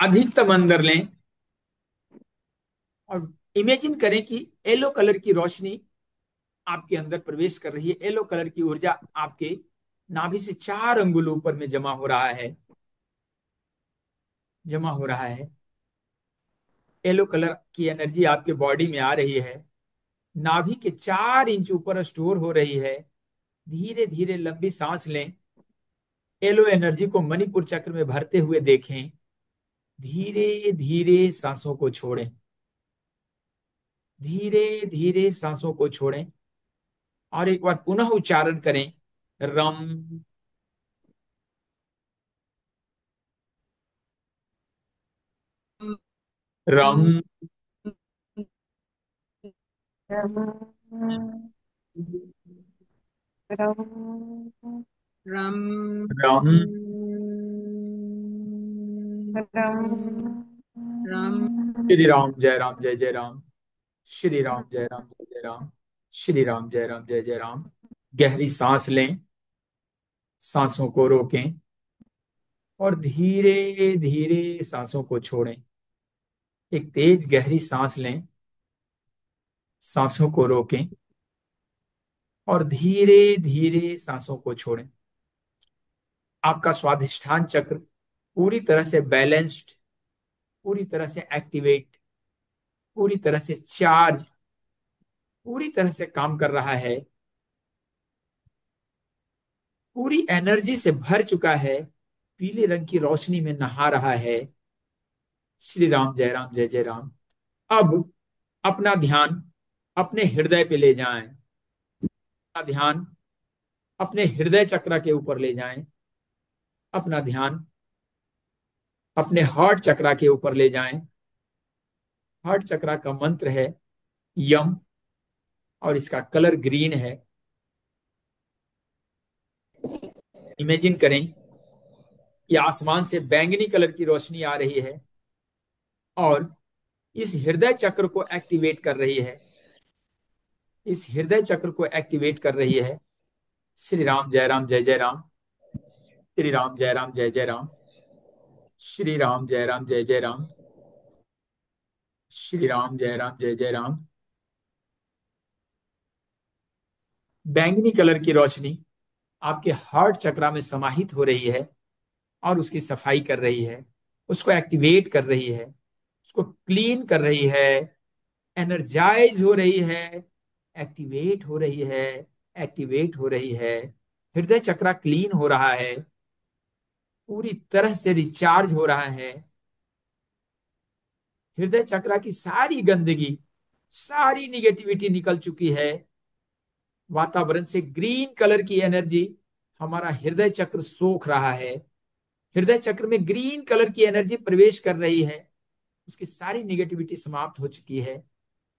अधिकतम अंदर लें और इमेजिन करें कि येलो कलर की रोशनी आपके अंदर प्रवेश कर रही है। येलो कलर की ऊर्जा आपके नाभि से 4 अंगुल ऊपर में जमा हो रहा है, जमा हो रहा है। येलो कलर की एनर्जी आपके बॉडी में आ रही है, नाभि के 4 इंच ऊपर स्टोर हो रही है। धीरे धीरे लंबी सांस लें, येलो एनर्जी को मणिपुर चक्र में भरते हुए देखें। धीरे धीरे सांसों को छोड़ें, धीरे धीरे सांसों को छोड़ें और एक बार पुनः उच्चारण करें। रम रम रम रम। रम श्री राम जय राम जय जय राम। श्री राम जय राम जय जय राम। श्री राम जय राम जय जय राम। गहरी सांस लें, सांसों को रोकें और धीरे धीरे सांसों को छोड़ें। एक तेज गहरी सांस लें, सांसों को रोकें और धीरे धीरे सांसों को छोड़ें। आपका स्वादिष्ठान चक्र पूरी तरह से बैलेंस्ड, पूरी तरह से एक्टिवेट, पूरी तरह से चार्ज, पूरी तरह से काम कर रहा है, पूरी एनर्जी से भर चुका है, पीले रंग की रोशनी में नहा रहा है। श्री राम जय राम जय जय राम। अब अपना ध्यान अपने हृदय पे ले जाएं, अपना ध्यान अपने हृदय चक्र के ऊपर ले जाएं, अपना ध्यान अपने हार्ट चक्र के ऊपर ले जाएं। हार्ट चक्र का मंत्र है यम और इसका कलर ग्रीन है। इमेजिन करें कि आसमान से बैंगनी कलर की रोशनी आ रही है और इस हृदय चक्र को एक्टिवेट कर रही है, इस हृदय चक्र को एक्टिवेट कर रही है। श्री राम जय राम जय जय राम। श्री राम जय राम जय जय राम। श्री राम जय राम जय जय राम। श्री राम जय राम जय जय राम। बैंगनी कलर की रोशनी आपके हार्ट चक्र में समाहित हो रही है और उसकी सफाई कर रही है, उसको एक्टिवेट कर रही है, उसको क्लीन कर रही है, एनर्जाइज हो रही है, एक्टिवेट हो रही है, एक्टिवेट हो रही है। हृदय चक्र क्लीन हो रहा है, पूरी तरह से रिचार्ज हो रहा है। हृदय चक्र की सारी गंदगी, सारी निगेटिविटी निकल चुकी है। वातावरण से ग्रीन कलर की एनर्जी हमारा हृदय चक्र सोख रहा है। हृदय चक्र में ग्रीन कलर की एनर्जी प्रवेश कर रही है, उसकी सारी निगेटिविटी समाप्त हो चुकी है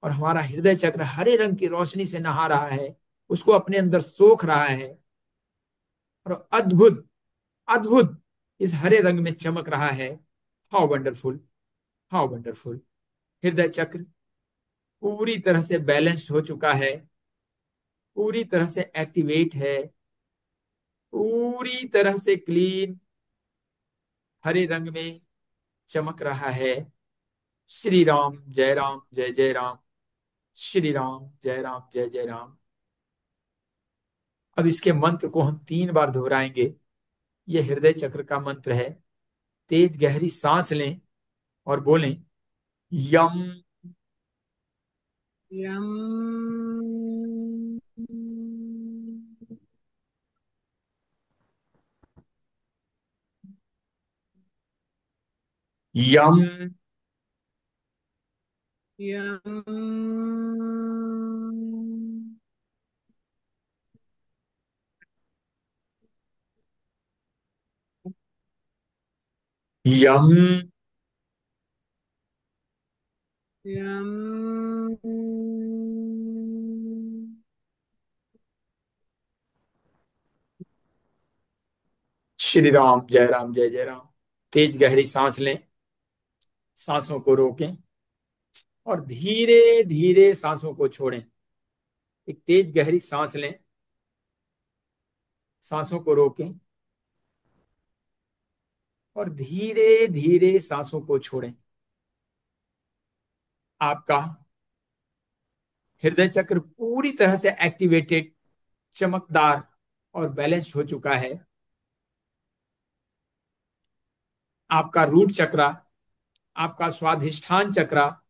और हमारा हृदय चक्र हरे रंग की रोशनी से नहा रहा है, उसको अपने अंदर सोख रहा है और अद्भुत अद्भुत इस हरे रंग में चमक रहा है। How wonderful, how wonderful. हृदय चक्र पूरी तरह से बैलेंस्ड हो चुका है, पूरी तरह से एक्टिवेट है, पूरी तरह से क्लीन हरे रंग में चमक रहा है। श्री राम जय राम जय जय राम। श्री राम जय राम जय जय राम। अब इसके मंत्र को हम 3 बार दोहराएंगे। यह हृदय चक्र का मंत्र है। तेज गहरी सांस लें और बोलें यम यम यम यम यम यम श्री राम जय राम जय जय राम। तेज गहरी सांस लें, सांसों को रोकें और धीरे धीरे सांसों को छोड़ें। एक तेज गहरी सांस लें, सांसों को रोकें और धीरे धीरे सांसों को छोड़ें। आपका हृदय चक्र पूरी तरह से एक्टिवेटेड, चमकदार और बैलेंस्ड हो चुका है। आपका रूट चक्रा, आपका स्वाधिष्ठान चक्रा,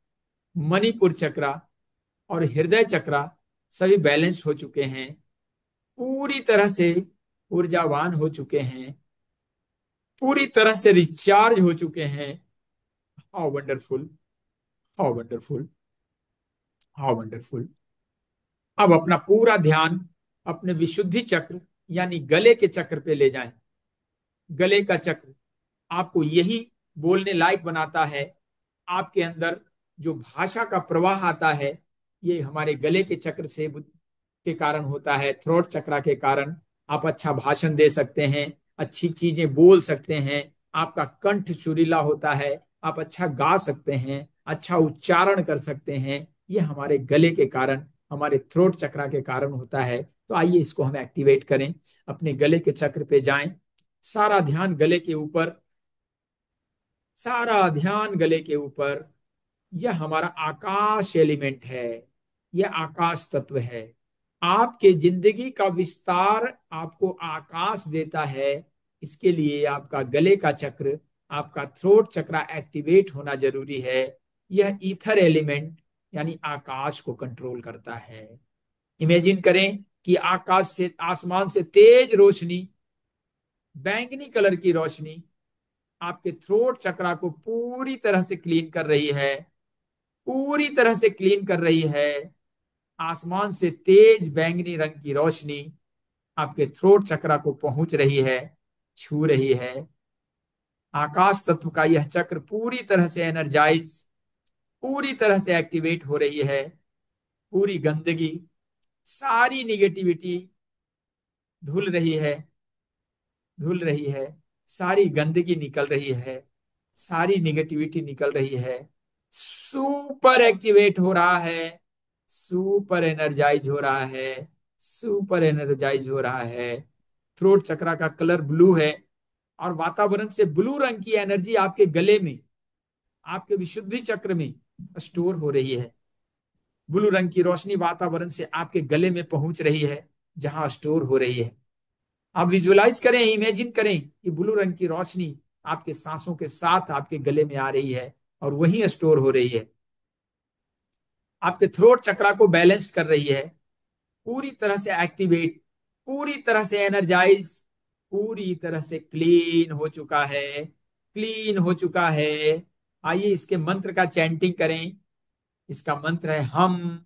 मणिपुर चक्रा और हृदय चक्रा सभी बैलेंस हो चुके हैं, पूरी तरह से ऊर्जावान हो चुके हैं, पूरी तरह से रिचार्ज हो चुके हैं। How wonderful, how wonderful, how wonderful. अब अपना पूरा ध्यान अपने विशुद्धि चक्र यानी गले के चक्र पे ले जाएं। गले का चक्र आपको यही बोलने लायक बनाता है। आपके अंदर जो भाषा का प्रवाह आता है, ये हमारे गले के चक्र से के कारण होता है। थ्रोट चक्रा के कारण आप अच्छा भाषण दे सकते हैं, अच्छी चीजें बोल सकते हैं, आपका कंठ सुरीला होता है, आप अच्छा गा सकते हैं, अच्छा उच्चारण कर सकते हैं। ये हमारे गले के कारण, हमारे थ्रोट चक्रा के कारण होता है। तो आइए इसको हम एक्टिवेट करें। अपने गले के चक्र पे जाएं, सारा ध्यान गले के ऊपर, सारा ध्यान गले के ऊपर। यह हमारा आकाश एलिमेंट है, यह आकाश तत्व है। आपके जिंदगी का विस्तार आपको आकाश देता है। इसके लिए आपका गले का चक्र, आपका थ्रोट चक्र एक्टिवेट होना जरूरी है। यह ईथर एलिमेंट यानी आकाश को कंट्रोल करता है। इमेजिन करें कि आकाश से, आसमान से तेज रोशनी, बैंगनी कलर की रोशनी आपके थ्रोट चक्रा को पूरी तरह से क्लीन कर रही है, पूरी तरह से क्लीन कर रही है। आसमान से तेज बैंगनी रंग की रोशनी आपके थ्रोट चक्रा को पहुंच रही है, छू रही है। आकाश तत्व का यह चक्र पूरी तरह से एनर्जाइज, पूरी तरह से एक्टिवेट हो रही है। पूरी गंदगी, सारी निगेटिविटी धुल रही है, धुल रही है। सारी गंदगी निकल रही है, सारी निगेटिविटी निकल रही है। सुपर एक्टिवेट हो रहा है, सुपर एनर्जाइज हो रहा है, सुपर एनर्जाइज हो रहा है। थ्रोट चक्रा का कलर ब्लू है और वातावरण से ब्लू रंग की एनर्जी आपके गले में, आपके विशुद्धि चक्र में स्टोर हो रही है। ब्लू रंग की रोशनी वातावरण से आपके गले में पहुंच रही है, जहां स्टोर हो रही है। आप विजुअलाइज करें, इमेजिन करें कि ब्लू रंग की रोशनी आपके सांसों के साथ आपके गले में आ रही है और वहीं स्टोर हो रही है। आपके थ्रोट चक्रा को बैलेंस कर रही है, पूरी तरह से एक्टिवेट, पूरी तरह से एनर्जाइज, पूरी तरह से क्लीन हो चुका है, क्लीन हो चुका है। आइए इसके मंत्र का चैंटिंग करें। इसका मंत्र है हम।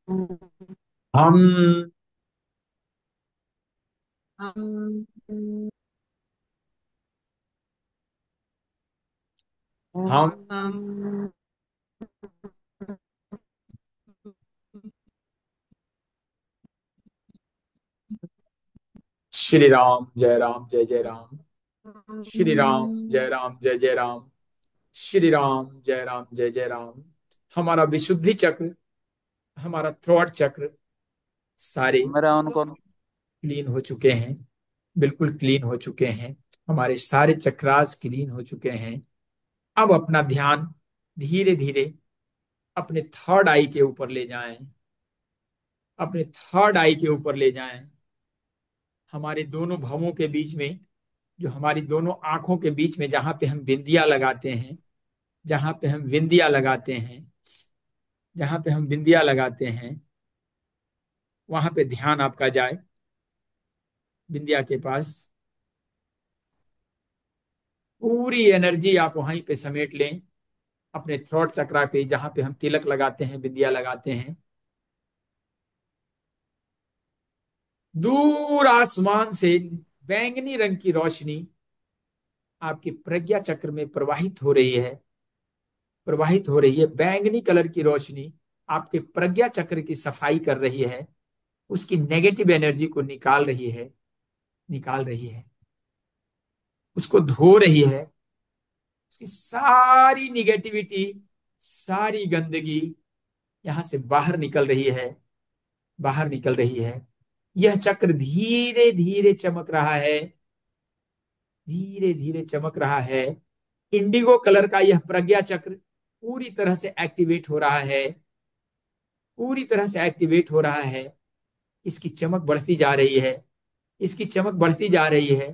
हम। हम हम। हम श्री राम जय राम जय जय राम। श्री राम जय राम जय जय राम। श्री राम जय राम जय जय राम। हमारा विशुद्धि चक्र, हमारा थ्रॉट चक्र सारे मेरा ऑन कौन। क्लीन हो चुके हैं, बिल्कुल क्लीन हो चुके हैं। हमारे सारे चक्रास क्लीन हो चुके हैं। अब अपना ध्यान धीरे धीरे अपने थर्ड आई के ऊपर ले जाएं, अपने थर्ड आई के ऊपर ले जाएं। हमारे दोनों भवों के बीच में, जो हमारी दोनों आंखों के बीच में, जहां पे हम बिंदिया लगाते हैं, जहां पे हम बिंदिया लगाते हैं, जहां पे हम बिंदिया लगाते हैं, वहां पे ध्यान आपका जाए बिंदिया के पास। पूरी एनर्जी आप वहीं पे समेट लें, अपने थ्रोट चक्रा पे, जहां पे हम तिलक लगाते हैं, बिंदिया लगाते हैं। दूर आसमान से बैंगनी रंग की रोशनी आपकी प्रज्ञा चक्र में प्रवाहित हो रही है, प्रवाहित हो रही है। बैंगनी कलर की रोशनी आपके प्रज्ञा चक्र की सफाई कर रही है, उसकी नेगेटिव एनर्जी को निकाल रही है, निकाल रही है, उसको धो रही है। उसकी सारी निगेटिविटी, सारी गंदगी यहां से बाहर निकल रही है, बाहर निकल रही है। यह चक्र धीरे धीरे चमक रहा है, धीरे धीरे चमक रहा है। इंडिगो कलर का यह प्रज्ञा चक्र पूरी तरह से एक्टिवेट हो रहा है, पूरी तरह से एक्टिवेट हो रहा है। इसकी चमक बढ़ती जा रही है, इसकी चमक बढ़ती जा रही है।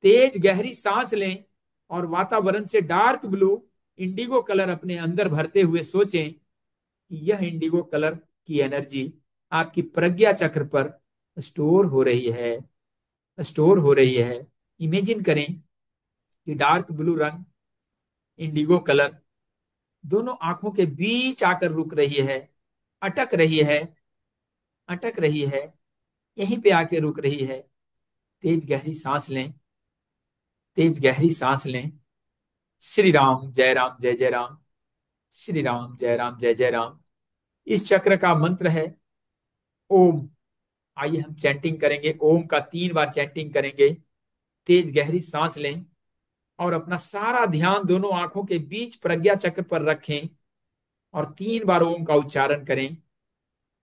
तेज गहरी सांस लें और वातावरण से डार्क ब्लू इंडिगो कलर अपने अंदर भरते हुए सोचें कि यह इंडिगो कलर की एनर्जी आपकी प्रज्ञा चक्र पर स्टोर हो रही है, स्टोर हो रही है। इमेजिन करें कि डार्क ब्लू रंग, इंडिगो कलर दोनों आंखों के बीच आकर रुक रही है, अटक रही है, अटक रही है, यहीं पे आके रुक रही है। तेज गहरी सांस लें, तेज गहरी सांस लें। श्री राम जय राम जय जय राम, श्री राम जय राम जय जय राम। इस चक्र का मंत्र है ओम। आइए हम चैंटिंग करेंगे, ओम का 3 बार चैंटिंग करेंगे। तेज गहरी सांस लें और अपना सारा ध्यान दोनों आंखों के बीच प्रज्ञा चक्र पर रखें और 3 बार ओम का उच्चारण करें।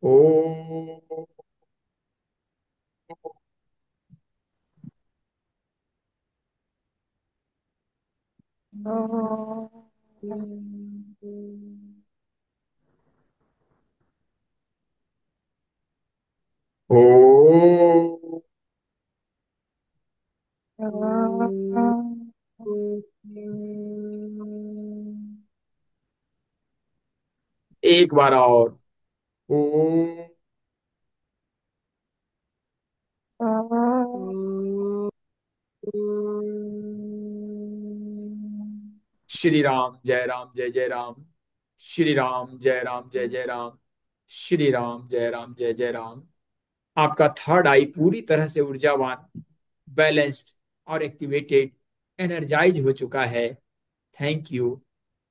ओम। ओम। एक बार और। ओम। श्री राम जय राम जय जय राम, श्री राम जय राम जय जय राम, श्री राम जय राम जय जय राम। आपका थर्ड आई पूरी तरह से ऊर्जावान, बैलेंस्ड और एक्टिवेटेड, एनर्जाइज हो चुका है। Thank you,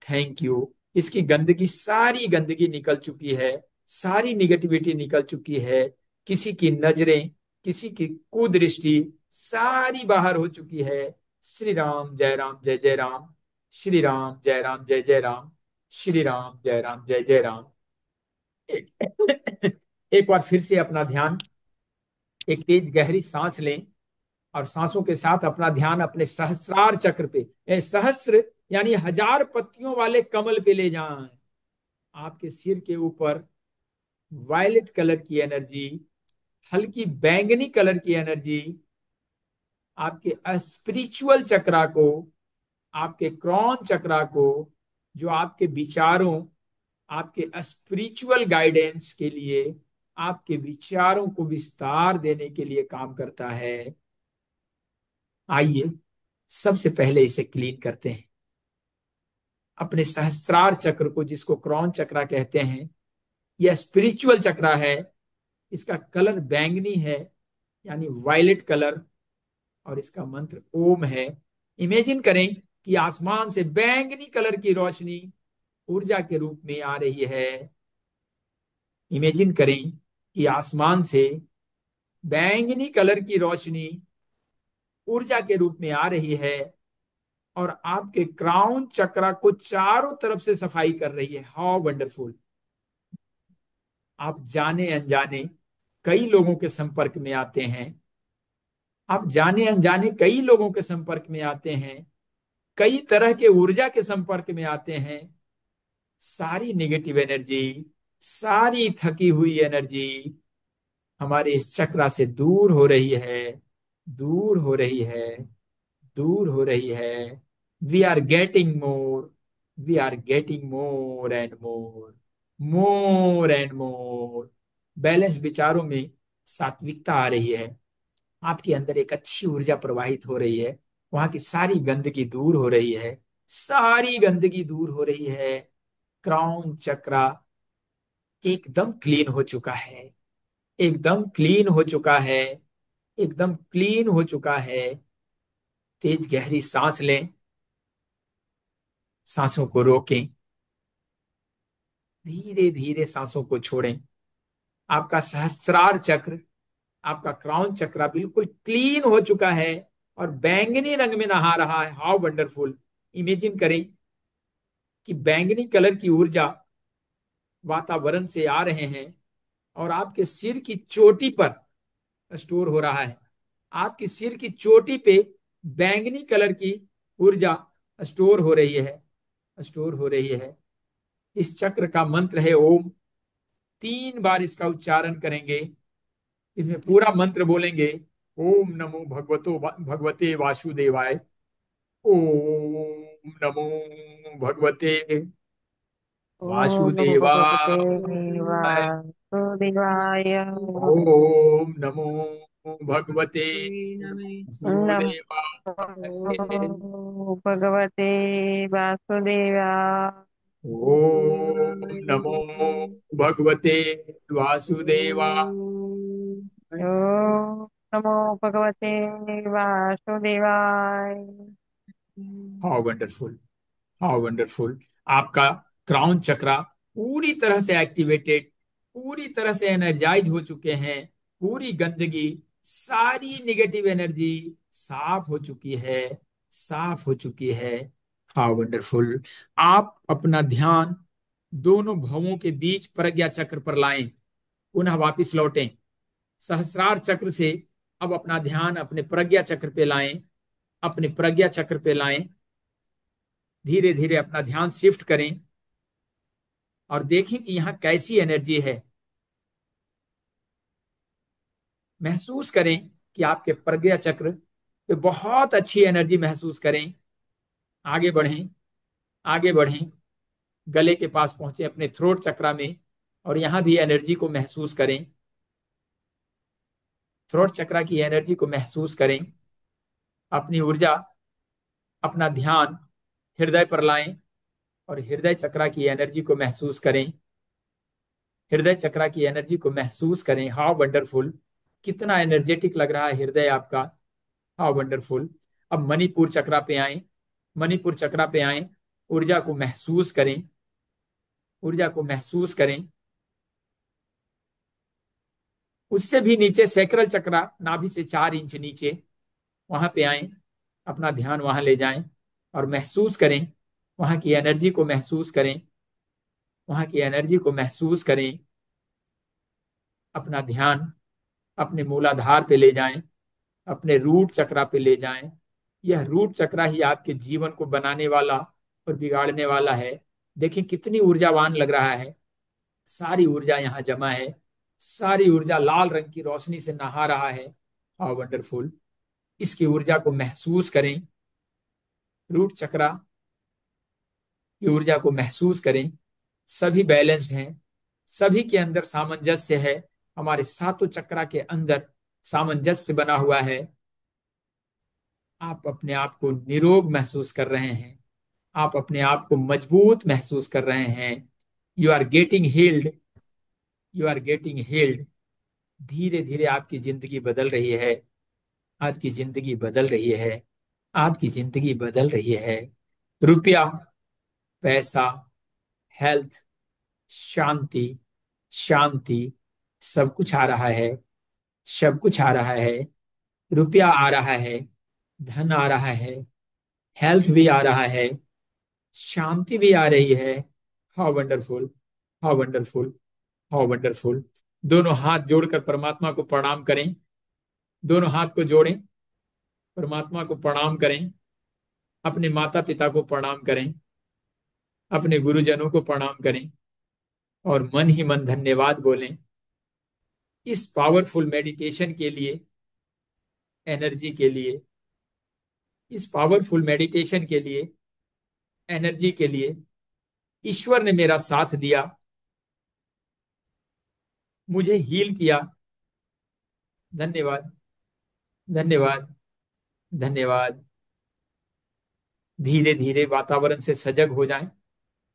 thank you. इसकी गंदगी, सारी गंदगी निकल चुकी है, सारी निगेटिविटी निकल चुकी है। किसी की नजरें, किसी की कुदृष्टि सारी बाहर हो चुकी है। श्री राम जय राम जय जय राम, श्री राम जय राम जय जय राम, श्री राम जय राम जय जय राम। एक बार फिर से अपना ध्यान, एक तेज गहरी सांस लें और सांसों के साथ अपना ध्यान अपने सहस्रार चक्र पे, सहस्र यानी 1000 पत्तियों वाले कमल पे ले जाएं। आपके सिर के ऊपर वायलेट कलर की एनर्जी, हल्की बैंगनी कलर की एनर्जी आपके स्पिरिचुअल चक्रा को, आपके क्रॉन चक्रा को, जो आपके विचारों, आपके स्पिरिचुअल गाइडेंस के लिए, आपके विचारों को विस्तार देने के लिए काम करता है। आइए सबसे पहले इसे क्लीन करते हैं। अपने सहस्रार चक्र को, जिसको क्रॉन चक्रा कहते हैं, यह स्पिरिचुअल चक्रा है। इसका कलर बैंगनी है यानी वायलेट कलर, और इसका मंत्र ओम है। इमेजिन करें कि आसमान से बैंगनी कलर की रोशनी ऊर्जा के रूप में आ रही है। इमेजिन करें कि आसमान से बैंगनी कलर की रोशनी ऊर्जा के रूप में आ रही है और आपके क्राउन चक्रा को चारों तरफ से सफाई कर रही है। How wonderful. आप जाने अनजाने कई लोगों के संपर्क में आते हैं, आप जाने अनजाने कई लोगों के संपर्क में आते हैं, कई तरह के ऊर्जा के संपर्क में आते हैं। सारी निगेटिव एनर्जी, सारी थकी हुई एनर्जी हमारे इस चक्रा से दूर हो रही है, दूर हो रही है, दूर हो रही है। We are getting more, we are getting more and more, more and more. Balance विचारों में सात्विकता आ रही है, आपके अंदर एक अच्छी ऊर्जा प्रवाहित हो रही है। वहां की सारी गंदगी दूर हो रही है, सारी गंदगी दूर हो रही है। क्राउन चक्रा एकदम क्लीन हो चुका है, एकदम क्लीन हो चुका है, एकदम क्लीन हो चुका है। तेज गहरी सांस लें, सांसों को रोकें, धीरे धीरे सांसों को छोड़ें। आपका सहस्रार चक्र, आपका क्राउन चक्रा बिल्कुल क्लीन हो चुका है और बैंगनी रंग में नहा रहा है। How wonderful. इमेजिन करें कि बैंगनी कलर की ऊर्जा वातावरण से आ रहे हैं और आपके सिर की चोटी पर स्टोर हो रहा है। आपकी सिर की चोटी पे बैंगनी कलर की ऊर्जा स्टोर हो रही है, स्टोर हो रही है। इस चक्र का मंत्र है ओम। 3 बार इसका उच्चारण करेंगे, इसमें पूरा मंत्र बोलेंगे। ओम नमो भगवते वासुदेवाय। ओम नमो भगवते ओम नमो भगवते वासुदेवाय। वासुदेवाय। ओम नमो भगवते नमो वासुदेवाय। भगवते वासुदेवाय। ओम नमो भगवते वासुदेवाय। ओम नमो भगवते वासुदेवाय। How wonderful, how wonderful. आपका क्राउन चक्रा पूरी तरह से एक्टिवेटेड, पूरी तरह से एनर्जाइज हो चुके हैं। पूरी गंदगी, सारी निगेटिव एनर्जी साफ हो चुकी है, साफ हो चुकी है। How wonderful. आप अपना ध्यान दोनों भवों के बीच प्रज्ञा चक्र पर लाएं, पुनः वापस लौटें। सहस्रार चक्र से अब अपना ध्यान अपने प्रज्ञा चक्र पे लाएं, अपने प्रज्ञा चक्र पे लाएं। धीरे धीरे अपना ध्यान शिफ्ट करें और देखें कि यहां कैसी एनर्जी है। महसूस करें कि आपके प्रज्ञा चक्र पे बहुत अच्छी एनर्जी महसूस करें। आगे बढ़ें, आगे बढ़ें, गले के पास पहुंचे अपने थ्रोट चक्रा में, और यहां भी एनर्जी को महसूस करें। थ्रोट चक्रा की एनर्जी को महसूस करें। अपनी ऊर्जा, अपना ध्यान हृदय पर लाएं और हृदय चक्रा की एनर्जी को महसूस करें। हृदय चक्रा की एनर्जी को महसूस करें। हाउ वंडरफुल, कितना एनर्जेटिक लग रहा है हृदय आपका। How wonderful. अब मणिपुर चक्रा पे आए, मणिपुर चक्रा पे आए। ऊर्जा को महसूस करें, ऊर्जा को महसूस करें। उससे भी नीचे सैक्रल चक्रा, नाभि से 4 इंच नीचे, वहां पे आए। अपना ध्यान वहां ले जाएं और महसूस करें, वहां की एनर्जी को महसूस करें, वहां की एनर्जी को महसूस करें। अपना ध्यान अपने मूलाधार पे ले जाएं, अपने रूट चक्रा पे ले जाएं। यह रूट चक्रा ही आपके जीवन को बनाने वाला और बिगाड़ने वाला है। देखिए कितनी ऊर्जावान लग रहा है। सारी ऊर्जा यहाँ जमा है, सारी ऊर्जा लाल रंग की रोशनी से नहा रहा है। How wonderful. इसकी ऊर्जा को महसूस करें। रूट चक्रा की ऊर्जा को महसूस करें। सभी बैलेंस्ड हैं, सभी के अंदर सामंजस्य है। हमारे सातों चक्रा के अंदर सामंजस्य बना हुआ है। आप अपने आप को निरोग महसूस कर रहे हैं, आप अपने आप को मजबूत महसूस कर रहे हैं। You are getting healed, you are getting healed. धीरे धीरे आपकी जिंदगी बदल रही है, आपकी जिंदगी बदल रही है, आपकी जिंदगी बदल रही है। रुपया, पैसा, हेल्थ, शांति, शांति, सब कुछ आ रहा है, सब कुछ आ रहा है। रुपया आ रहा है, धन आ रहा है, हेल्थ भी आ रहा है, शांति भी आ रही है। How wonderful, how wonderful, how wonderful. दोनों हाथ जोड़कर परमात्मा को प्रणाम करें, दोनों हाथ को जोड़ें, परमात्मा को प्रणाम करें, अपने माता पिता को प्रणाम करें, अपने गुरुजनों को प्रणाम करें और मन ही मन धन्यवाद बोलें इस पावरफुल मेडिटेशन के लिए, एनर्जी के लिए, इस पावरफुल मेडिटेशन के लिए, एनर्जी के लिए। ईश्वर ने मेरा साथ दिया, मुझे हील किया। धन्यवाद, धन्यवाद, धन्यवाद। धीरे धीरे वातावरण से सजग हो जाएं,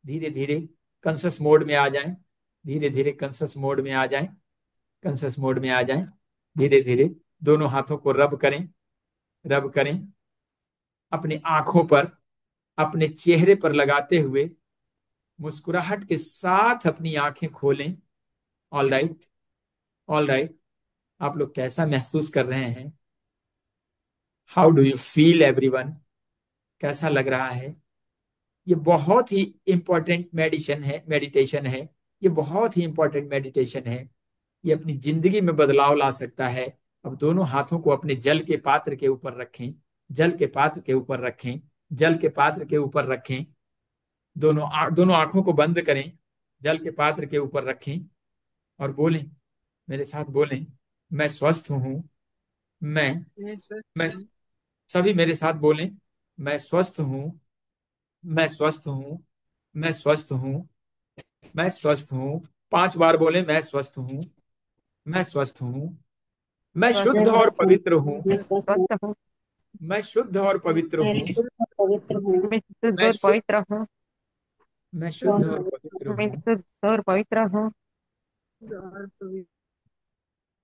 धीरे धीरे कंसस मोड में आ जाएं, धीरे धीरे कंसस मोड में आ जाएं, कंसस मोड में आ जाएं। धीरे धीरे दोनों हाथों को रब करें, रब करें। अपनी आंखों पर, अपने चेहरे पर लगाते हुए मुस्कुराहट के साथ अपनी आंखें खोलें। All right, all right. आप लोग कैसा महसूस कर रहे हैं? How do you feel everyone? कैसा लग रहा है? ये बहुत ही इंपॉर्टेंट मेडिशन है, मेडिटेशन है। ये बहुत ही इंपॉर्टेंट मेडिटेशन है। ये अपनी जिंदगी में बदलाव ला सकता है। अब दोनों हाथों को अपने जल के पात्र के ऊपर रखें, जल के पात्र के ऊपर रखें, जल के पात्र के ऊपर रखें। दोनों आंखों को बंद करें, जल के पात्र के ऊपर रखें और बोलें, मेरे साथ बोलें, मैं स्वस्थ हूं। मैं मैं स्वस्थ मैं हूँ। सभी मेरे साथ बोलें, मैं स्वस्थ हूं, मैं स्वस्थ हूं, मैं स्वस्थ हूं, मैं स्वस्थ हूं। 5 बार बोलें, मैं स्वस्थ हूं, मैं स्वस्थ हूं, मैं स्वस्थ शुद्ध हूँ। और पवित्र हूं, मैं स्वस्थ हूँ। मैं शुद्ध और पवित्र मैं हूं, शुद्ध और पवित्र हूँ। मैं शुद्ध मैं और शुद्ध पवित्र हूँ। मैं शुद्ध और पवित्र मैं हूं, शुद्ध और पवित्र हूँ। और पवित्र।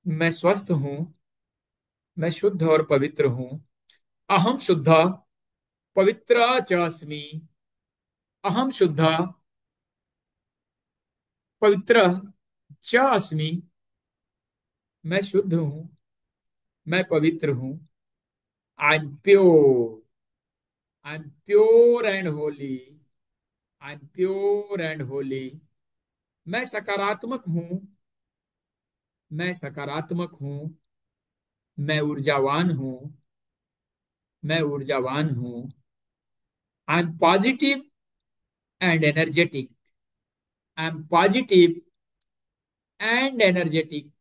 मैं स्वस्थ हूं, मैं शुद्ध और पवित्र हूं। अहम शुद्ध पवित्र च अस्मि। अहम शुद्ध पवित्र च अस्मि। मैं शुद्ध हूं, मैं पवित्र हूं। I am pure, I am pure and Holi, I am pure and Holi. मैं सकारात्मक हूं, मैं सकारात्मक हूं, मैं ऊर्जावान हूं, मैं ऊर्जावान हूं। I am positive and energetic, I am positive and energetic.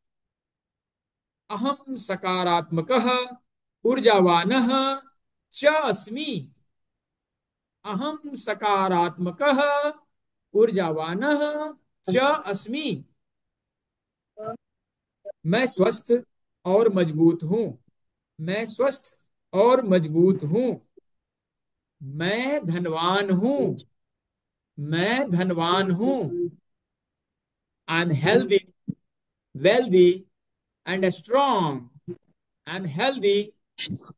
अहम सकारात्मकः ऊर्जावानः च अस्मि। अहम सकारात्मकः ऊर्जावानः च अस्मि। मैं स्वस्थ और मजबूत हूं, मैं स्वस्थ और मजबूत हूं। मैं धनवान हूं, मैं धनवान हूं। I am healthy, wealthy and strong. I am healthy,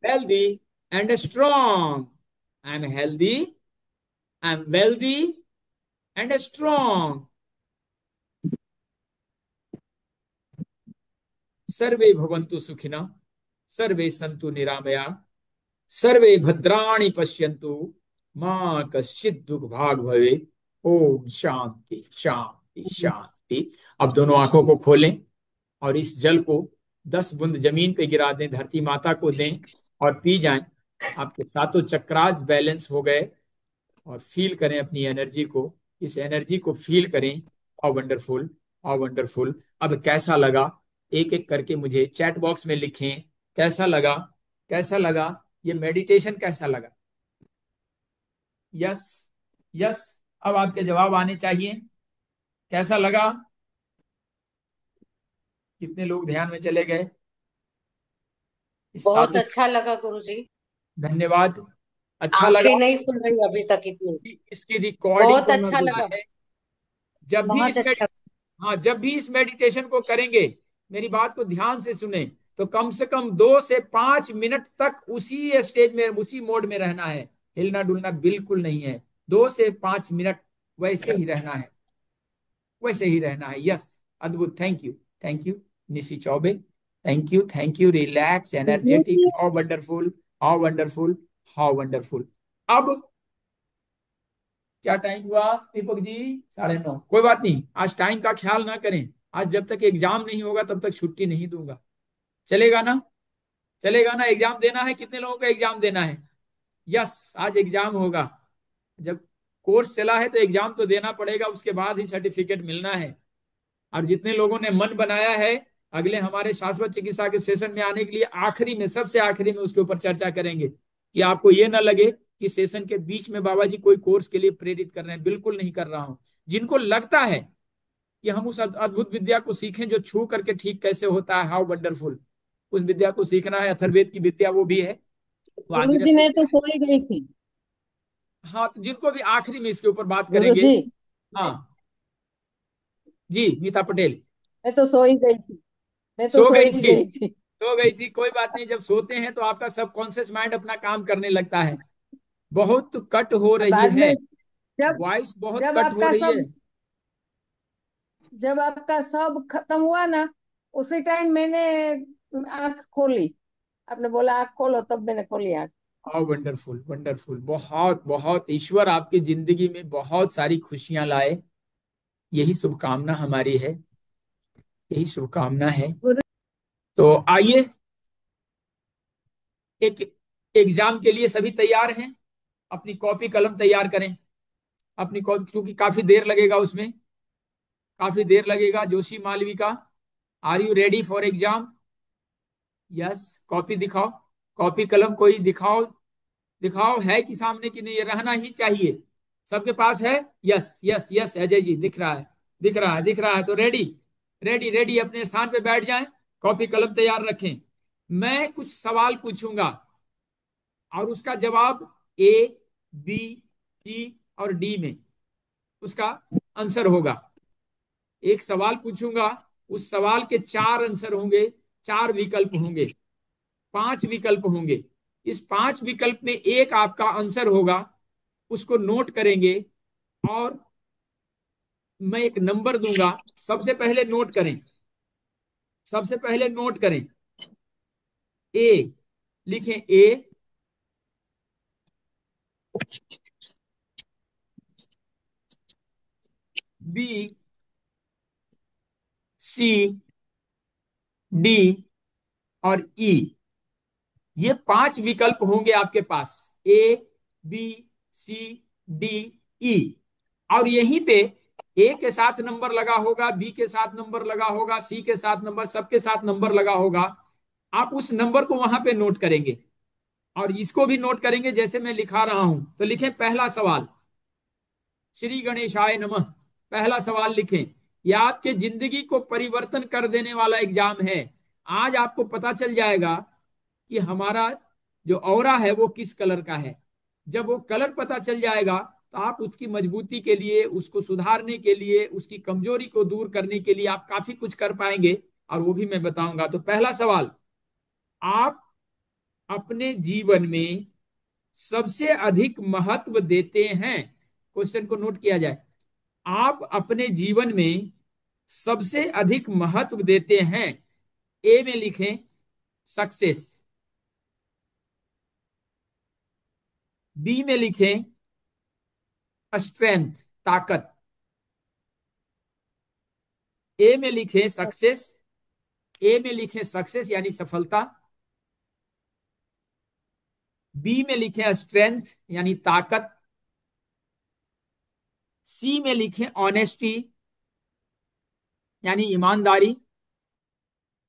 wealthy and strong. I'm healthy, I'm wealthy and strong. सर्वे भवन्तु सुखिनः, सर्वे सन्तु निरामया, सर्वे भद्राणि पश्यन्तु, मां कश्चित् दुःख भाग् भवेत्। ओम शांति शांति शांति। अब दोनों आंखों को खोलें और इस जल को 10 बूंद जमीन पे गिरा दें, धरती माता को दें और पी जाएं। आपके सातों चक्रास बैलेंस हो गए। और फील करें अपनी एनर्जी को, इस एनर्जी को फील करें। How wonderful, how wonderful. अब कैसा लगा, एक एक करके मुझे चैट बॉक्स में लिखें। कैसा लगा, कैसा लगा, ये मेडिटेशन कैसा लगा? Yes, yes. अब आपके जवाब आने चाहिए। कैसा लगा? कितने लोग ध्यान में चले गए? इस बहुत सातों, अच्छा लगा गुरुजी। धन्यवाद। अच्छा आंखें लगा नहीं खुल रही अभी तक इतनी। कि इसकी रिकॉर्डिंग बहुत को मैं अच्छा लगा। बुलाए। जब भी बहुत इस अच्छा। हाँ, जब भी इस मेडिटेशन को करेंगे, मेरी बात को ध्यान से सुने, तो कम से कम 2 से 5 मिनट तक उसी स्टेज में, उसी मोड में रहना है। हिलना डुलना बिल्कुल नहीं है। 2 से 5 मिनट वैसे ही रहना है, वैसे ही रहना है। यस, अद्भुत। Thank you, thank you Nishi Choubey. Thank you, thank you. Relax, energetic, how wonderful, how wonderful, how wonderful. अब क्या टाइम हुआ दीपक जी? 9:30। कोई बात नहीं, आज टाइम का ख्याल ना करें। आज जब तक एग्जाम नहीं होगा तब तक छुट्टी नहीं दूंगा। चलेगा ना? चलेगा ना? एग्जाम देना है, कितने लोगों को एग्जाम देना है? यस, आज एग्जाम होगा। जब कोर्स चला है तो एग्जाम तो देना पड़ेगा, उसके बाद ही सर्टिफिकेट मिलना है। और जितने लोगों ने मन बनाया है अगले हमारे शाश्वत चिकित्सा के सेशन में आने के लिए, आखिरी में, सबसे आखिरी में उसके ऊपर चर्चा करेंगे कि आपको ये ना लगे कि सेशन के बीच में बाबा जी कोई कोर्स के लिए प्रेरित कर रहे हैं। बिल्कुल नहीं कर रहा हूं। जिनको लगता है कि हम उस अद्भुत विद्या को सीखें जो छू करके ठीक कैसे होता है, हाउ वंडरफुल, उस विद्या को सीखना है। अथर्ववेद की विद्या वो भी है, वो गुरुजी आंगिरस मैं विद्या तो है। सो ही गई थी। हाँ, तो जिनको भी आखिरी में इसके ऊपर बात करेंगे। गुरुजी हाँ जी, मीता पटेल। मैं तो सो ही गई थी। मैं तो सो सो गई ही थी, गई थी। सो गई थी। कोई बात नहीं, जब सोते हैं तो आपका सबकॉन्शियस माइंड अपना काम करने लगता है। बहुत कट हो और रही बाद है, में जब वॉइस बहुत जब कट हो आपका रही है। सब जब आपका सब खत्म हुआ ना, उसी टाइम मैंने आंख खोली। आपने बोला आंख खोलो, तब मैंने खोली आंख। How wonderful, wonderful. बहुत बहुत ईश्वर आपकी जिंदगी में बहुत सारी खुशियां लाए, यही शुभकामना हमारी है, यही शुभकामना है। गुरु तो आइए एक एग्जाम के लिए सभी तैयार हैं? अपनी कॉपी कलम तैयार करें। अपनी कॉपी, क्योंकि काफी देर लगेगा उसमें, काफी देर लगेगा। Joshi Malvika, are you ready for exam? Yes. Copy दिखाओ, कॉपी कलम कोई दिखाओ। दिखाओ है कि सामने कि नहीं, ये रहना ही चाहिए। सबके पास है? Yes yes yes, Ajay ji दिख रहा है, दिख रहा है, दिख रहा है। तो रेडी, रेडी रेडी, अपने स्थान पे बैठ जाएं, कॉपी कलम तैयार रखें। मैं कुछ सवाल पूछूंगा और उसका जवाब ए, बी, सी और डी में उसका आंसर होगा। एक सवाल पूछूंगा, उस सवाल के चार आंसर होंगे, चार विकल्प होंगे, पांच विकल्प होंगे। इस पांच विकल्प में एक आपका आंसर होगा, उसको नोट करेंगे और मैं एक नंबर दूंगा। सबसे पहले नोट करें, सबसे पहले नोट करें। ए लिखें, ए, बी, सी, डी और ई। ये पांच विकल्प होंगे आपके पास, ए, बी, सी, डी, ई। और यहीं पे ए के साथ नंबर लगा होगा, बी के साथ नंबर लगा होगा, सी के साथ नंबर, सबके साथ नंबर लगा होगा। आप उस नंबर को वहां पे नोट करेंगे और इसको भी नोट करेंगे जैसे मैं लिखा रहा हूं। तो लिखें पहला सवाल, श्री गणेशाय नमः। पहला सवाल लिखें। यह आपके जिंदगी को परिवर्तन कर देने वाला एग्जाम है। आज आपको पता चल जाएगा कि हमारा जो ऑरा है वो किस कलर का है। जब वो कलर पता चल जाएगा तो आप उसकी मजबूती के लिए, उसको सुधारने के लिए, उसकी कमजोरी को दूर करने के लिए आप काफी कुछ कर पाएंगे, और वो भी मैं बताऊंगा। तो पहला सवाल, आप अपने जीवन में सबसे अधिक महत्व देते हैं? क्वेश्चन को नोट किया जाए। आप अपने जीवन में सबसे अधिक महत्व देते हैं? ए में लिखें सक्सेस, बी में लिखें स्ट्रेंथ, ताकत। ए में लिखें सक्सेस, ए में लिखें सक्सेस यानी सफलता, बी में लिखें स्ट्रेंथ यानी ताकत, सी में लिखें ऑनेस्टी यानी ईमानदारी,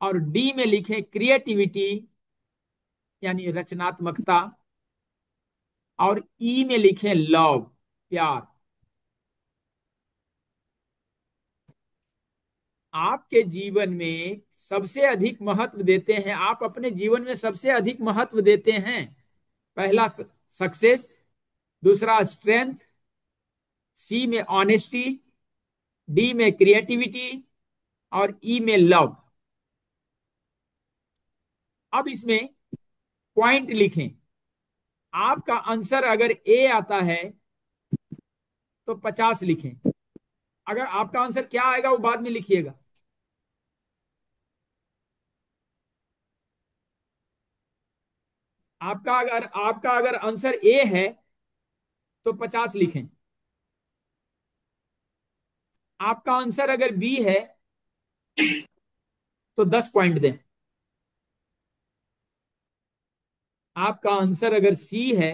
और डी में लिखें क्रिएटिविटी यानी रचनात्मकता, और ई में लिखें लव, प्यार। आपके जीवन में सबसे अधिक महत्व देते हैं, आप अपने जीवन में सबसे अधिक महत्व देते हैं। पहला सक्सेस, दूसरा स्ट्रेंथ, सी में ऑनेस्टी, डी में क्रिएटिविटी और ई में लव। अब इसमें पॉइंट लिखें। आपका आंसर अगर ए आता है तो 50 लिखें। अगर आपका आंसर क्या आएगा वो बाद में लिखिएगा। आपका अगर आंसर ए है तो 50 लिखें। आपका आंसर अगर बी है तो 10 पॉइंट दें। आपका आंसर अगर सी है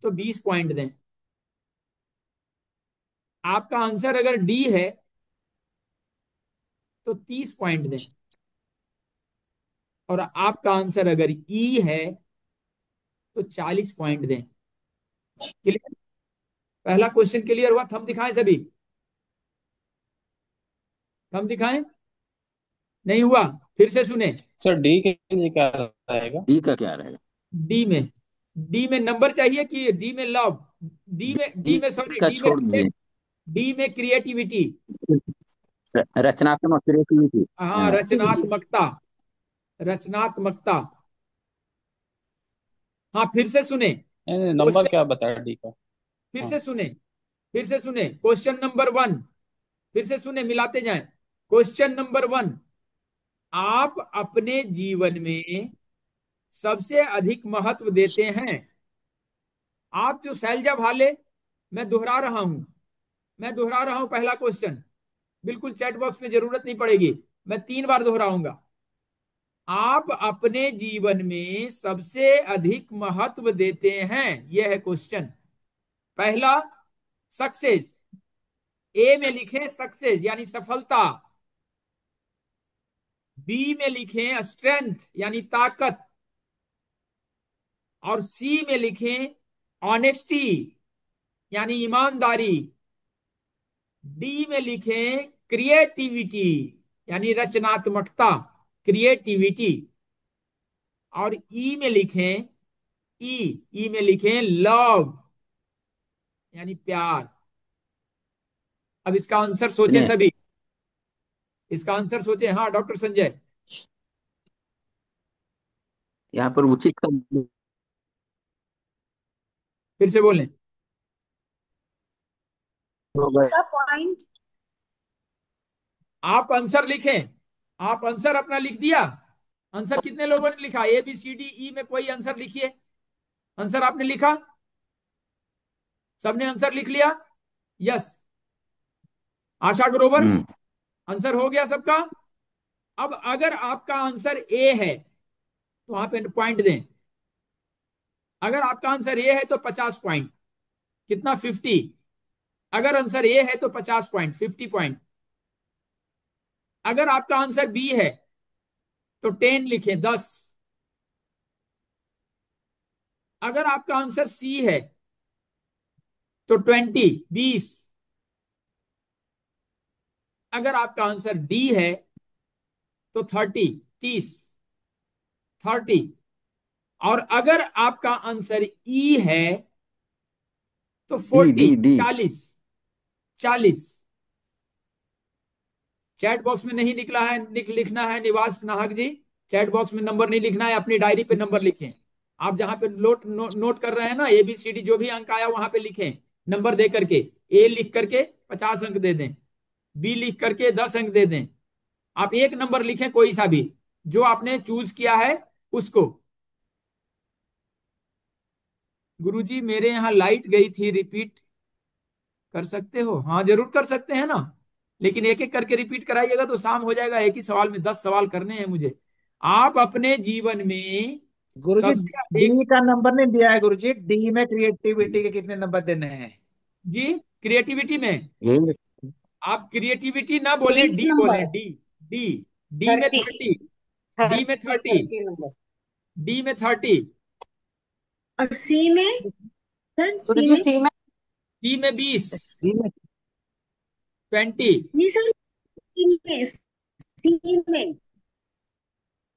तो 20 पॉइंट दें। आपका आंसर अगर डी है तो 30 पॉइंट दें। और आपका आंसर अगर ई है तो 40 पॉइंट दें। क्लियर? पहला क्वेश्चन क्लियर हुआ? थंब दिखाएं सभी, थंब दिखाएं। नहीं हुआ? फिर से सुने। सर डी के लिए क्या रहेगा? डी का क्या रहेगा? डी में, डी में नंबर चाहिए कि डी में लव? डी में सॉरी, का छोड़ दीजिए। डी में क्रिएटिविटी। रचनात्मक क्रिएटिविटी। हाँ, रचनात्मकता, रचनात्मकता। हाँ, फिर से सुने नंबर क्वेश्चन, क्या बताया डी का? फिर हाँ। से सुने, फिर से सुने क्वेश्चन नंबर वन। फिर से सुने, मिलाते जाएं। क्वेश्चन नंबर वन, आप अपने जीवन में सबसे अधिक महत्व देते हैं? आप जो शैलजा भाले, मैं दोहरा रहा हूं, मैं दोहरा रहा हूं पहला क्वेश्चन। बिल्कुल चैट बॉक्स में जरूरत नहीं पड़ेगी, मैं 3 बार दोहराऊंगा। आप अपने जीवन में सबसे अधिक महत्व देते हैं? यह है क्वेश्चन। पहला, सक्सेस। ए में लिखें सक्सेस यानी सफलता। बी में लिखें स्ट्रेंथ यानी ताकत। और सी में लिखें ऑनेस्टी यानी ईमानदारी। डी में लिखें क्रिएटिविटी यानी रचनात्मकता, क्रिएटिविटी। और ई में लिखें ई में लिखें लव यानी प्यार। अब इसका आंसर सोचे सुने सभी, इसका आंसर सोचे। हाँ डॉक्टर संजय, यहाँ पर उचित शब्द फिर से बोलें। होगा। पॉइंट। आप आंसर लिखें। आप आंसर अपना लिख दिया? आंसर कितने लोगों ने लिखा? A B C D E में कोई आंसर लिखिए। आंसर आपने लिखा? सबने आंसर लिख लिया? यस। आशा ग्रोवर, हम्म। आंसर हो गया सबका? अब अगर आपका आंसर ए है तो वहां पे पॉइंट दें। अगर आपका आंसर ए है तो 50 पॉइंट। कितना? 50। अगर आंसर ए है तो 50 पॉइंट, 50 पॉइंट। अगर आपका आंसर बी है तो 10 लिखें, 10। अगर आपका आंसर सी है तो 20, 20। अगर आपका आंसर डी है तो 30, 30, 30। और अगर आपका आंसर ई है तो D 40, D D 40, 40। Chat box में नहीं निकला है, लिखना है निवास नाहक जी। चैट बॉक्स में नंबर नहीं लिखना है, अपनी डायरी पे नंबर लिखें। आप जहां पे नोट कर रहे हैं ना, ए बी सी डी जो भी अंक आया वहां पे लिखें नंबर दे करके। ए लिख करके 50 अंक दे दें, बी लिख करके 10 अंक दे दें। आप एक नंबर लिखें कोई सा भी जो आपने चूज किया है उसको। गुरुजी मेरे यहाँ लाइट गई थी, रिपीट कर सकते हो? हाँ जरूर कर सकते हैं ना, लेकिन एक एक करके रिपीट कराइएगा तो शाम हो जाएगा। एक ही सवाल में 10 सवाल करने हैं मुझे। आप अपने जीवन में गुरुजी, सबसे अधिक। डी का नंबर नहीं दिया है गुरुजी। डी में क्रिएटिविटी के कितने नंबर देने हैं? जी, क्रिएटिविटी में यही आप क्रिएटिविटी ना बोले, 30 डी बोले, नंबर। डी। डी, डी में 30, 30। डी में 30, 30। 30 नंबर। डी में 30। और सी में, सर सी गुरुजी में, सी में डी में 20, सी में 20। नहीं सर, सी में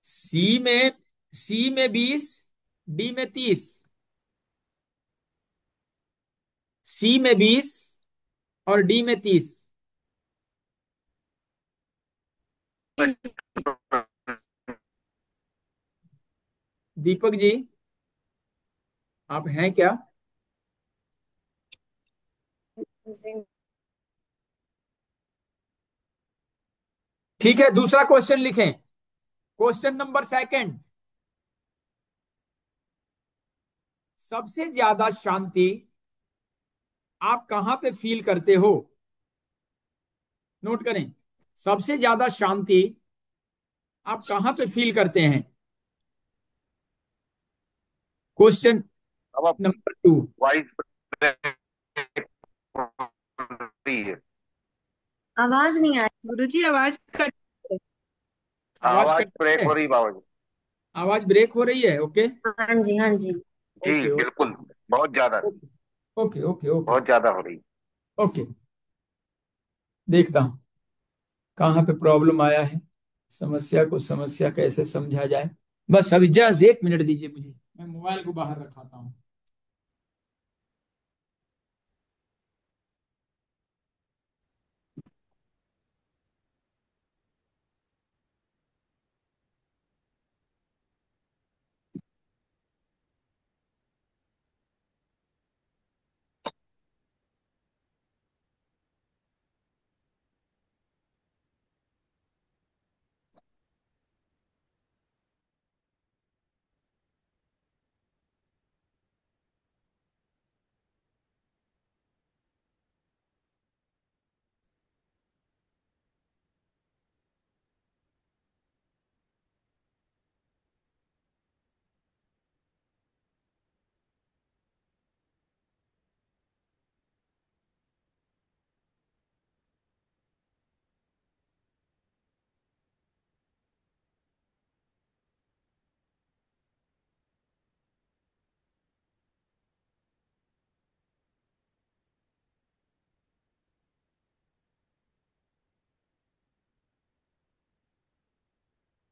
सी में, सी में 20, डी में 30। सी में 20 और डी में 30। दीपक जी आप हैं क्या? ठीक है, दूसरा क्वेश्चन लिखें। Question number second. सबसे ज्यादा शांति आप कहां पे फील करते हो? नोट करें। सबसे ज्यादा शांति आप कहां पे फील करते हैं? क्वेश्चन अब आप नंबर 2। वॉइस ब्रेक हो रही है। आवाज नहीं आ गुरुजी आवाज कट। आवाज आवाज कट रही ब्रेक है? हो रही बाबा जी। आवाज ब्रेक हो रही है? ओके, रही। हाँ जी, हाँ जी। जी ओके, ओके, बिल्कुल, बहुत ज्यादा, ओके, ओके, ओके, बहुत ज्यादा हो रही। ओके। देखता हूं कहां पे प्रॉब्लम आया है, समस्या को समस्या कैसे समझा जाए। बस अभी जस्ट 1 मिनट दीजिए मुझे, मैं मोबाइल को बाहर रखाता हूं।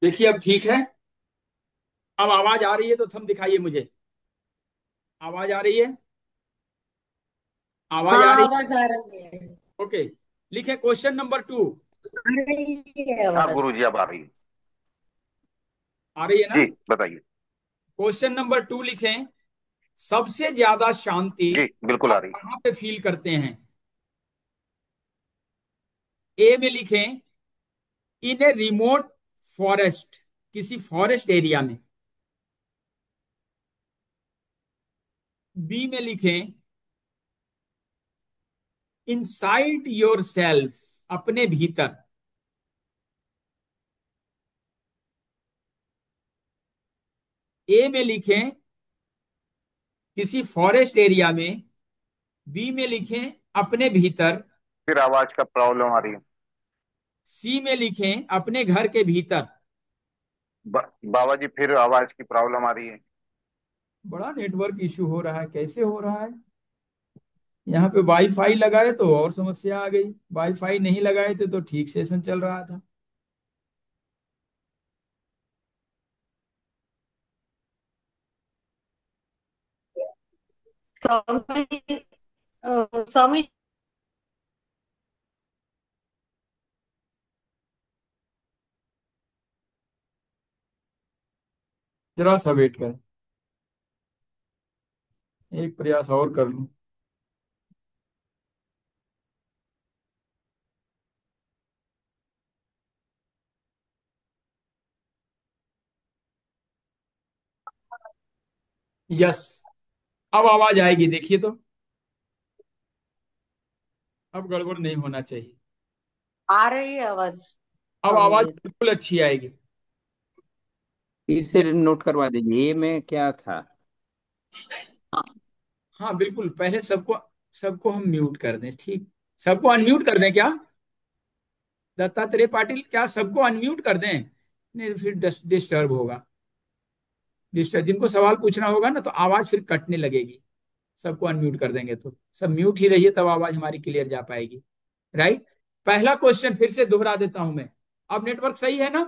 देखिए अब ठीक है। अब आवाज आ रही है तो थंब दिखाइए मुझे। आवाज आ रही है? आवाज हाँ, आ रही आवाज आ रही है। है? ओके। लिखे क्वेश्चन नंबर 2। आ रही है हाँ आवाज। गुरुजी अब आ रही है। आ रही है ना? जी बताइए। क्वेश्चन नंबर 2 लिखें। सबसे ज्यादा शांति जी बिल्कुल आ आप रही है। कहाँ पे फील करते हैं? ए में लिखें इन ए रिमोट फॉरेस्ट, किसी फॉरेस्ट एरिया में। बी में लिखें इनसाइड योर सेल्फ, अपने भीतर। ए में लिखें किसी फॉरेस्ट एरिया में। बी में लिखें अपने भीतर। फिर आवाज का प्रॉब्लम आ रही है। सी में लिखें अपने घर के भीतर। बाबा जी फिर आवाज की प्रॉब्लम आ रही है। बड़ा नेटवर्क इशू हो रहा है, कैसे हो रहा है? यहाँ पे वाईफाई लगाए तो और समस्या आ गई, वाईफाई नहीं लगाए थे तो ठीक सेशन चल रहा था। स्वामी स्वामी। जरा सा वेट करें, एक प्रयास और कर लूं। यस, अब आवाज आएगी, देखिए तो। अब गड़बड़ नहीं होना चाहिए। आ रही है आवाज अब आवाज स्वामी जी। बिल्कुल अच्छी आएगी। फिर से नोट करवा दीजिए, ये में क्या था? हाँ, हाँ बिल्कुल, पहले सबको सबको हम म्यूट कर दें, ठीक? सबको अनम्यूट कर दें क्या? दत्तात्रेय पाटिल, क्या सबको अनम्यूट कर दें? नहीं फिर डिस्टर्ब होगा। डिस्टर्ब, जिनको सवाल पूछना होगा ना तो आवाज फिर कटने लगेगी। सबको अनम्यूट कर देंगे तो सब म्यूट ही रहिए, तब आवाज हमारी क्लियर जा पाएगी। राइट। पहला क्वेश्चन फिर से दोहरा देता हूं मैं। अब नेटवर्क सही है ना?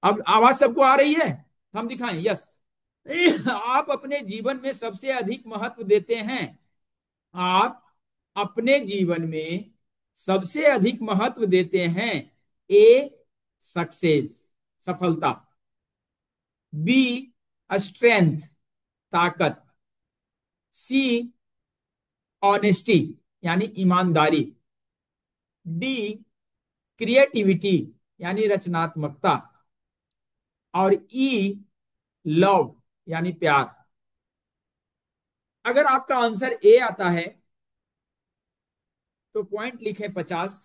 अब आवाज सबको आ रही है? हम दिखाएं, यस। आप अपने जीवन में सबसे अधिक महत्व देते हैं। आप अपने जीवन में सबसे अधिक महत्व देते हैं। ए, सक्सेस, सफलता। बी, स्ट्रेंथ, ताकत। सी, ऑनेस्टी, यानी ईमानदारी। डी, क्रिएटिविटी, यानी रचनात्मकता। और ई, लव, यानी प्यार। अगर आपका आंसर ए आता है तो पॉइंट लिखें 50।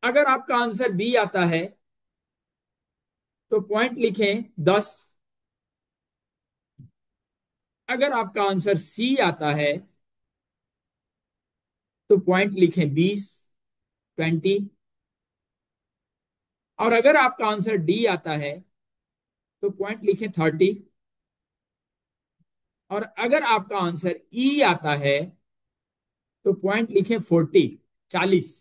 अगर आपका आंसर बी आता है तो पॉइंट लिखें 10। अगर आपका आंसर सी आता है तो पॉइंट लिखें 20, 20। और अगर आपका आंसर डी आता है तो पॉइंट लिखें 30। और अगर आपका आंसर ई आता है तो पॉइंट लिखें 40, 40।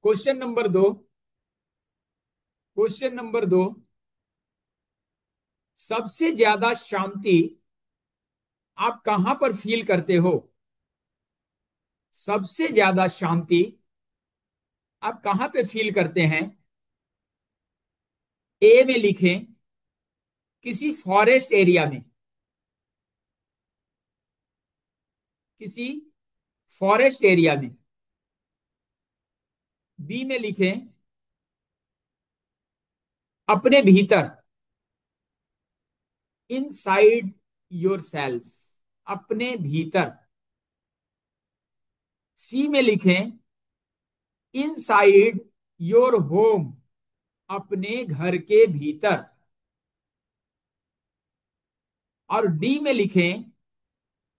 Question number 2। Question number 2। सबसे ज्यादा शांति आप कहां पर फील करते हो? सबसे ज्यादा शांति आप कहां पे फील करते हैं? ए में लिखें किसी फॉरेस्ट एरिया में। किसी फॉरेस्ट एरिया में। बी में लिखें अपने भीतर, इनसाइड योर सेल्फ, अपने भीतर। सी में लिखें इनसाइड योर होम, अपने घर के भीतर। और डी में लिखें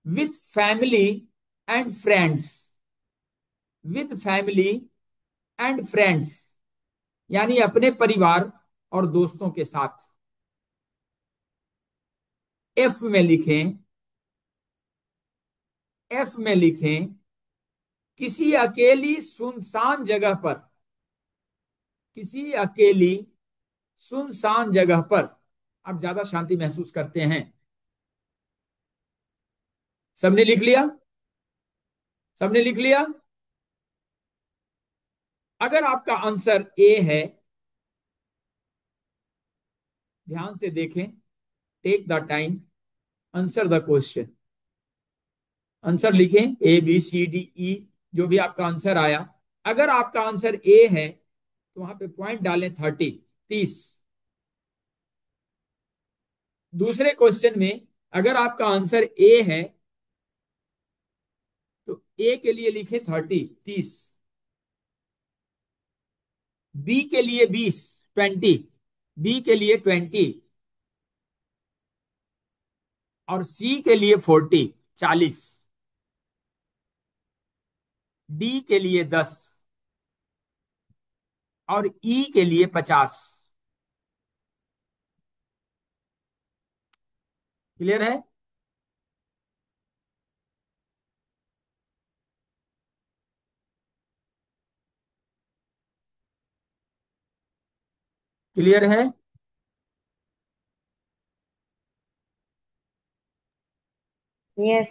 with family and friends, with family and friends, यानी अपने परिवार और दोस्तों के साथ। एफ में लिखें, एफ में लिखें, किसी अकेली सुनसान जगह पर, किसी अकेली सुनसान जगह पर आप ज्यादा शांति महसूस करते हैं। सबने लिख लिया? सबने लिख लिया? अगर आपका आंसर ए है, ध्यान से देखें, take the time, answer the question. Answer लिखें A B C D E, जो भी आपका आंसर आया। अगर आपका आंसर ए है तो वहां पे पॉइंट डालें 30। दूसरे क्वेश्चन में अगर आपका आंसर ए है तो ए के लिए लिखे 30। बी के लिए 20, बी के लिए 20 और सी के लिए 40, डी के लिए 10 और ई के लिए 50। क्लियर है? क्लियर है? यस।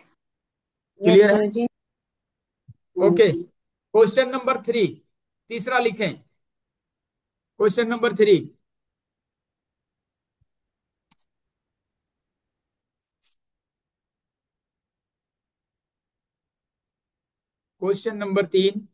यस क्लियर है? गुरुजी। हाँ ओके। जी। क्वेश्चन नंबर 3, तीसरा लिखें। क्वेश्चन नंबर 3, क्वेश्चन नंबर 3,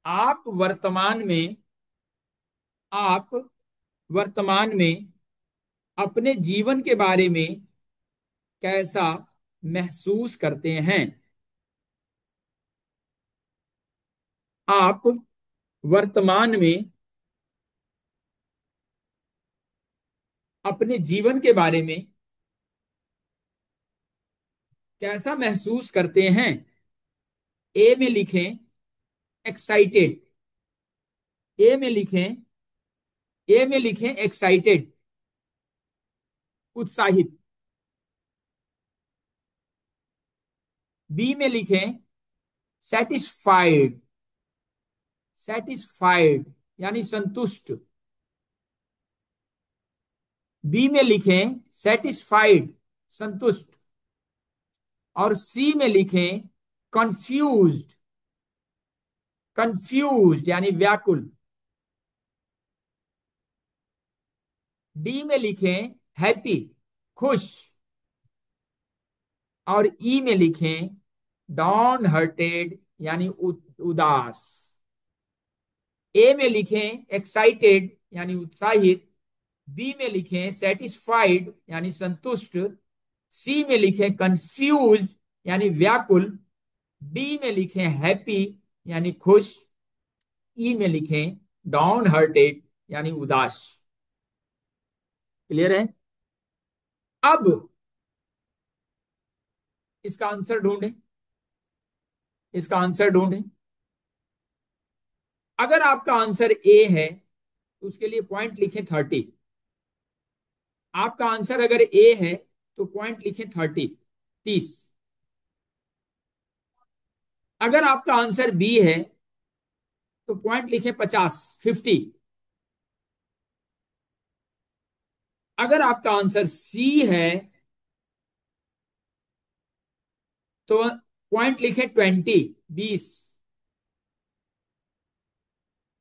आप वर्तमान में, आप वर्तमान में अपने जीवन के बारे में कैसा महसूस करते हैं? आप वर्तमान में अपने जीवन के बारे में कैसा महसूस करते हैं? ए में लिखें एक्साइटेड, ए में लिखें, ए में लिखें एक्साइटेड, उत्साहित। बी में लिखें सेटिस्फाइड, सेटिस्फाइड यानी संतुष्ट। बी में लिखें सेटिस्फाइड, संतुष्ट। और सी में लिखें कंफ्यूज्ड, कंफ्यूज्ड यानी व्याकुल। डी में लिखें हैप्पी, खुश। और ई में लिखें डाउन हर्टेड यानी उदास। ए में लिखें एक्साइटेड यानी उत्साहित, बी में लिखें सेटिस्फाइड यानी संतुष्ट, सी में लिखें कंफ्यूज यानी व्याकुल, डी में लिखें हैप्पी यानी खुश, ई में लिखें डाउन हर्टेड यानी उदास। क्लियर है? अब इसका आंसर ढूंढें, इसका आंसर ढूंढें। अगर आपका आंसर ए है तो उसके लिए पॉइंट लिखें 30। आपका आंसर अगर ए है तो पॉइंट लिखें 30। अगर आपका आंसर बी है तो पॉइंट लिखें 50। अगर आपका आंसर सी है तो पॉइंट लिखें 20।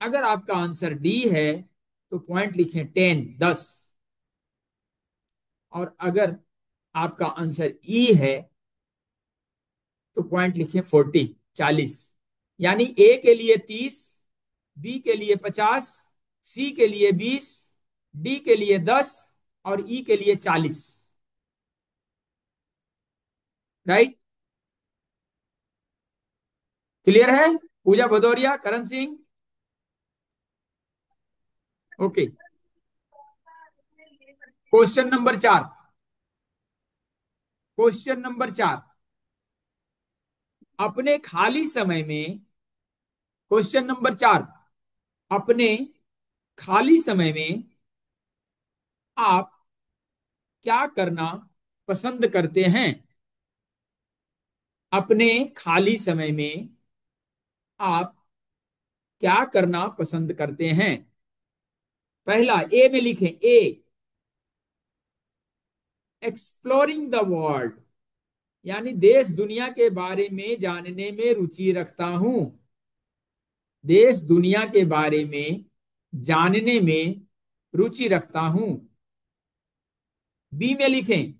अगर आपका आंसर डी है तो पॉइंट लिखें 10। और अगर आपका आंसर ई है तो पॉइंट लिखें 40। यानी ए के लिए 30, बी के लिए 50, सी के लिए 20, डी के लिए 10 और ई के लिए 40। राइट? क्लियर है? Puja Bhadauria, Karan Singh. Okay. Question number 4, question number 4, अपने खाली समय में, क्वेश्चन नंबर 4, अपने खाली समय में आप क्या करना पसंद करते हैं? अपने खाली समय में आप क्या करना पसंद करते हैं? पहला ए में लिखें, ए, एक्सप्लोरिंग द वर्ल्ड, यानी देश दुनिया के बारे में जानने में रुचि रखता हूं। देश दुनिया के बारे में जानने में रुचि रखता हूं। बी में लिखें,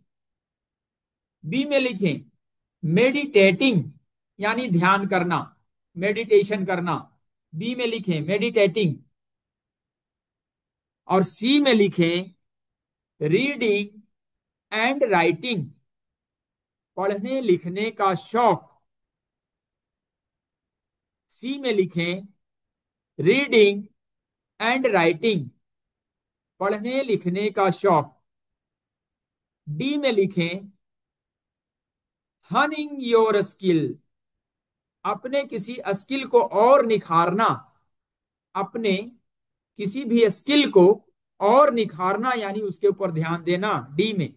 बी में लिखें, मेडिटेटिंग, यानी ध्यान करना, मेडिटेशन करना। बी में लिखें मेडिटेटिंग। और सी में लिखें रीडिंग एंड राइटिंग, पढ़ने लिखने का शौक। सी में लिखें रीडिंग एंड राइटिंग, पढ़ने लिखने का शौक। डी में लिखें हनिंग योर स्किल, अपने किसी स्किल को और निखारना, अपने किसी भी स्किल को और निखारना, यानी उसके ऊपर ध्यान देना। डी में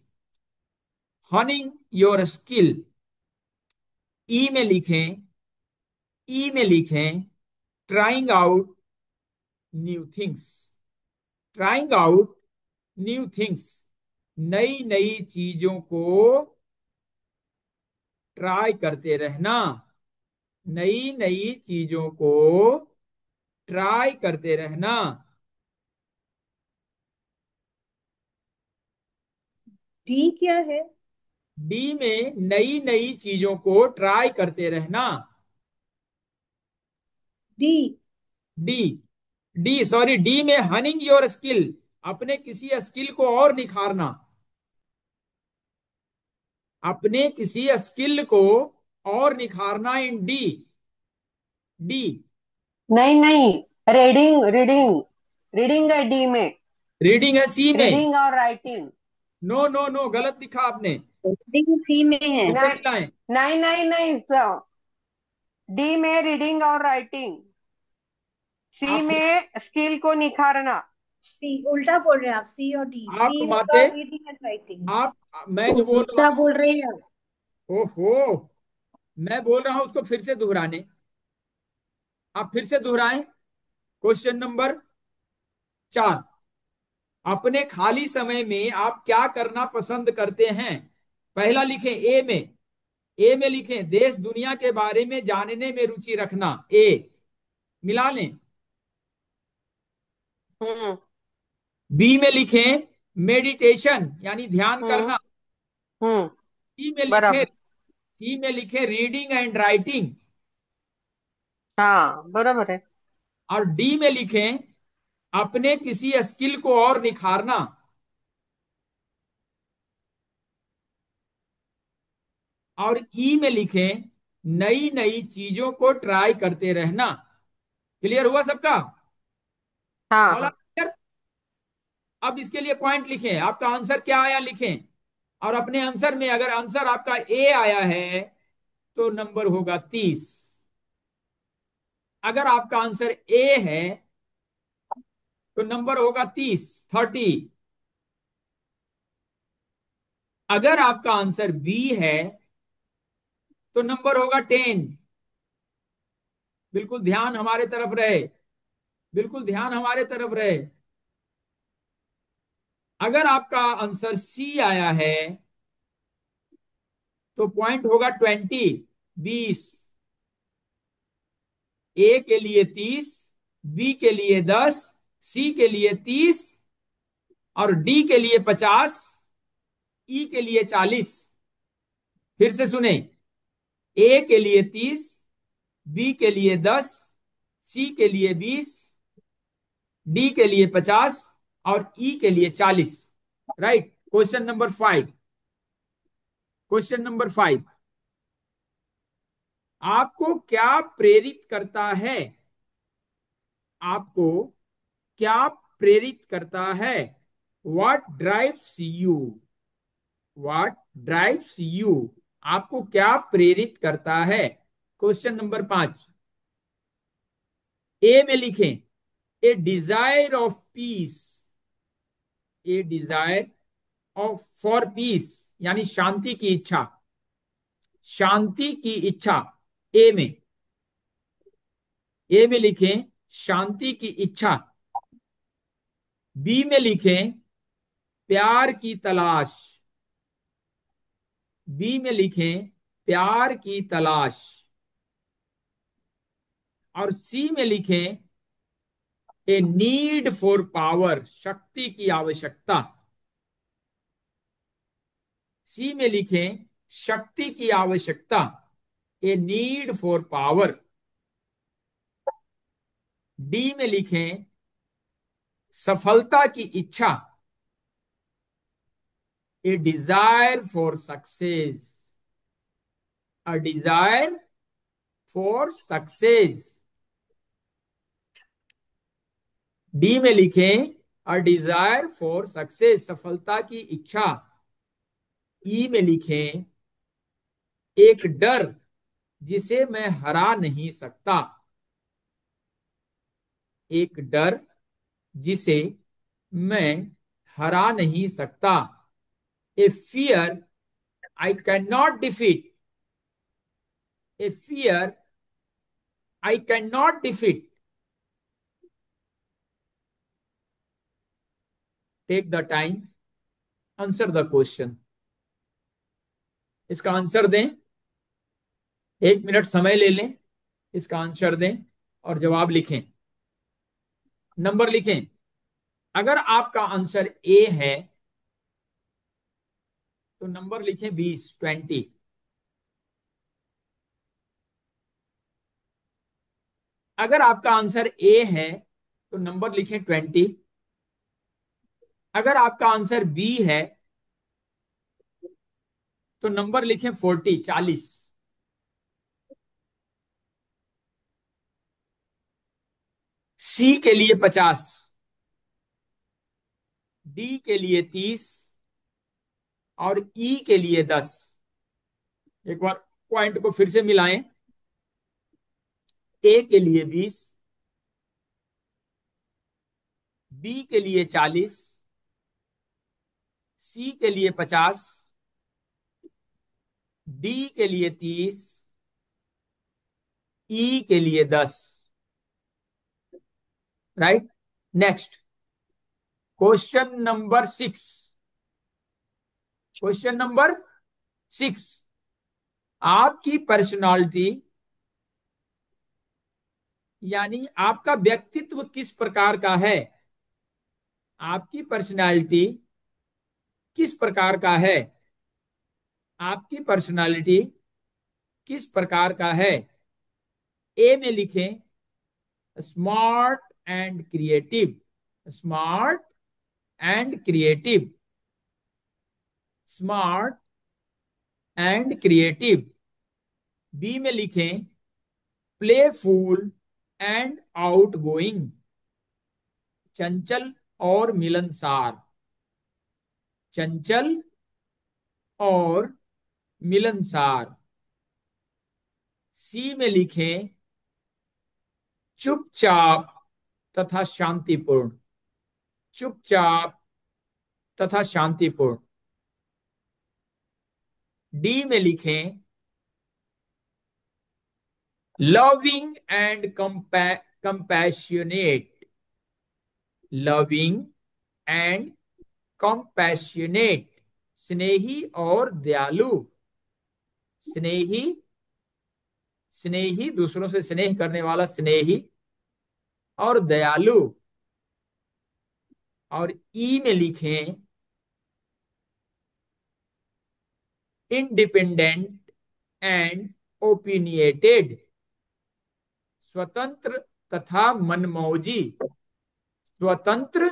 हनिंग योर स्किल। ई में लिखें, ई में लिखें trying out new things, trying out new things, नई नई चीजों को ट्राई करते रहना, नई नई चीजों को ट्राई करते रहना। डी क्या है? डी में नई नई चीजों को ट्राई करते रहना। D. D, D sorry, D में हनिंग योर स्किल, अपने किसी स्किल को और निखारना, अपने किसी स्किल को और निखारना इन डी। डी, नहीं नहीं, रीडिंग रीडिंग रीडिंग है डी में। रीडिंग है सी में। रीडिंग और राइटिंग। नो नो नो, गलत लिखा आपने, रीडिंग सी में है। Second line. नहीं नहीं नहीं, डी में रीडिंग और राइटिंग, सी आप में स्किल को निखारना। सी उल्टा बोल रहे हैं आप, सी और डी। आप सी होगा माते, रीडिंग एंड राइटिंग। आप, मैं जो बोल रहा उल्टा हूं, बोल रही है। ओहो, मैं बोल रहा हूं उसको फिर से दोहराने, आप फिर से दोहराएं। क्वेश्चन नंबर 4, अपने खाली समय में आप क्या करना पसंद करते हैं? पहला लिखें ए में, ए में लिखें देश दुनिया के बारे में जानने में रुचि रखना, ए मिला लें। हम्म बी में लिखें मेडिटेशन, यानी ध्यान हम्म करना। हम्म सी में लिखें, बराबर। सी में लिखें रीडिंग एंड राइटिंग। हाँ बराबर है। और डी में लिखें अपने किसी स्किल को और निखारना। और ई में लिखें नई नई चीजों को ट्राई करते रहना। क्लियर हुआ सबका? हाँ ऑल आर हाँ। क्लियर? अब इसके लिए पॉइंट लिखें, आपका आंसर क्या आया लिखें। और अपने आंसर में अगर आंसर आपका ए आया है तो नंबर होगा 30। अगर आपका आंसर ए है तो नंबर होगा 30। अगर आपका आंसर बी है तो नंबर होगा 10। बिल्कुल ध्यान हमारे तरफ रहे, बिल्कुल ध्यान हमारे तरफ रहे। अगर आपका आंसर सी आया है तो पॉइंट होगा 20। ए के लिए 30, बी के लिए 10, सी के लिए 30 और डी के लिए 50, ई के लिए 40। फिर से सुने, ए के लिए 30, बी के लिए 10, सी के लिए 20, डी के लिए 50 और ई के लिए 40। Right. Question number 5, question number 5, आपको क्या प्रेरित करता है? आपको क्या प्रेरित करता है? What drives you? What drives you, आपको क्या प्रेरित करता है। क्वेश्चन नंबर 5, ए में लिखें ए desire of peace, A desire of for piece यानी शांति की इच्छा, शांति की इच्छा। ए में, ए में लिखें शांति की इच्छा। बी में लिखें प्यार की तलाश, बी में लिखें प्यार की तलाश। और सी में लिखें ए नीड फॉर पावर, शक्ति की आवश्यकता। सी में लिखें शक्ति की आवश्यकता, a need for power. D में लिखें सफलता की इच्छा, ए desire for success, a desire for success. D में लिखें अ डिजायर फॉर सक्सेस, सफलता की इच्छा। ई में लिखें एक डर जिसे मैं हरा नहीं सकता, एक डर जिसे मैं हरा नहीं सकता, a fear I can not defeat, a fear I can not defeat. Take the time, answer the question. इसका आंसर दें, 1 मिनट समय ले लें, इसका आंसर दें और जवाब लिखें, नंबर लिखें। अगर आपका आंसर ए है तो नंबर लिखें 20। अगर आपका आंसर ए है तो नंबर लिखें 20। अगर आपका आंसर बी है तो नंबर लिखें 40। सी के लिए 50, डी के लिए 30 और ई के लिए 10। एक बार पॉइंट को फिर से मिलाएं, ए के लिए 20, बी के लिए 40, सी के लिए 50, डी के लिए 30, ई के लिए 10। Right, next question number 6। Question number 6, आपकी पर्सनालिटी यानी आपका व्यक्तित्व किस प्रकार का है, आपकी पर्सनालिटी किस प्रकार का है, आपकी पर्सनालिटी किस प्रकार का है। ए में लिखें smart and creative, smart and creative, smart and creative. B में लिखें प्लेफुल एंड आउटगोइंग, चंचल और मिलनसार, चंचल और मिलनसार। सी में लिखें चुपचाप तथा शांतिपूर्ण, चुपचाप तथा शांतिपूर्ण। डी में लिखें loving and compassionate, loving and compassionate, स्नेही और दयालु, स्नेही, स्नेही दूसरों से स्नेह करने वाला स्नेही और दयालु। और ई में लिखें इंडिपेंडेंट एंड ओपिनियटेड, स्वतंत्र तथा मनमौजी, स्वतंत्र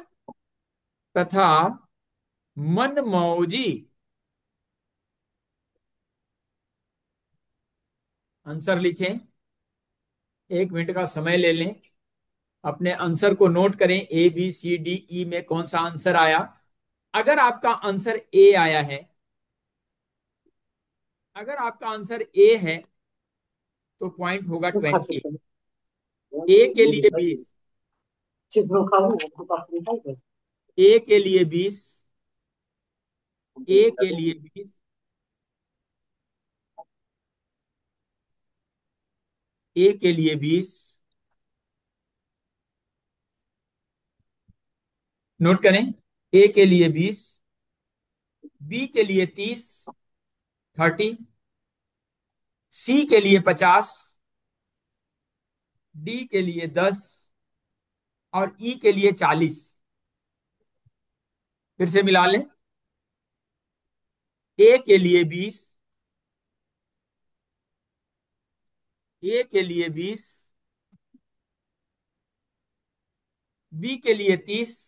तथा मनमौजी। आंसर लिखें, 1 मिनट का समय ले लें, अपने आंसर को नोट करें, A B C D E में कौन सा आंसर आया। अगर आपका आंसर ए आया है अगर आपका आंसर ए है तो पॉइंट होगा 20। ए के लिए 20, ए के लिए 20, ए के लिए 20, ए के लिए 20। नोट करें, ए के लिए 20, बी के लिए 30, 30, सी के लिए 50, डी के लिए 10 और ई के लिए 40। फिर से मिला लें, ए के लिए 20, ए के लिए 20, बी के लिए 30,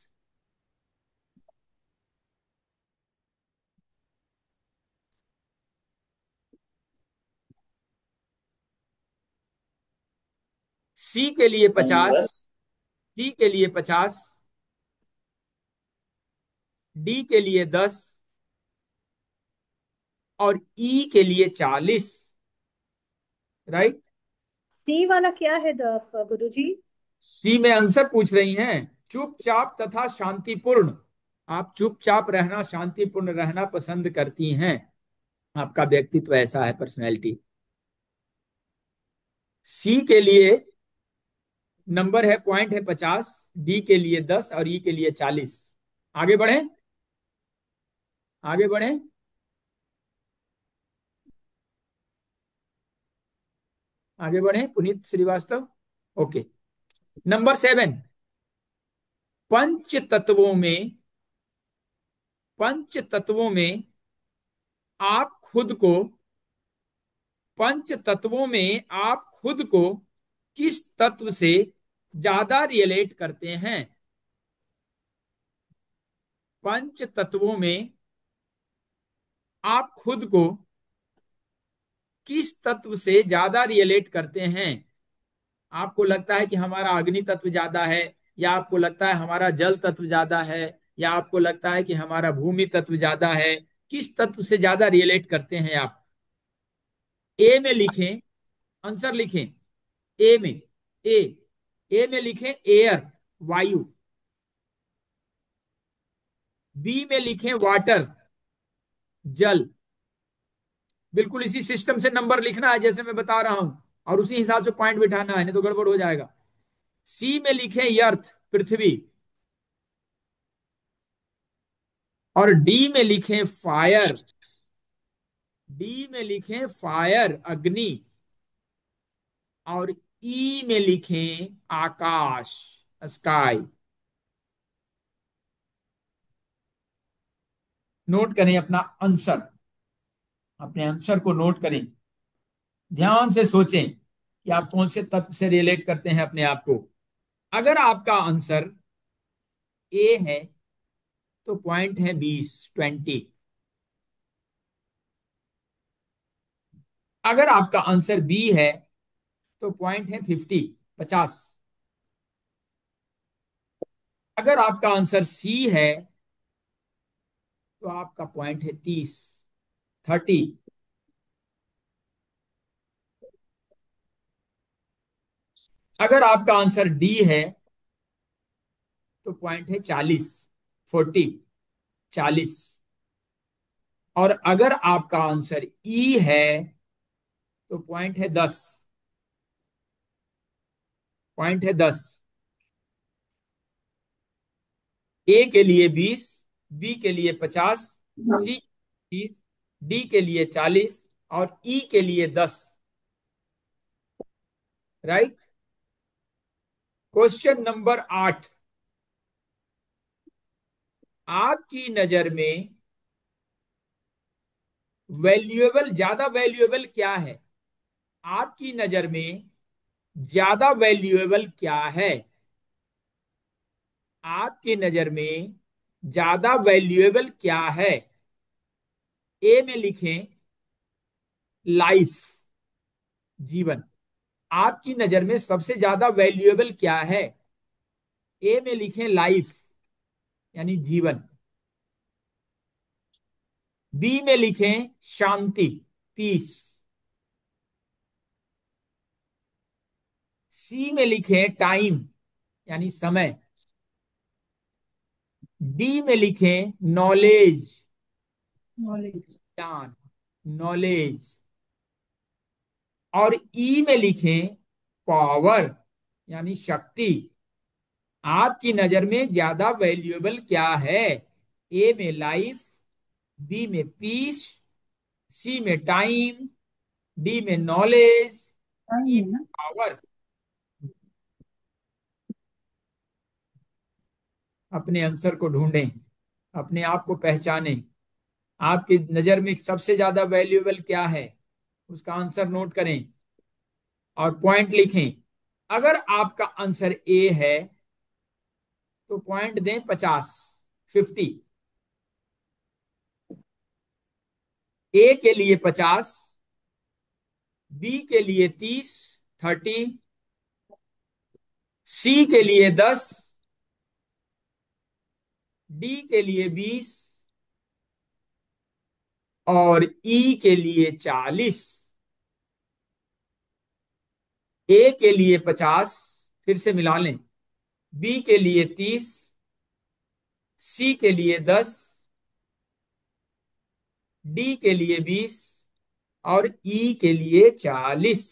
सी के लिए 50, डी के लिए 50, डी के लिए 10 और ई के लिए 40। राइट। सी वाला क्या है गुरुजी? सी में आंसर पूछ रही हैं। चुपचाप तथा शांतिपूर्ण। आप चुपचाप रहना, शांतिपूर्ण रहना पसंद करती हैं। आपका व्यक्तित्व ऐसा है, पर्सनैलिटी। सी के लिए नंबर है, पॉइंट है 50, डी के लिए 10 और ई के लिए 40। आगे बढ़े, आगे बढ़े। आगे बढ़े पुनीत श्रीवास्तव। Okay, number 7। पंच तत्वों में, पंच तत्वों में आप खुद को, पंच तत्वों में आप खुद को किस तत्व से ज्यादा रिलेट करते हैं? पंच तत्वों में आप खुद को किस तत्व से ज्यादा रिलेट करते हैं? आपको लगता है कि हमारा अग्नि तत्व ज्यादा है, या आपको लगता है हमारा जल तत्व ज्यादा है, या आपको लगता है कि हमारा भूमि तत्व ज्यादा है? किस तत्व से ज्यादा रिलेट करते हैं आप? ए में लिखें, आंसर लिखें। ए में, ए, ए में लिखें एयर, वायु। बी में लिखें वाटर, जल। बिल्कुल इसी सिस्टम से नंबर लिखना है जैसे मैं बता रहा हूं, और उसी हिसाब से पॉइंट बिठाना है, नहीं तो गड़बड़ हो जाएगा। सी में लिखें अर्थ, पृथ्वी। और डी में लिखें फायर, डी में लिखें फायर, अग्नि। और ई में लिखें आकाश, स्काई। नोट करें अपना आंसर, अपने आंसर को नोट करें। ध्यान से सोचें कि आप कौन से तत्व से रिलेट करते हैं अपने आप को। अगर आपका आंसर ए है तो पॉइंट है 20, 20। अगर आपका आंसर बी है तो पॉइंट है 50, 50। अगर आपका आंसर सी है तो आपका पॉइंट है 30, 30। अगर आपका आंसर डी है तो पॉइंट है 40, 40, 40। और अगर आपका आंसर ई है तो पॉइंट है 10, पॉइंट है 10। ए के लिए 20, बी के लिए 50, सी 30, डी के लिए 40 और ई के लिए 10। राइट। Question number 8। आपकी नजर में वैल्यूएबल, ज्यादा वैल्यूएबल क्या है? आपकी नजर में ज्यादा वैल्यूएबल क्या है? आपकी नजर में ज्यादा वैल्यूएबल क्या है? ए में लिखें लाइफ, जीवन। आपकी नजर में सबसे ज्यादा वैल्यूएबल क्या है? ए में लिखें लाइफ, यानी जीवन। बी में लिखें शांति, पीस। सी में लिखें टाइम यानी समय। डी में लिखें नॉलेज, ज्ञान, नॉलेज। और ई में लिखें पावर यानी शक्ति। आपकी नजर में ज्यादा वैल्यूएबल क्या है? ए में लाइफ, बी में पीस, सी में टाइम, डी में नॉलेज, ई में पावर। अपने आंसर को ढूंढें, अपने आप को पहचानें। आपकी नजर में सबसे ज्यादा वैल्यूएबल क्या है, उसका आंसर नोट करें और पॉइंट लिखें। अगर आपका आंसर ए है तो पॉइंट दें 50। ए के लिए 50, बी के लिए 30, सी के लिए 10, डी के लिए 20 और ई के लिए 40। ए के लिए 50, फिर से मिला लें, बी के लिए 30, सी के लिए 10, डी के लिए 20 और ई के लिए 40।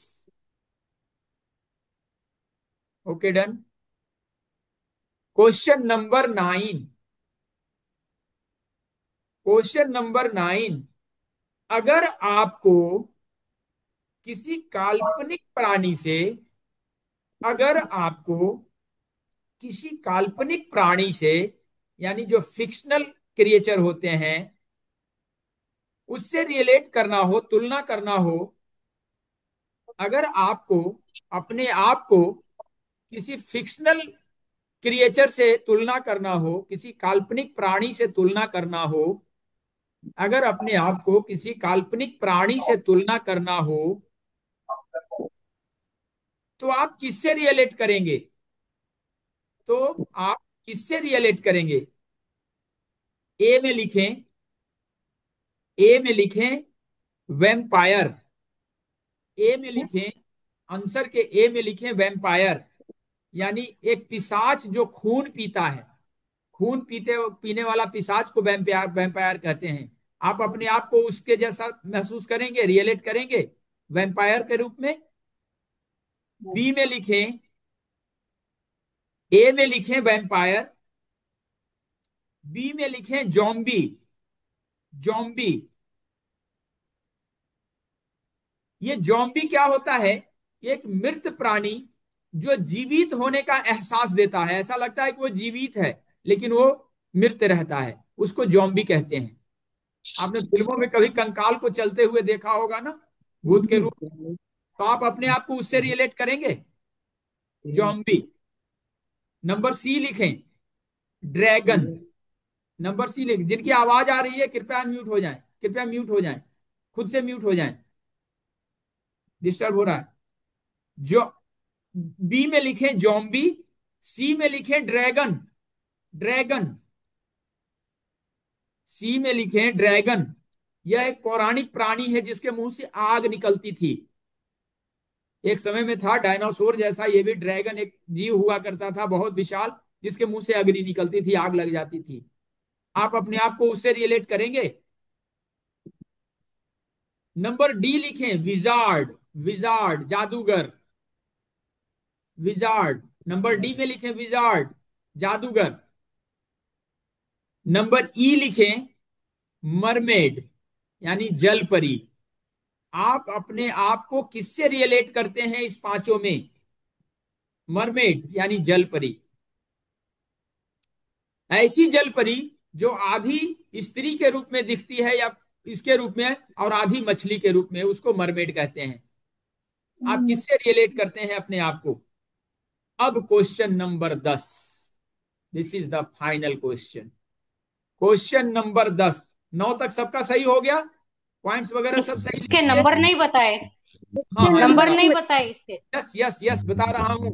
Okay, done. Question number 9। Question number 9, अगर आपको किसी काल्पनिक प्राणी से, अगर आपको किसी काल्पनिक प्राणी से यानी जो फिक्शनल क्रिएचर होते हैं उससे रिलेट करना हो, तुलना करना हो, अगर आपको अपने आप को किसी फिक्शनल क्रिएचर से तुलना करना हो, किसी काल्पनिक प्राणी से तुलना करना हो, अगर अपने आप को किसी काल्पनिक प्राणी से तुलना करना हो तो आप किससे रिलेट करेंगे? तो आप किससे रिलेट करेंगे? ए में लिखें, ए में लिखें वैम्पायर। ए में लिखें, आंसर के ए में लिखें वैम्पायर यानी एक पिशाच जो खून पीता है। खून पीते पीने वाला पिशाच को वैम्पायर वैम्पायर कहते हैं। आप अपने आप को उसके जैसा महसूस करेंगे, रिलेट करेंगे वैम्पायर के रूप में? बी में लिखें, ए में लिखें वैम्पायर, बी में लिखें जॉम्बी। जॉम्बी, ये जॉम्बी क्या होता है? एक मृत प्राणी जो जीवित होने का एहसास देता है, ऐसा लगता है कि वो जीवित है लेकिन वो मृत रहता है, उसको जॉम्बी कहते हैं। आपने फिल्मों में कभी कंकाल को चलते हुए देखा होगा ना, भूत के रूप में, तो आप अपने आप को उससे रिलेट करेंगे, जॉम्बी। नंबर सी लिखें, ड्रैगन। नंबर सी लिखें। जिनकी आवाज आ रही है कृपया म्यूट हो जाएं, कृपया म्यूट हो जाएं, खुद से म्यूट हो जाएं, डिस्टर्ब हो रहा है। जो बी में लिखें जॉम्बी, सी में लिखें ड्रैगन। ड्रैगन, सी में लिखें ड्रैगन। यह एक पौराणिक प्राणी है जिसके मुंह से आग निकलती थी। एक समय में था डायनासोर जैसा ये भी ड्रैगन, एक जीव हुआ करता था बहुत विशाल, जिसके मुंह से अग्नि निकलती थी, आग लग जाती थी। आप अपने आप को उससे रिलेट करेंगे? नंबर डी लिखें विजार्ड। विजार्ड, जादूगर। विजार्ड, नंबर डी में लिखें विजार्ड, जादूगर। नंबर ई लिखें मरमेड यानी जल परी। आप अपने आप को किससे रिलेट करते हैं इस पांचों में? मरमेड यानी जल परी, ऐसी जल परी जो आधी स्त्री के रूप में दिखती है या इसके रूप में, और आधी मछली के रूप में, उसको मरमेड कहते हैं। आप किससे रिलेट करते हैं अपने आप को? अब question number 10, this is the final question. Question number 10। 9 तक सबका सही हो गया? पॉइंट्स वगैरह सब सही लिख इसके दिए? नंबर नहीं बताए, हाँ हाँ, नंबर बता, नहीं बताए इसके। यस यस यस बता रहा हूं।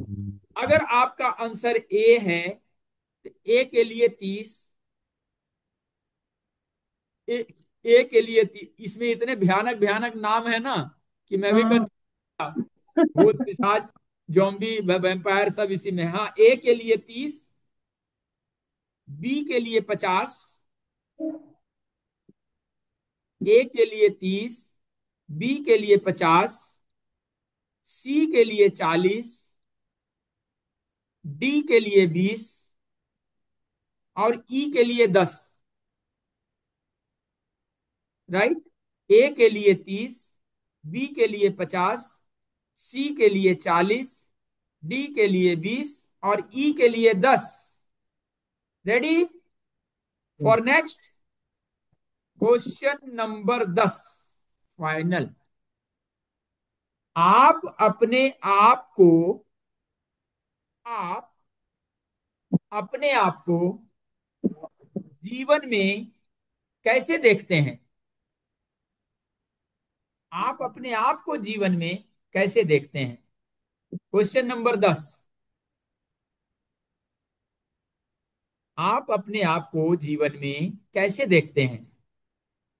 अगर आपका आंसर ए है तो ए के लिए 30, ए के लिए इसमें इतने भयानक भयानक नाम है ना कि मैं भी हाँ। भूत पिशाच जोम्बी वैम्पायर सब इसी में। हाँ, ए के लिए 30, बी के लिए 50, ए के लिए 30, बी के लिए 50, सी के लिए 40, डी के लिए 20 और ई के लिए 10। राइट। ए के लिए 30, बी के लिए 50, सी के लिए 40, डी के लिए 20 और ई के लिए 10। Ready for next question number 10, final. आप अपने आप को आप अपने आप को जीवन में कैसे देखते हैं? आप अपने आप को जीवन में कैसे देखते हैं? Question number 10। आप अपने आप को जीवन में कैसे देखते हैं?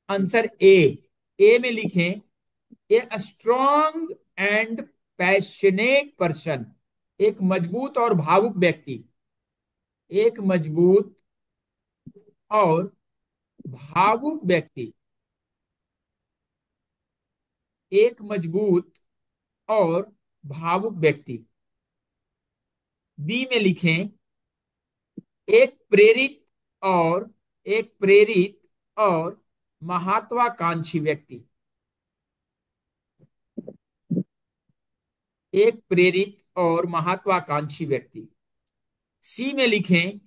आंसर ए में लिखें, a strong and passionate person. एक मजबूत और भावुक व्यक्ति। एक मजबूत और भावुक व्यक्ति। एक मजबूत और भावुक व्यक्ति। बी में लिखें, एक और प्रेरित और महत्वाकांक्षी व्यक्ति। एक प्रेरित और महत्वाकांक्षी व्यक्ति। सी में लिखें,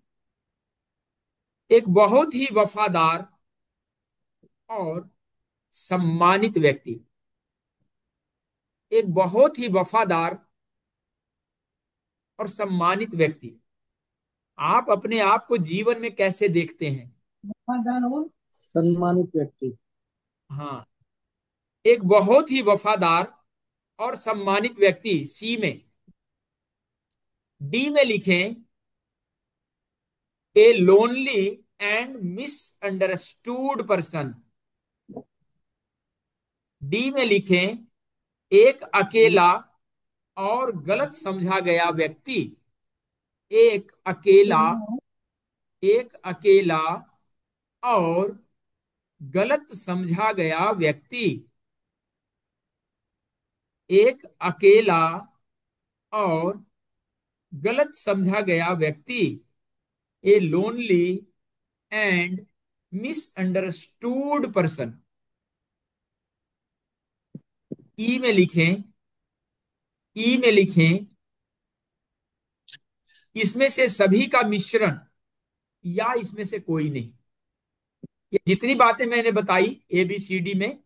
एक बहुत ही वफादार और सम्मानित व्यक्ति। एक बहुत ही वफादार और सम्मानित व्यक्ति। आप अपने आप को जीवन में कैसे देखते हैं? सम्मानित व्यक्ति। हाँ, एक बहुत ही वफादार और सम्मानित व्यक्ति, सी में। डी में लिखें, ए lonely and misunderstood person. D में लिखें, एक अकेला और गलत समझा गया व्यक्ति। एक अकेला और गलत समझा गया व्यक्ति। एक अकेला और गलत समझा गया व्यक्ति। A lonely and misunderstood person. E में लिखें, इसमें से सभी का मिश्रण या इसमें से कोई नहीं। ये जितनी बातें मैंने बताई ए बी सी डी में,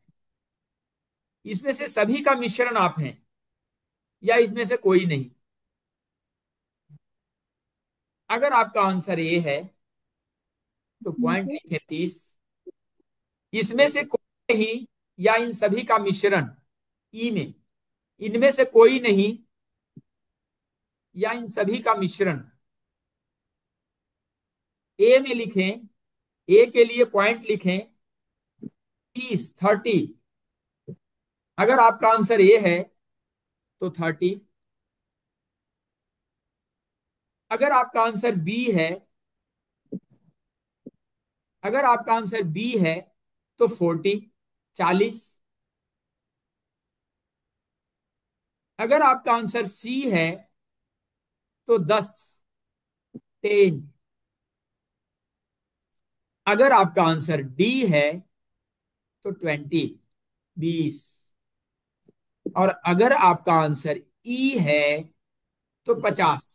इसमें से सभी का मिश्रण आप हैं या इसमें से कोई नहीं। अगर आपका आंसर ए है तो पॉइंट लिखें 30। इसमें से कोई नहीं या इन सभी का मिश्रण, ई में, इनमें से कोई नहीं या इन सभी का मिश्रण। ए में लिखें, ए के लिए पॉइंट लिखें 30। अगर आपका आंसर ए है तो 30। अगर आपका आंसर बी है तो 40। अगर आपका आंसर सी है तो 10। अगर आपका आंसर डी है तो 20। और अगर आपका आंसर ई है तो 50।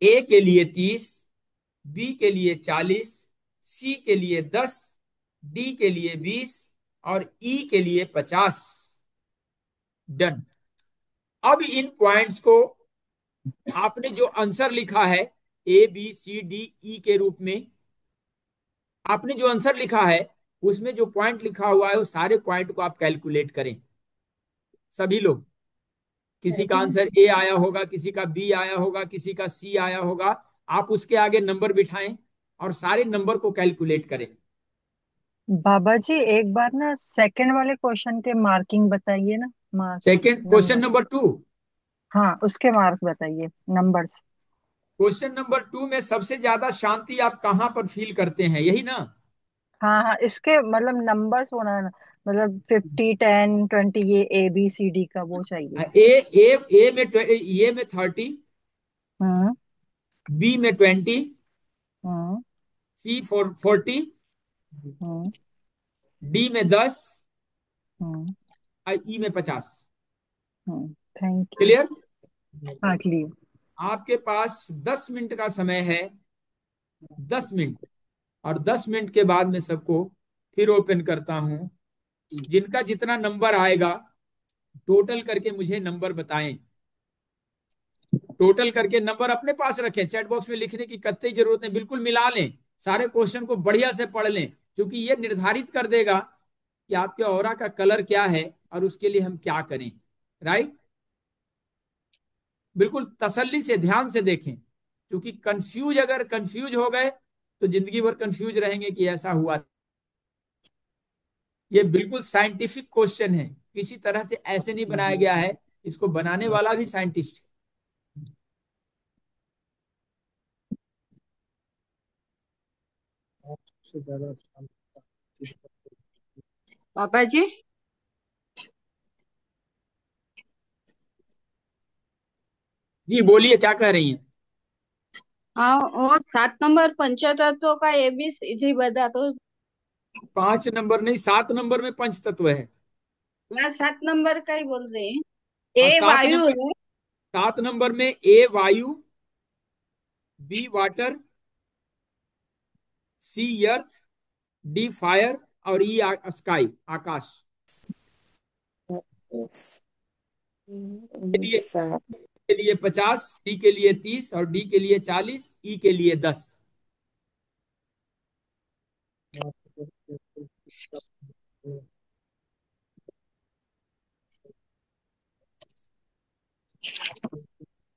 ए के लिए 30, बी के लिए 40, सी के लिए 10, डी के लिए 20 और ई के लिए 50। डन। अब इन पॉइंट्स को आपने जो आंसर लिखा है A B C D E के रूप में, आपने जो आंसर लिखा है उसमें जो पॉइंट लिखा हुआ है वो सारे पॉइंट को आप कैलकुलेट करें। सभी लोग, किसी का आंसर ए आया होगा, किसी का बी आया होगा, किसी का सी आया होगा, आप उसके आगे नंबर बिठाएं और सारे नंबर को कैलकुलेट करें। बाबा जी एक बार ना सेकंड वाले क्वेश्चन के मार्किंग बताइए ना। Mark second question number. Number 2। हाँ उसके मार्क बताइए, नंबर्स। क्वेश्चन नंबर 2 में सबसे ज्यादा शांति आप कहाँ पर फील करते हैं, यही ना? हाँ हाँ, इसके मतलब नंबर्स होना है ना, मतलब 50 10 20, ये ABCD का वो चाहिए। ए में 30, हम्म। बी में 20, हम्म। सी 40, हम्म। डी में 10 हम्म। और ई में 50। Thank you. क्लियर? हाँ क्लियर। आपके पास 10 मिनट का समय है, 10 मिनट। और 10 मिनट के बाद मैं सबको फिर ओपन करता हूं। जिनका जितना नंबर आएगा टोटल करके मुझे नंबर बताएं। टोटल करके नंबर अपने पास रखें, चैट बॉक्स में लिखने की कतई जरूरत नहीं, बिल्कुल मिला लें। सारे क्वेश्चन को बढ़िया से पढ़ लें, क्योंकि ये निर्धारित कर देगा कि आपके ऑरा का कलर क्या है और उसके लिए हम क्या करें। राइट? बिल्कुल तसल्ली से ध्यान से देखें, क्योंकि अगर कंफ्यूज हो गए तो जिंदगी भर कंफ्यूज रहेंगे कि ऐसा हुआ। ये बिल्कुल साइंटिफिक क्वेश्चन है, किसी तरह से ऐसे नहीं बनाया गया है। इसको बनाने वाला भी साइंटिस्ट। पापा जी। जी बोलिए, क्या कह रही हैं? हाँ, वो 7 नंबर पंचतत्व का ABCD बता दो। 5 नंबर नहीं, 7 नंबर में पंच तत्व है। मैं 7 नंबर का ही बोल रही हूँ। और ए वायु है। 7 नंबर में ए वायु, बी वाटर, सी अर्थ, डी फायर और ई स्काई आकाश। के लिए के लिए 50, सी के लिए 30 और डी के लिए 40, ई के लिए 10।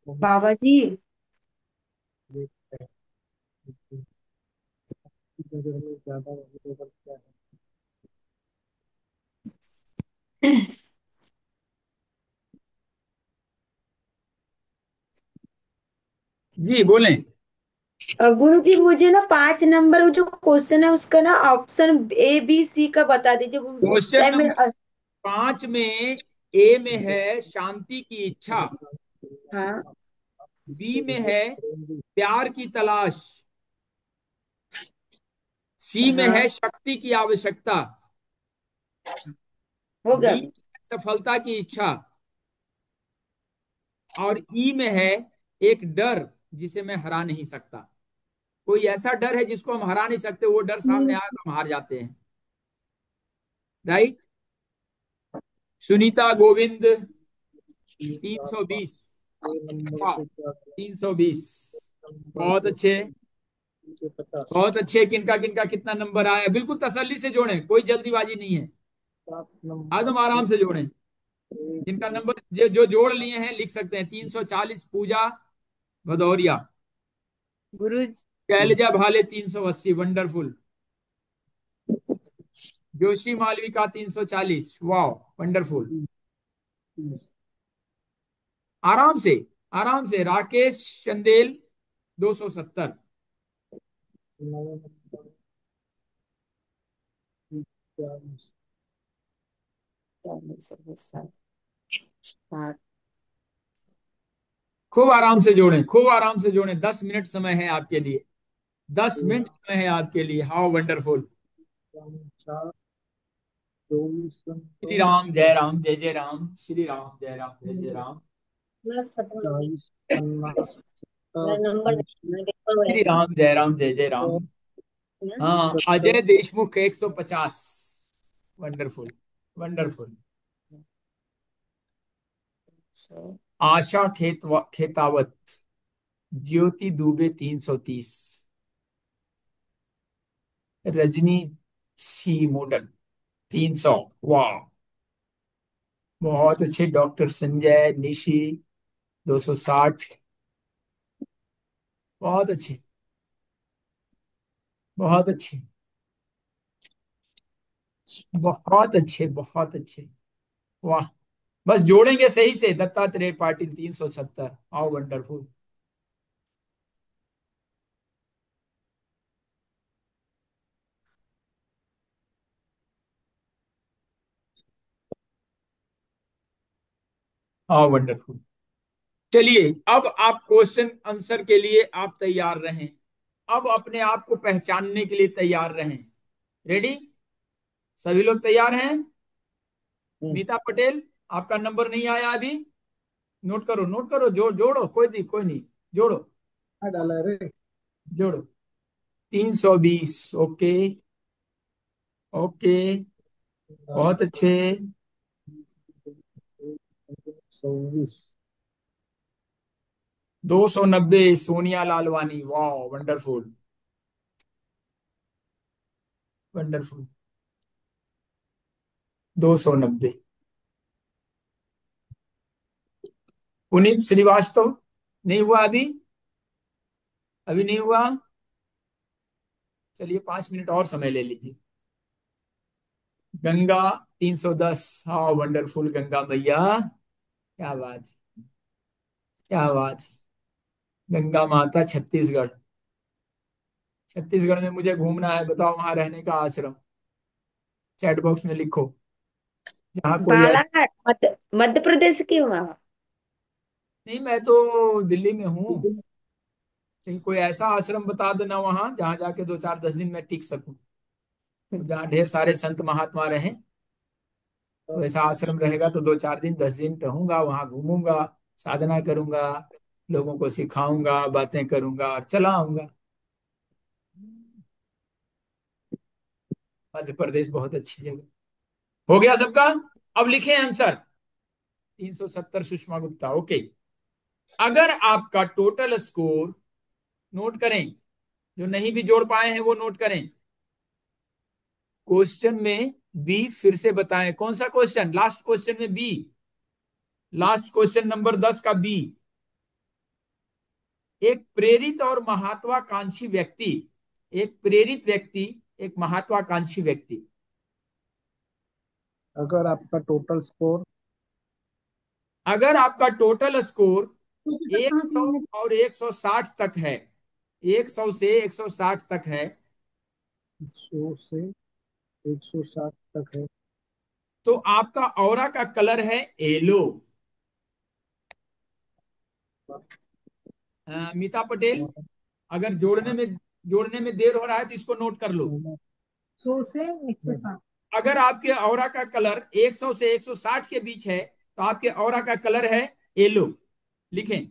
बाबा जी। जी बोलें। गुरु जी मुझे ना 5 नंबर जो क्वेश्चन है उसका ना ऑप्शन ABC का बता दीजिए, उस क्वेश्चन टाइम में। नंबर 5 में ए में है शांति की इच्छा, हाँ। बी में है प्यार की तलाश, सी में है हाँ शक्ति की आवश्यकता, हो गया। डी सफलता की इच्छा और ई में है एक डर जिसे मैं हरा नहीं सकता। कोई ऐसा डर है जिसको हम हरा नहीं सकते, वो डर सामने आया तो हम हार जाते हैं। राइट? सुनीता गोविंद 320। वाह, 320। बहुत अच्छे, बहुत अच्छे। किनका किनका कितना नंबर आया, बिल्कुल तसल्ली से जोड़ें, कोई जल्दीबाजी नहीं है। आदम आराम से जोड़ें। जिनका नंबर जो जो जोड़ लिए हैं लिख सकते हैं। 340 पूजा भदौरिया, गुरु शैलजा भाले 380 वंडरफुल, जोशी मालविका 340 वाह वंडरफुल। आराम से, आराम से। राकेश चंदेल 270। खूब आराम से जोड़ें, खूब आराम से जोड़ें। 10 मिनट समय है आपके लिए, 10 मिनट समय है आपके लिए। How wonderful. श्री राम जय राम जय जय राम, श्री राम जय राम जय जय राम, क्लास खत्म हो गई। मेरा नंबर देखना, पेपर हो श्री जाएगा राम जय राम जय जय राम। ना। हाँ, Ajay Deshmukh 150। Wonderful, wonderful. Asha Khetawat, Jyoti Dubey 330, Rajni C Modak 300। वाह, बहुत अच्छे। डॉक्टर संजय निशी 260। बहुत अच्छे। बहुत अच्छे, बहुत अच्छे, बहुत अच्छे। वाह, बस जोड़ेंगे सही से। Dattatreya Patil 370। How wonderful. How wonderful. चलिए, अब आप क्वेश्चन आंसर के लिए आप तैयार रहें। अब अपने आप को पहचानने के लिए तैयार रहें। रेडी? सभी लोग तैयार हैं? मीता पटेल, आपका नंबर नहीं आया अभी? नोट करो, नोट करो, जोड़ो, कोई नहीं, जोड़ो। डाला रे, जोड़ो। 320। ओके, ओके, बहुत अच्छे। 290 सोनिया लालवानी। वाह, वंडरफुल, वंडरफुल। 290। पुनीत श्रीवास्तव, नहीं हुआ अभी? अभी नहीं हुआ? चलिए 5 मिनट और समय ले लीजिए। गंगा 310। हाँ वंडरफुल, गंगा मैया, क्या बात है, क्या बात है। गंगा माता छत्तीसगढ़। छत्तीसगढ़ में मुझे घूमना है, बताओ वहां रहने का आश्रम। चैट बॉक्स में लिखो, जहाँ कोई ऐसा। बालाघाट, मध्य प्रदेश की वहाँ। नहीं, मैं तो दिल्ली में हूँ। कहीं कोई ऐसा आश्रम बता देना वहां, जहाँ जाके 2 4 10 दिन में टिक सकूं, जहाँ ढेर सारे संत महात्मा रहें। तो ऐसा आश्रम रहेगा तो 2 4 दिन 10 दिन रहूंगा वहां, घूमूंगा, साधना करूंगा, लोगों को सिखाऊंगा, बातें करूंगा और चला आऊंगा। मध्य प्रदेश बहुत अच्छी जगह। हो गया सबका? अब लिखें आंसर। 370 सुषमा गुप्ता। ओके। अगर आपका टोटल स्कोर, नोट करें, जो नहीं भी जोड़ पाए हैं वो नोट करें। क्वेश्चन में बी फिर से बताएं, कौन सा क्वेश्चन? लास्ट क्वेश्चन में बी, लास्ट क्वेश्चन नंबर 10 का बी। एक प्रेरित और महत्वाकांक्षी व्यक्ति, एक प्रेरित व्यक्ति, एक महत्वाकांक्षी व्यक्ति। अगर आपका टोटल स्कोर अगर आपका टोटल स्कोर 100 और 160 तक है, 100 से 160 तक है, 100 से 160 तक है, तो आपका ऑरा का कलर है येलो। मीता पटेल, अगर जोड़ने में देर हो रहा है तो इसको नोट कर लो। 100 से 160। अगर आपके ऑरा का कलर 100 से 160 के बीच है तो आपके ऑरा का कलर है येलो। लिखें।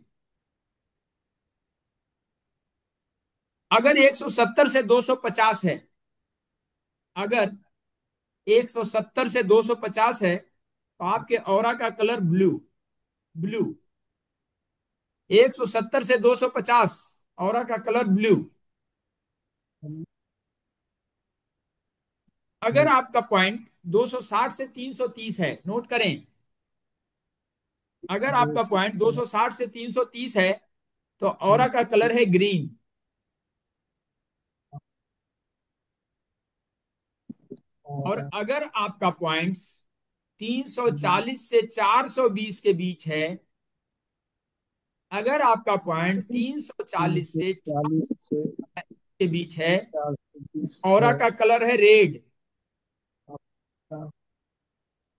अगर 170 से 250 है, अगर 170 से 250 है तो आपके ऑरा का कलर ब्लू, ब्लू। 170 से 250 ऑरा का कलर ब्लू। अगर आपका पॉइंट 260 से 330 है, नोट करें, अगर आपका पॉइंट 260 से 330 है तो ऑरा का कलर है ग्रीन। और अगर आपका पॉइंट्स 340 से 420 के बीच है, अगर आपका पॉइंट 340 से 40 से के बीच है, 420 ऑरा है, का कलर है रेड। आपका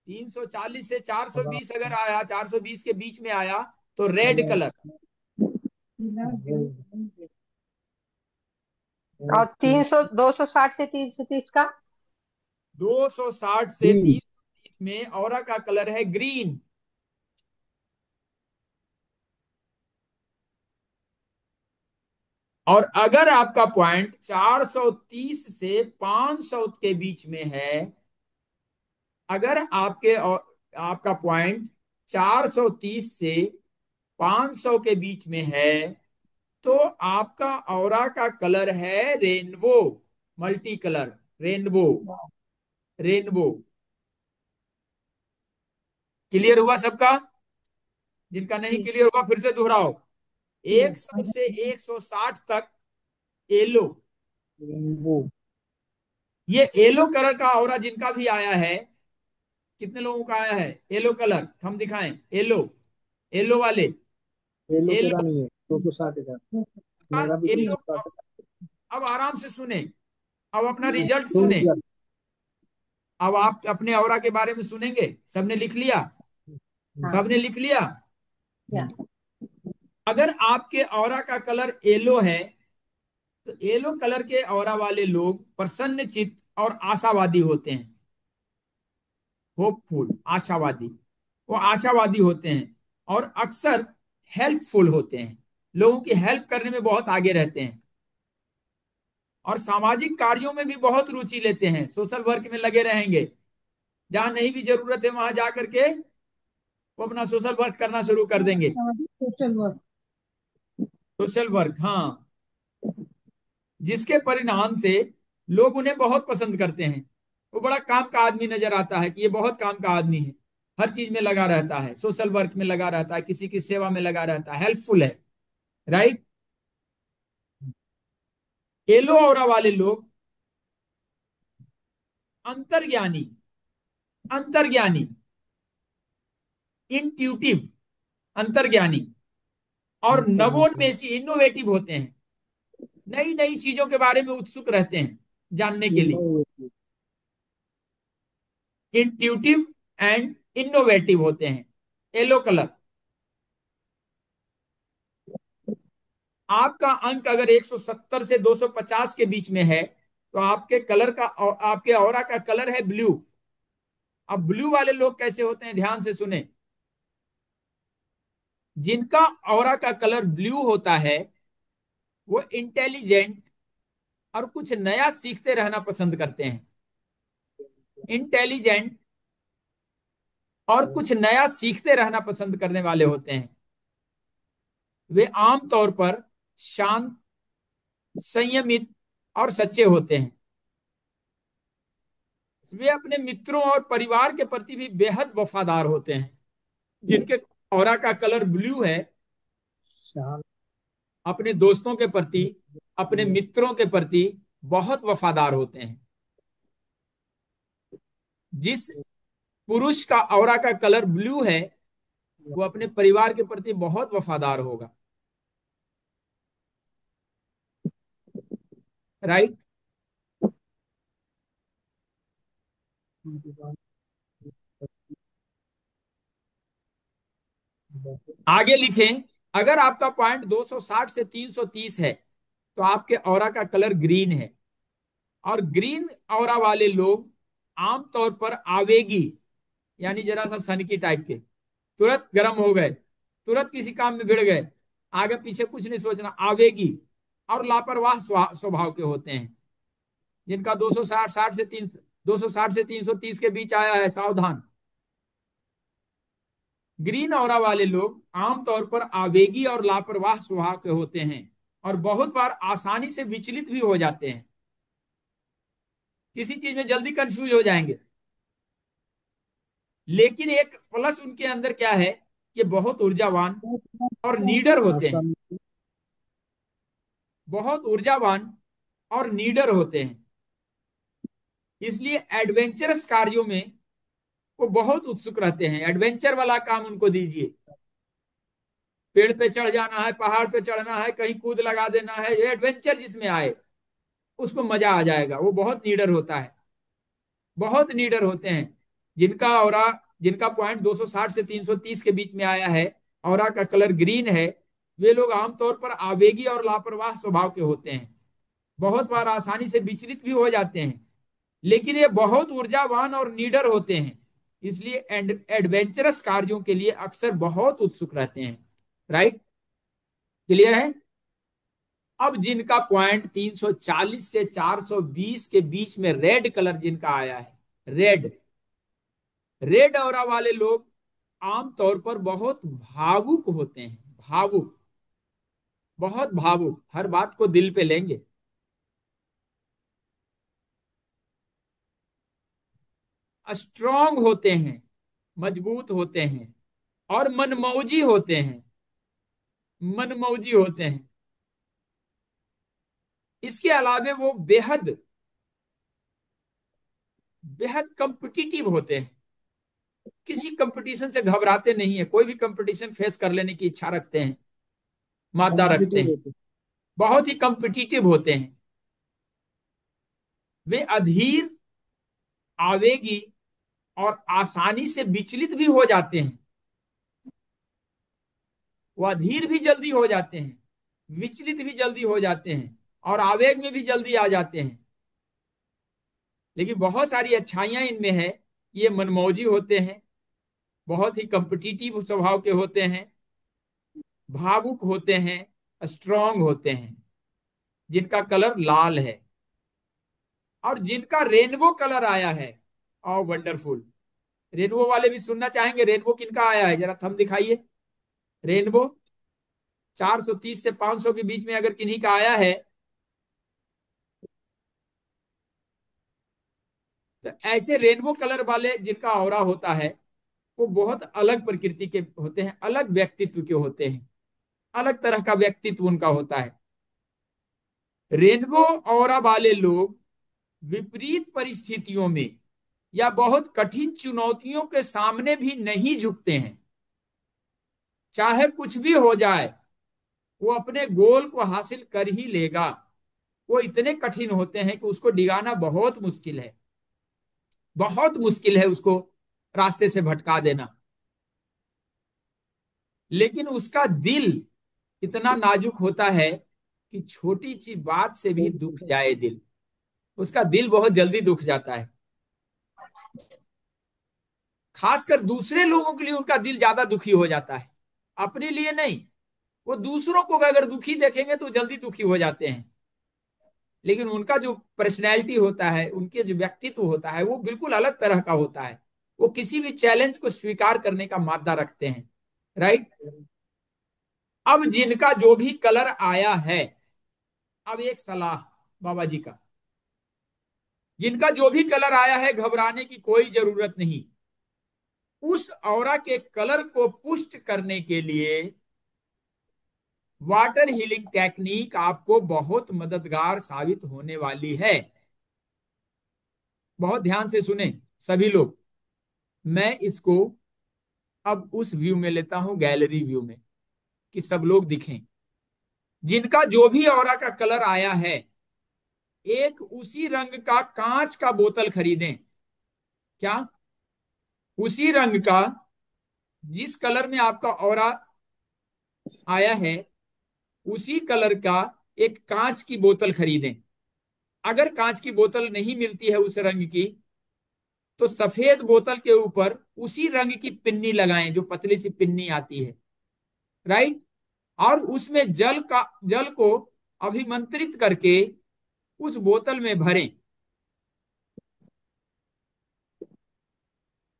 340 से ऑरा 420 अगर आया, 420 के बीच में आया तो रेड कलर। और 260 से 330 का 260 से ग्रीन। 330 में ऑरा का कलर है ग्रीन। और अगर आपका पॉइंट 430 से 500 के बीच में है, अगर आपका पॉइंट 430 से 500 के बीच में है तो आपका ऑरा का कलर है rainbow, multi colour, rainbow, rainbow. Clear हुआ सबका? जिनका नहीं क्लियर हुआ फिर से दोहराओ। 100 से 160 तक येलो, रेनबो। ये येलो कलर का ऑरा जिनका भी आया है, कितने लोगों का आया है येलो कलर, हम दिखाएं येलो, येलो वाले, येलो तेरा येलो, नहीं है, 260 का। मेरा भी येलो। 260 का। अब आराम से सुने, अब अपना रिजल्ट तुम सुने। क्या? अब आप अपने ऑरा के बारे में सुनेंगे। सबने लिख लिया? सबने लिख लिया? या अगर आपके ऑरा का कलर येलो है तो येलो कलर के ऑरा वाले लोग प्रसन्न चित्त और आशावादी होते हैं। होपफुल, आशावादी, वो आशावादी होते हैं और अक्सर हेल्पफुल होते हैं, लोगों की हेल्प करने में बहुत आगे रहते हैं और सामाजिक कार्यों में भी बहुत रुचि लेते हैं। सोशल वर्क में लगे रहेंगे, जहां नहीं भी जरूरत है वहां जा करके वो अपना सोशल वर्क करना शुरू कर देंगे। Social work. सोशल वर्क, हाँ, जिसके परिणाम से लोग उन्हें बहुत पसंद करते हैं। वो बड़ा काम का आदमी नजर आता है कि ये बहुत काम का आदमी है, हर चीज में लगा रहता है, सोशल वर्क में लगा रहता है, किसी की सेवा में लगा रहता है, हेल्पफुल है। राइट। येलो ऑरा वाले लोग अंतर्ज्ञानी, अंतर्ज्ञानी, इंट्यूटिव, अंतर्ज्ञानी और नवोन्मेषी, इनोवेटिव होते हैं। नई नई चीजों के बारे में उत्सुक रहते हैं जानने के लिए। इंट्यूटिव एंड इनोवेटिव होते हैं येलो कलर। आपका अंक अगर 170 से 250 के बीच में है तो आपके कलर का, आपके ऑरा का कलर है ब्लू। अब ब्लू वाले लोग कैसे होते हैं, ध्यान से सुने। जिनका ऑरा का कलर ब्लू होता है वो इंटेलिजेंट और कुछ नया सीखते रहना पसंद करते हैं। इंटेलिजेंट और कुछ नया सीखते रहना पसंद करने वाले होते हैं। वे आमतौर पर शांत, संयमित और सच्चे होते हैं। वे अपने मित्रों और परिवार के प्रति भी बेहद वफादार होते हैं। जिनके ऑरा का कलर ब्लू है अपने दोस्तों के प्रति, अपने मित्रों के प्रति बहुत वफादार होते हैं। जिस पुरुष का ऑरा का कलर ब्लू है वो अपने परिवार के प्रति बहुत वफादार होगा। राइट। आगे लिखें, अगर आपका पॉइंट 260 से 330 है तो आपके ऑरा का कलर ग्रीन है। और ग्रीन ऑरा वाले लोग आमतौर पर आवेगी, यानी जरा सा सनकी टाइप के, तुरंत गर्म हो गए, तुरंत किसी काम में भिड़ गए, आगे पीछे कुछ नहीं सोचना, आवेगी और लापरवाह स्वभाव के होते हैं। जिनका 260 से 330 के बीच आया है, सावधान। ग्रीन ऑरा वाले लोग आमतौर पर आवेगी और लापरवाह स्वभाव के होते हैं और बहुत बार आसानी से विचलित भी हो जाते हैं। किसी चीज में जल्दी कंफ्यूज हो जाएंगे। लेकिन एक प्लस उनके अंदर क्या है कि बहुत ऊर्जावान और नीडर होते हैं। बहुत ऊर्जावान और नीडर होते हैं, इसलिए एडवेंचरस कार्यों में वो बहुत उत्सुक रहते हैं। एडवेंचर वाला काम उनको दीजिए, पेड़ पे चढ़ जाना है, पहाड़ पे चढ़ना है, कहीं कूद लगा देना है, ये एडवेंचर जिसमें आए उसको मजा आ जाएगा। वो बहुत नीडर होता है, बहुत नीडर होते हैं। जिनका ऑरा, जिनका पॉइंट 260 से 330 के बीच में आया है, ऑरा का कलर ग्रीन है, वे लोग आमतौर पर आवेगी और लापरवाह स्वभाव के होते हैं। बहुत बार आसानी से विचलित भी हो जाते हैं, लेकिन ये बहुत ऊर्जावान और नीडर होते हैं, इसलिए एडवेंचरस कार्यों के लिए अक्सर बहुत उत्सुक रहते हैं। राइट, क्लियर है। अब जिनका पॉइंट 340 से 420 के बीच में रेड कलर जिनका आया है, रेड, रेड ऑरा वाले लोग आमतौर पर बहुत भावुक होते हैं। भावुक, बहुत भावुक, हर बात को दिल पे लेंगे। स्ट्रांग होते हैं, मजबूत होते हैं और मनमौजी होते हैं। मनमौजी होते हैं। इसके अलावे वो बेहद बेहद कंपिटिटिव होते हैं, किसी कंपटीशन से घबराते नहीं है, कोई भी कंपटीशन फेस कर लेने की इच्छा रखते हैं, मादा रखते कॉम्पिटिटिव हैं, होते बहुत ही कंपिटिटिव होते हैं। वे अधीर, आवेगी और आसानी से विचलित भी हो जाते हैं। वो अधीर भी जल्दी हो जाते हैं, विचलित भी जल्दी हो जाते हैं और आवेग में भी जल्दी आ जाते हैं। लेकिन बहुत सारी अच्छाइयां इनमें है। ये मनमौजी होते हैं, बहुत ही कंपिटिटिव स्वभाव के होते हैं, भावुक होते हैं, स्ट्रांग होते हैं, जिनका कलर लाल है और जिनका रेनबो कलर आया है। और वंडरफुल, रेनबो वाले भी सुनना चाहेंगे, रेनबो किनका आया है, जरा थंब दिखाइए। रेनबो 430 से 500 के बीच में अगर किन्हीं का आया है तो ऐसे रेनबो कलर वाले जिनका ऑरा होता है वो बहुत अलग प्रकृति के होते हैं, अलग व्यक्तित्व के होते हैं, अलग तरह का व्यक्तित्व उनका होता है। रेनबो ऑरा वाले लोग विपरीत परिस्थितियों में या बहुत कठिन चुनौतियों के सामने भी नहीं झुकते हैं। चाहे कुछ भी हो जाए वो अपने गोल को हासिल कर ही लेगा। वो इतने कठिन होते हैं कि उसको डिगाना बहुत मुश्किल है, बहुत मुश्किल है उसको रास्ते से भटका देना। लेकिन उसका दिल इतना नाजुक होता है कि छोटी सी बात से भी दुख जाए दिल, उसका दिल बहुत जल्दी दुख जाता है। खासकर दूसरे लोगों के लिए उनका दिल ज्यादा दुखी हो जाता है, अपने लिए नहीं। वो दूसरों को अगर दुखी देखेंगे तो जल्दी दुखी हो जाते हैं। लेकिन उनका जो पर्सनैलिटी होता है, उनके जो व्यक्तित्व होता है वो बिल्कुल अलग तरह का होता है। वो किसी भी चैलेंज को स्वीकार करने का मादा रखते हैं। राइट। अब जिनका जो भी कलर आया है, अब एक सलाह बाबा जी का, जिनका जो भी कलर आया है घबराने की कोई जरूरत नहीं। उस ऑरा के कलर को पुष्ट करने के लिए वाटर हीलिंग टेक्निक आपको बहुत मददगार साबित होने वाली है। बहुत ध्यान से सुने सभी लोग। मैं इसको अब उस व्यू में लेता हूं, गैलरी व्यू में, कि सब लोग दिखें। जिनका जो भी ऑरा का कलर आया है, एक उसी रंग का कांच का बोतल खरीदें। क्या? उसी रंग का, जिस कलर में आपका ऑरा आया है उसी कलर का एक कांच की बोतल खरीदें। अगर कांच की बोतल नहीं मिलती है उस रंग की, तो सफेद बोतल के ऊपर उसी रंग की पिन्नी लगाएं, जो पतली सी पिन्नी आती है। राइट। और उसमें जल को अभिमंत्रित करके उस बोतल में भरें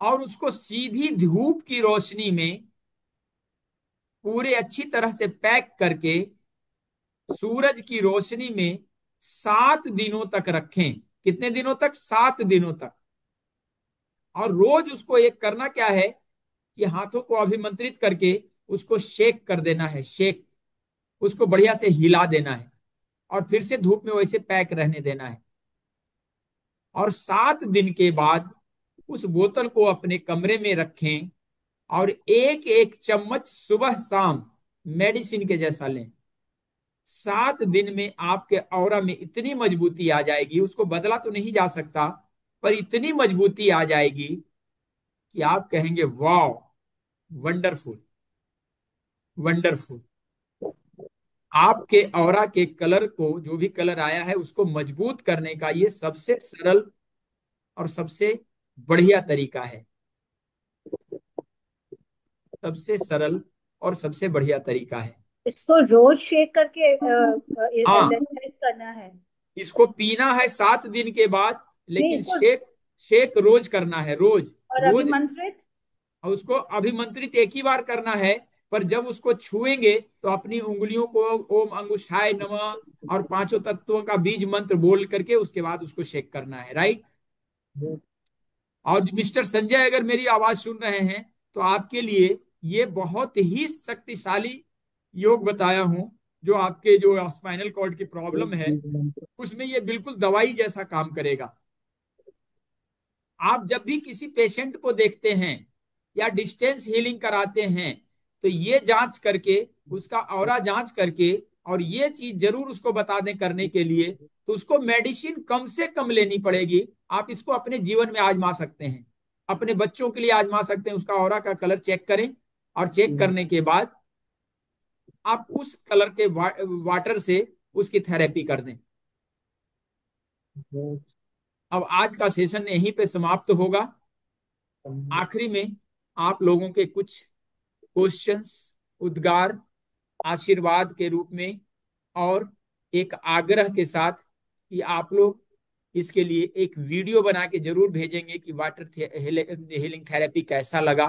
और उसको सीधी धूप की रोशनी में पूरे अच्छी तरह से पैक करके सूरज की रोशनी में 7 दिनों तक रखें। कितने दिनों तक? 7 दिनों तक। और रोज उसको एक करना क्या है कि हाथों को अभिमंत्रित करके उसको शेक कर देना है, शेक, उसको बढ़िया से हिला देना है और फिर से धूप में वैसे पैक रहने देना है। और 7 दिन के बाद उस बोतल को अपने कमरे में रखें और एक एक चम्मच सुबह शाम मेडिसिन के जैसा लें। 7 दिन में आपके ऑरा में इतनी मजबूती आ जाएगी, उसको बदला तो नहीं जा सकता, पर इतनी मजबूती आ जाएगी कि आप कहेंगे वाह, वंडरफुल, वंडरफुल। आपके ऑरा के कलर को, जो भी कलर आया है, उसको मजबूत करने का ये सबसे सरल और सबसे बढ़िया तरीका है। सबसे सरल और सबसे बढ़िया तरीका है। इसको रोज शेक करके हाँ, एनालाइज करना है। इसको पीना है 7 दिन के बाद, नहीं, लेकिन इसको शेक शेक रोज करना है, रोज और रोज। अभिमंत्रित और उसको अभिमंत्रित एक ही बार करना है, पर जब उसको छुएंगे तो अपनी उंगलियों को ओम अंगुष्ठाय नमः और 5 तत्वों का बीज मंत्र बोल करके उसके बाद उसको शेक करना है। राइट। और मिस्टर संजय अगर मेरी आवाज सुन रहे हैं तो आपके लिए ये बहुत ही शक्तिशाली योग बताया हूं, जो आपके जो स्पाइनल कॉर्ड की प्रॉब्लम है उसमें ये बिल्कुल दवाई जैसा काम करेगा। आप जब भी किसी पेशेंट को देखते हैं या डिस्टेंस हीलिंग कराते हैं तो ये जांच करके, उसका ऑरा जांच करके, और ये चीज जरूर उसको बता दें करने के लिए, तो उसको मेडिसिन कम से कम लेनी पड़ेगी। आप इसको अपने जीवन में आजमा सकते हैं, अपने बच्चों के लिए आजमा सकते हैं। उसका ऑरा का कलर चेक करें और चेक करने के बाद आप उस कलर के वाटर से उसकी थेरेपी कर दें। अब आज का सेशन यहीं पे समाप्त होगा। आखिरी में आप लोगों के कुछ क्वेश्चंस, उद्गार, आशीर्वाद के रूप में और एक आग्रह के साथ कि आप लोग इसके लिए एक वीडियो बना के जरूर भेजेंगे कि वाटर हीलिंग थेरेपी कैसा लगा,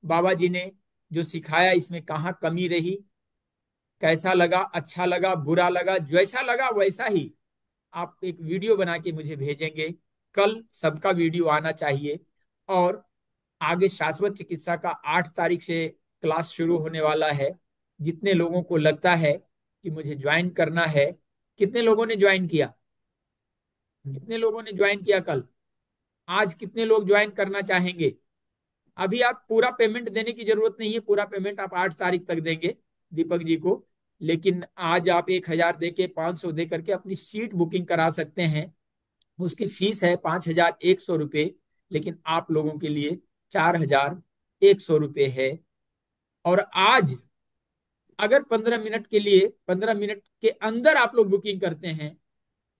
बाबा जी ने जो सिखाया इसमें कहाँ कमी रही, कैसा लगा, अच्छा लगा, बुरा लगा, जैसा लगा वैसा ही आप एक वीडियो बना के मुझे भेजेंगे। कल सबका वीडियो आना चाहिए। और आगे शाश्वत चिकित्सा का 8 तारीख से क्लास शुरू होने वाला है। जितने लोगों को लगता है कि मुझे ज्वाइन करना है, कितने लोगों ने ज्वाइन किया? कितने लोगों ने ज्वाइन किया कल? आज कितने लोग ज्वाइन करना चाहेंगे? अभी आप पूरा पेमेंट देने की जरूरत नहीं है, पूरा पेमेंट आप 8 तारीख तक देंगे दीपक जी को। लेकिन आज आप 1000 दे के 500 दे करके अपनी सीट बुकिंग करा सकते हैं। उसकी फीस है 5100 रुपये, लेकिन आप लोगों के लिए 4100 रुपये है। और आज अगर 15 मिनट के अंदर आप लोग बुकिंग करते हैं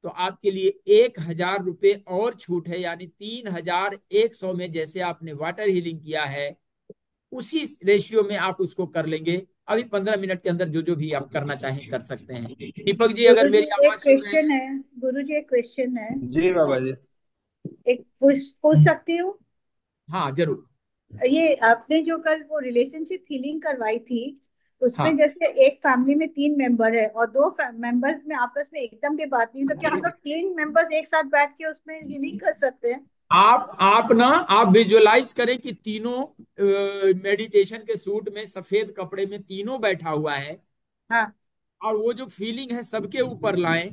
तो आपके लिए 1000 रुपये और छूट है, यानी 3100 में जैसे आपने वाटर हीलिंग किया है उसी रेशियो में आप उसको कर लेंगे। अभी 15 मिनट के अंदर जो जो भी आप करना चाहें कर सकते हैं। दीपक जी अगर गुरु जी मेरी एक आवाज सुन रहे क्वेश्चन हैं। है। गुरु जी एक क्वेश्चन है। जी बाबा जी। एक पूछ सकती हूँ? हाँ जरूर। ये आपने जो कल वो रिलेशनशिप हीलिंग करवाई थी, उसमें हाँ, जैसे एक फैमिली में 3 मेंबर है और 2 मेंबर्स में आपस में एकदम भी बात नहीं, तो क्या हम लोग 3 मेंबर्स एक साथ बैठ के उसमें हीलिंग कर सकते हैं? आप विजुअलाइज करें कि तीनों मेडिटेशन के सूट में, सफेद कपड़े में तीनों बैठा हुआ है। हाँ। और वो जो फीलिंग है सबके ऊपर लाएं,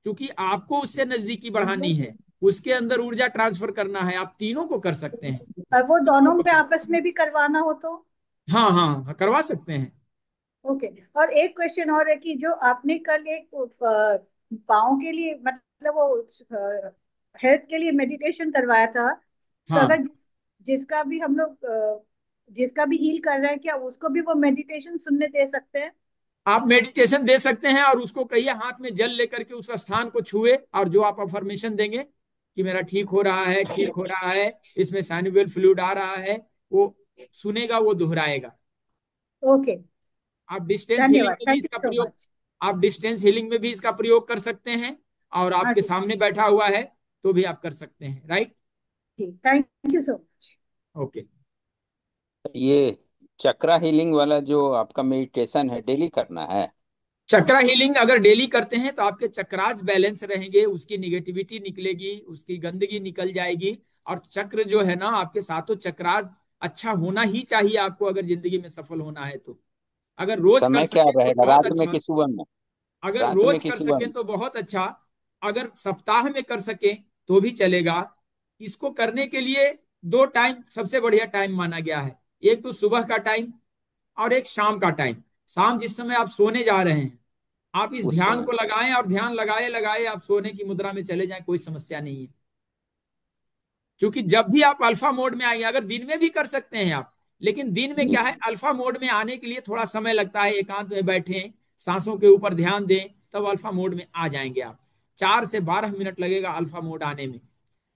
क्योंकि आपको उससे नजदीकी बढ़ानी है, उसके अंदर ऊर्जा ट्रांसफर करना है। आप तीनों को कर सकते हैं। और वो दोनों पे आपस में भी करवाना हो तो? हाँ हाँ हाँ, करवा सकते हैं। ओके। और एक क्वेश्चन और है कि जो आपने कल एक पाँव के लिए, मतलब वो हेल्थ के लिए मेडिटेशन करवाया था, तो हाँ, अगर जिसका भी हम लोग जिसका भी हील कर रहे हैं, क्या उसको भी वो मेडिटेशन सुनने दे सकते हैं? आप मेडिटेशन दे सकते हैं और उसको कहिए हाथ में जल लेकर के उस स्थान को छुए, और जो आप अफर्मेशन देंगे कि मेरा ठीक हो रहा है, ठीक हो रहा है, इसमें साइनोवियल फ्लूइड आ रहा है, वो सुनेगा, वो दोहराएगा। ओके, आप डिस्टेंस हीलिंग धन्यवाद, में भी थैंक यू इसका सो प्रयोग मच। आप डिस्टेंस हीलिंग में भी इसका प्रयोग कर सकते हैं, और हाँ आपके जी, सामने बैठा हुआ है तो भी आप कर सकते हैं। राइट। जी, thank you so much. Okay. ये चक्रा हीलिंग वाला जो आपका मेडिटेशन है डेली करना है? चक्रा हीलिंग अगर डेली करते हैं तो आपके चक्रास बैलेंस रहेंगे, उसकी निगेटिविटी निकलेगी, उसकी गंदगी निकल जाएगी। और चक्र जो है ना, आपके सातों चक्रास अच्छा होना ही चाहिए आपको, अगर जिंदगी में सफल होना है तो। अगर रोज कर समय क्या सके तो रहेगा, बहुत रात में अच्छा। कि सुबह में? अगर रात में रोज कि कर सुबह सके में? तो बहुत अच्छा। अगर सप्ताह में कर सके तो भी चलेगा। इसको करने के लिए 2 टाइम सबसे बढ़िया टाइम माना गया है। एक तो सुबह का टाइम और एक शाम का टाइम। शाम जिस समय आप सोने जा रहे हैं, आप इस उस ध्यान समय। को लगाएं, और ध्यान लगाए लगाए आप सोने की मुद्रा में चले जाएं, कोई समस्या नहीं है। क्योंकि जब भी आप अल्फा मोड में आएंगे, अगर दिन में भी कर सकते हैं आप, लेकिन दिन में क्या है, अल्फा मोड में आने के लिए थोड़ा समय लगता है। एकांत में बैठें, सांसों के ऊपर ध्यान दें, तब अल्फा मोड में आ जाएंगे आप। 4 से 12 मिनट लगेगा अल्फा मोड आने में।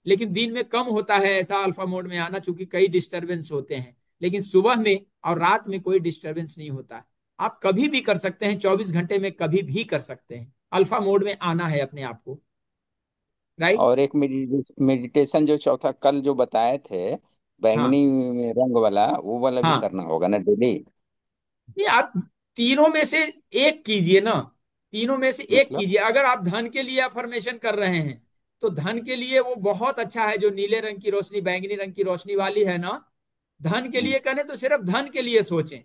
लेकिन दिन में कम होता है ऐसा अल्फा मोड में आना, चूंकि कई डिस्टरबेंस होते हैं। लेकिन सुबह में और रात में कोई डिस्टरबेंस नहीं होता। आप कभी भी कर सकते हैं, 24 घंटे में कभी भी कर सकते हैं। अल्फा मोड में आना है अपने आप को। राइट। और एक मेडिटेशन जो चौथा कल जो बताए थे, हाँ बैंगनी रंग वाला, वो वाला भी हाँ, करना होगा ना डेली? नहीं आप तीनों में से एक कीजिए ना। तीनों में से एक मतलब? कीजिए। अगर आप धन के लिए अफर्मेशन कर रहे हैं तो धन के लिए वो बहुत अच्छा है, जो नीले रंग की रोशनी, बैंगनी रंग की रोशनी वाली है ना। धन के हम्म। लिए करें तो सिर्फ धन के लिए सोचें।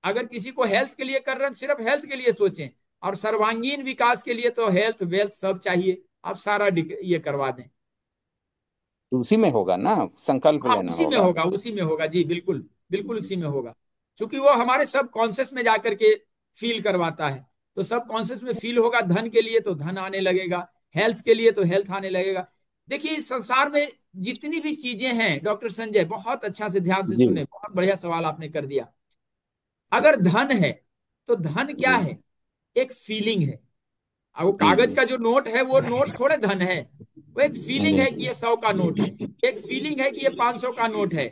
अगर किसी को हेल्थ के लिए कर रहे हैं तो सिर्फ हेल्थ के लिए सोचें, और सर्वांगीण विकास के लिए तो हेल्थ वेल्थ सब चाहिए, आप सारा ये करवा दें। तो उसी में होगा ना, संकल्प हाँ लेना उसी में होगा। होगा, उसी में होगा जी, बिल्कुल बिल्कुल उसी में होगा, क्योंकि वो हमारे सब कॉन्शियस में जाकर के फील करवाता है। तो सब कॉन्शियस में फील होगा, धन के लिए तो धन आने लगेगा, हेल्थ के लिए तो हेल्थ आने लगेगा। देखिए इस संसार में जितनी भी चीजें हैं, डॉक्टर संजय बहुत अच्छा से ध्यान से जी सुने, बहुत बढ़िया सवाल आपने कर दिया। अगर धन है तो धन क्या जी है? एक फीलिंग है। अब वो जी कागज जी का जो नोट है वो नोट थोड़े धन है, वो एक फीलिंग जी है कि ये 100 का नोट है, एक फीलिंग है कि ये 500 का नोट है।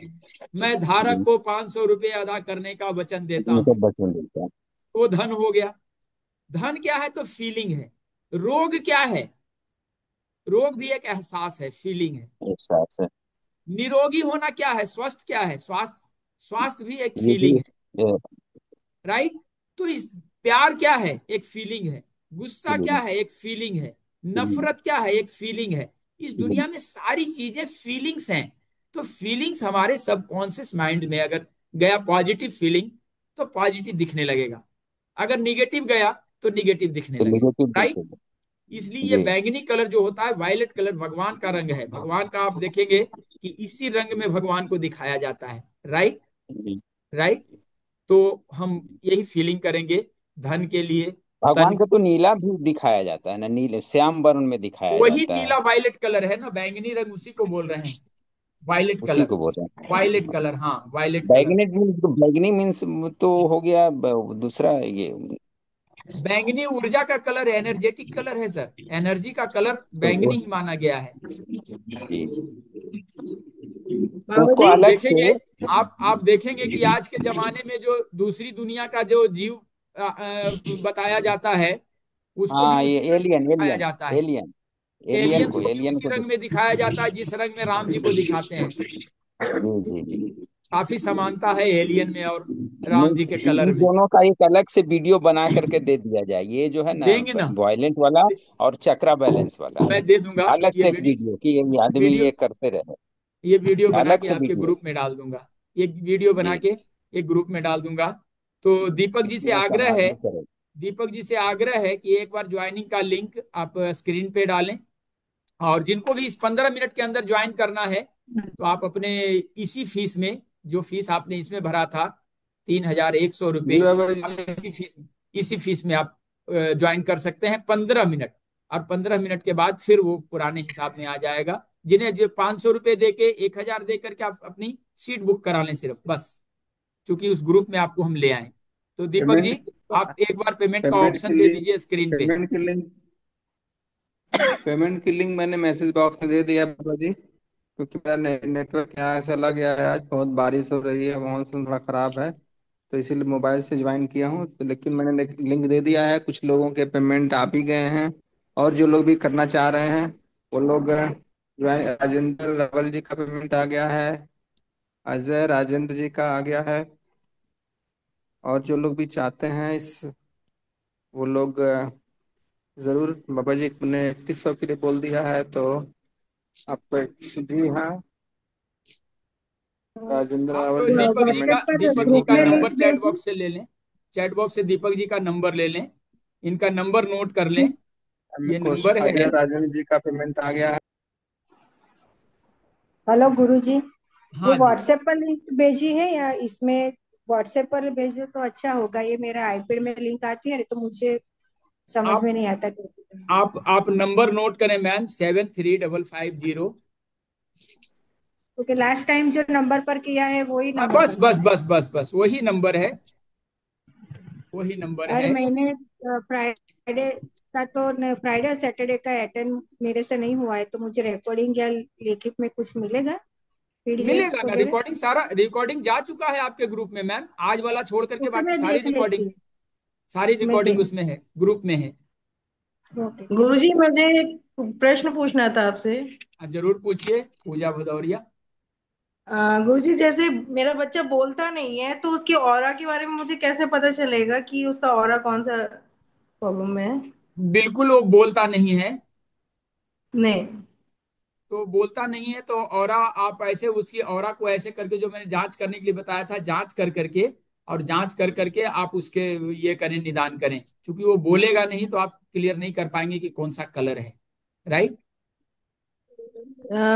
मैं धारक जी। को 500 रुपये अदा करने का वचन देता ये तो हूं, बचन देता है। वो धन हो गया। धन क्या है? तो फीलिंग है। रोग क्या है? रोग भी एक एहसास है, फीलिंग है। एक साथ से। निरोगी होना क्या है? स्वस्थ क्या है? स्वास्थ्य, स्वास्थ्य भी एक ये भी फीलिंग है, ये, राइट? तो इस प्यार क्या है? एक फीलिंग है। गुस्सा क्या है? एक फीलिंग है। नफरत क्या है? एक फीलिंग है। इस दुनिया में सारी चीजें फीलिंग्स हैं। तो फीलिंग्स हमारे सबकॉन्शियस माइंड में अगर गया पॉजिटिव फीलिंग, तो पॉजिटिव दिखने लगेगा, अगर निगेटिव गया तो निगेटिव दिखने लगेगा, नेगेटिव राइट? दिखेगा। इसलिए ये जी बैंगनी कलर जो होता है, वायलेट कलर, भगवान का रंग है। भगवान का आप देखेंगे कि इसी रंग में भगवान को दिखाया जाता है, राइट? जी। राइट। तो हम यही फीलिंग करेंगे धन के लिए, भगवान तन। का तो नीला भी दिखाया जाता है ना, नीले श्याम वर्ण में दिखाया वही जाता है। नीला वायलेट कलर है ना, बैंगनी रंग उसी को बोल रहे हैं, वायलेट उसी कलर। को बोल रहे हैं। वायलेट कलर, हाँ वायलेट कलर। बैगनेट मीन्स तो बैगनी मीन्स तो हो गया दूसरा ये। बैंगनी ऊर्जा का कलर, एनर्जेटिक कलर है सर, एनर्जी का कलर तो बैंगनी ही माना गया है। जी तो बाबू उसको जी। आप अलग से। देखेंगे, आप देखेंगे कि आज के जमाने में जो दूसरी दुनिया का जो जीव बताया जाता है, उसको भी हाँ ये उसी रंग में एलियन दिखाया एलियन जाता है। एलियन एलियन एलियंस को को भी एलियन उसी को रंग में दिखाया जाता है जिस रंग में राम जी को दिखाते हैं। जी जी जी। काफी समानता है एलियन में और राम जी के नहीं, कलर इन में। दोनों का एक अलग से वीडियो बना करके दे दिया जाए, ये जो है ना देंगे ना, वॉयलेंट वाला और चक्रा बैलेंस वाला, मैं दे दूंगा अलग ये से एक वीडियो। वीडियो कि ये आदमी वीडियो ये करते रहे, ये वीडियो बना अलग के से आपके वीडियो। ग्रुप में डाल दूंगा, ये वीडियो बना जी के एक ग्रुप में डाल दूंगा। तो दीपक जी से वो सब आग्रह है, आदमी करे। दीपक जी से आग्रह है कि एक बार ज्वाइनिंग का लिंक आप स्क्रीन पे डालें, और जिनको भी इस 15 मिनट के अंदर ज्वाइन करना है, तो आप अपने इसी फीस में, जो फीस आपने इसमें भरा था 3100 रुपये, जी बाबा आप जी। इसी फीस में आप ज्वाइन कर सकते हैं 15 मिनट। और 15 मिनट के बाद फिर वो पुराने हिसाब में आ जाएगा। जिन्हें जो 500 रुपये दे के, 1000 दे करके आप अपनी सीट बुक करा लें सिर्फ, बस, क्योंकि उस ग्रुप में आपको हम ले आए। तो दीपक पेमेंट जी, आप एक बार पेमेंट का पेमेंट ऑप्शन की दे लिंक दीजिए स्क्रीन पे। पेमेंट की लिंक पेमेंट की लिंक मैंने मैसेज बॉक्स में दे दिया बाबा जी, क्योंकि मेरा नेटवर्क यहाँ से लग गया है, आज बहुत बारिश हो रही है, मौसम थोड़ा खराब है, तो इसीलिए मोबाइल से ज्वाइन किया हूँ। तो लेकिन मैंने लिंक दे दिया है, कुछ लोगों के पेमेंट आ भी गए हैं, और जो लोग भी करना चाह रहे हैं वो लोग ज्वाइन। राजेंद्र रावल जी का पेमेंट आ गया है, अजय राजेंद्र जी का आ गया है, और जो लोग भी चाहते हैं इस वो लोग जरूर। बाबा जी ने 3100 के लिए बोल दिया है, तो आपको जी हाँ, राजेंद्र आप रावल जी आपको व्हाट्सएप पेमेंट पर रिसीव दीपक जी हो ग्रुप का में गया है। लिंक नंबर चैट भेजिए। बॉक्स से ले लें, चैट बॉक्स से दीपक जी का नंबर ले लें, इनका नंबर नोट कर लें, ये नंबर अजय है। राजेंद्र जी का पेमेंट आ गया है। हेलो गुरुजी, ये हाँ जी, व्हाट्सएप पर लिंक भेजी है या इसमें? व्हाट्सएप पर भेजे तो अच्छा होगा, ये मेरा आईपैड में लिंक आती है तो मुझे समझ आप में नहीं आता कैसे करना है। आप नंबर नोट करें मैम, 735550। क्योंकि लास्ट टाइम जो नंबर पर किया है वही नंबर बस पर बस करना है। बस बस बस वही नंबर है, वही नंबर अरे है। मैंने फ्राइडे का तो, फ्राइडे और सैटरडे का अटेंड मेरे से नहीं हुआ है, तो मुझे रिकॉर्डिंग या लिखित में कुछ मिलेगा, पीडीएफ मिलेगा ना, वगैरह? रिकॉर्डिंग, सारा रिकॉर्डिंग जा चुका है आपके ग्रुप में मैम, आज वाला छोड़ करके ओके, बाकी मैं सारी देख रिकॉर्डिंग, लेती हूँ। सारी मैं रिकॉर्डिंग देख उसमें है, ग्रुप में है। ओके, थैंक गुरुजी मुझे एक प्रश्न पूछना था आपसे। जरूर पूछिए पूजा भदौरिया। गुरुजी, जैसे मेरा बच्चा बोलता नहीं है, तो उसकी ऑरा के बारे में मुझे कैसे पता चलेगा कि उसका ऑरा कौन सा प्रॉब्लम है? बिल्कुल वो बोलता नहीं है, नहीं। तो बोलता नहीं है तो ऑरा, आप ऐसे उसकी ऑरा को ऐसे करके, जो मैंने जांच करने के लिए बताया था, जांच कर करके और जांच कर करके आप उसके ये करें, निदान करें। क्योंकि वो बोलेगा नहीं तो आप क्लियर नहीं कर पाएंगे कि कौन सा कलर है। राइट।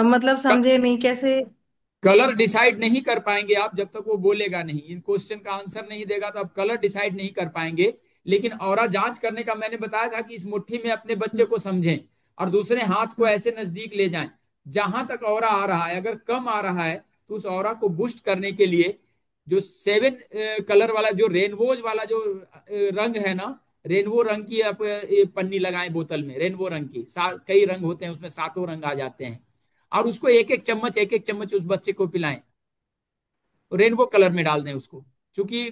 मतलब समझे नहीं कैसे? कलर डिसाइड नहीं कर पाएंगे आप जब तक वो बोलेगा नहीं, इन क्वेश्चन का आंसर नहीं देगा तो आप कलर डिसाइड नहीं कर पाएंगे। लेकिन औरा जांच करने का मैंने बताया था कि इस मुट्ठी में अपने बच्चे को समझें और दूसरे हाथ को ऐसे नजदीक ले जाएं जहां तक औरा आ रहा है। अगर कम आ रहा है तो उस औरा को बूस्ट करने के लिए जो 7 कलर वाला, जो रेनबोज वाला जो रंग है ना, रेनबो रंग की आप पन्नी लगाएं बोतल में, रेनबो रंग की। कई रंग होते हैं उसमें, 7 रंग आ जाते हैं। और उसको एक एक चम्मच उस बच्चे को पिलाएं। रेनबो कलर में डाल दें उसको। क्योंकि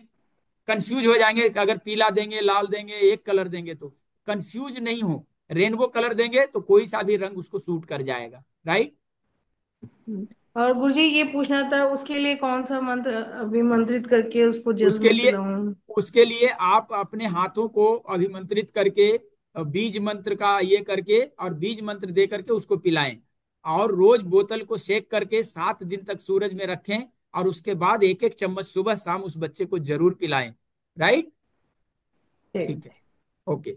कंफ्यूज हो जाएंगे कि अगर पीला देंगे, लाल देंगे, एक कलर देंगे तो कंफ्यूज नहीं हो। रेनबो कलर देंगे तो कोई सा भी रंग उसको सूट कर जाएगा। राइट। और गुरुजी ये पूछना था, उसके लिए कौन सा मंत्र अभिमंत्रित करके उसको जल उसके में लिए पिलाऊं? उसके लिए आप अपने हाथों को अभिमंत्रित करके, बीज मंत्र का ये करके और बीज मंत्र दे करके उसको पिलाएं। और रोज बोतल को सेक करके 7 दिन तक सूरज में रखें और उसके बाद एक एक चम्मच सुबह शाम उस बच्चे को जरूर पिलाएं। राइट। ठीक है। ओके।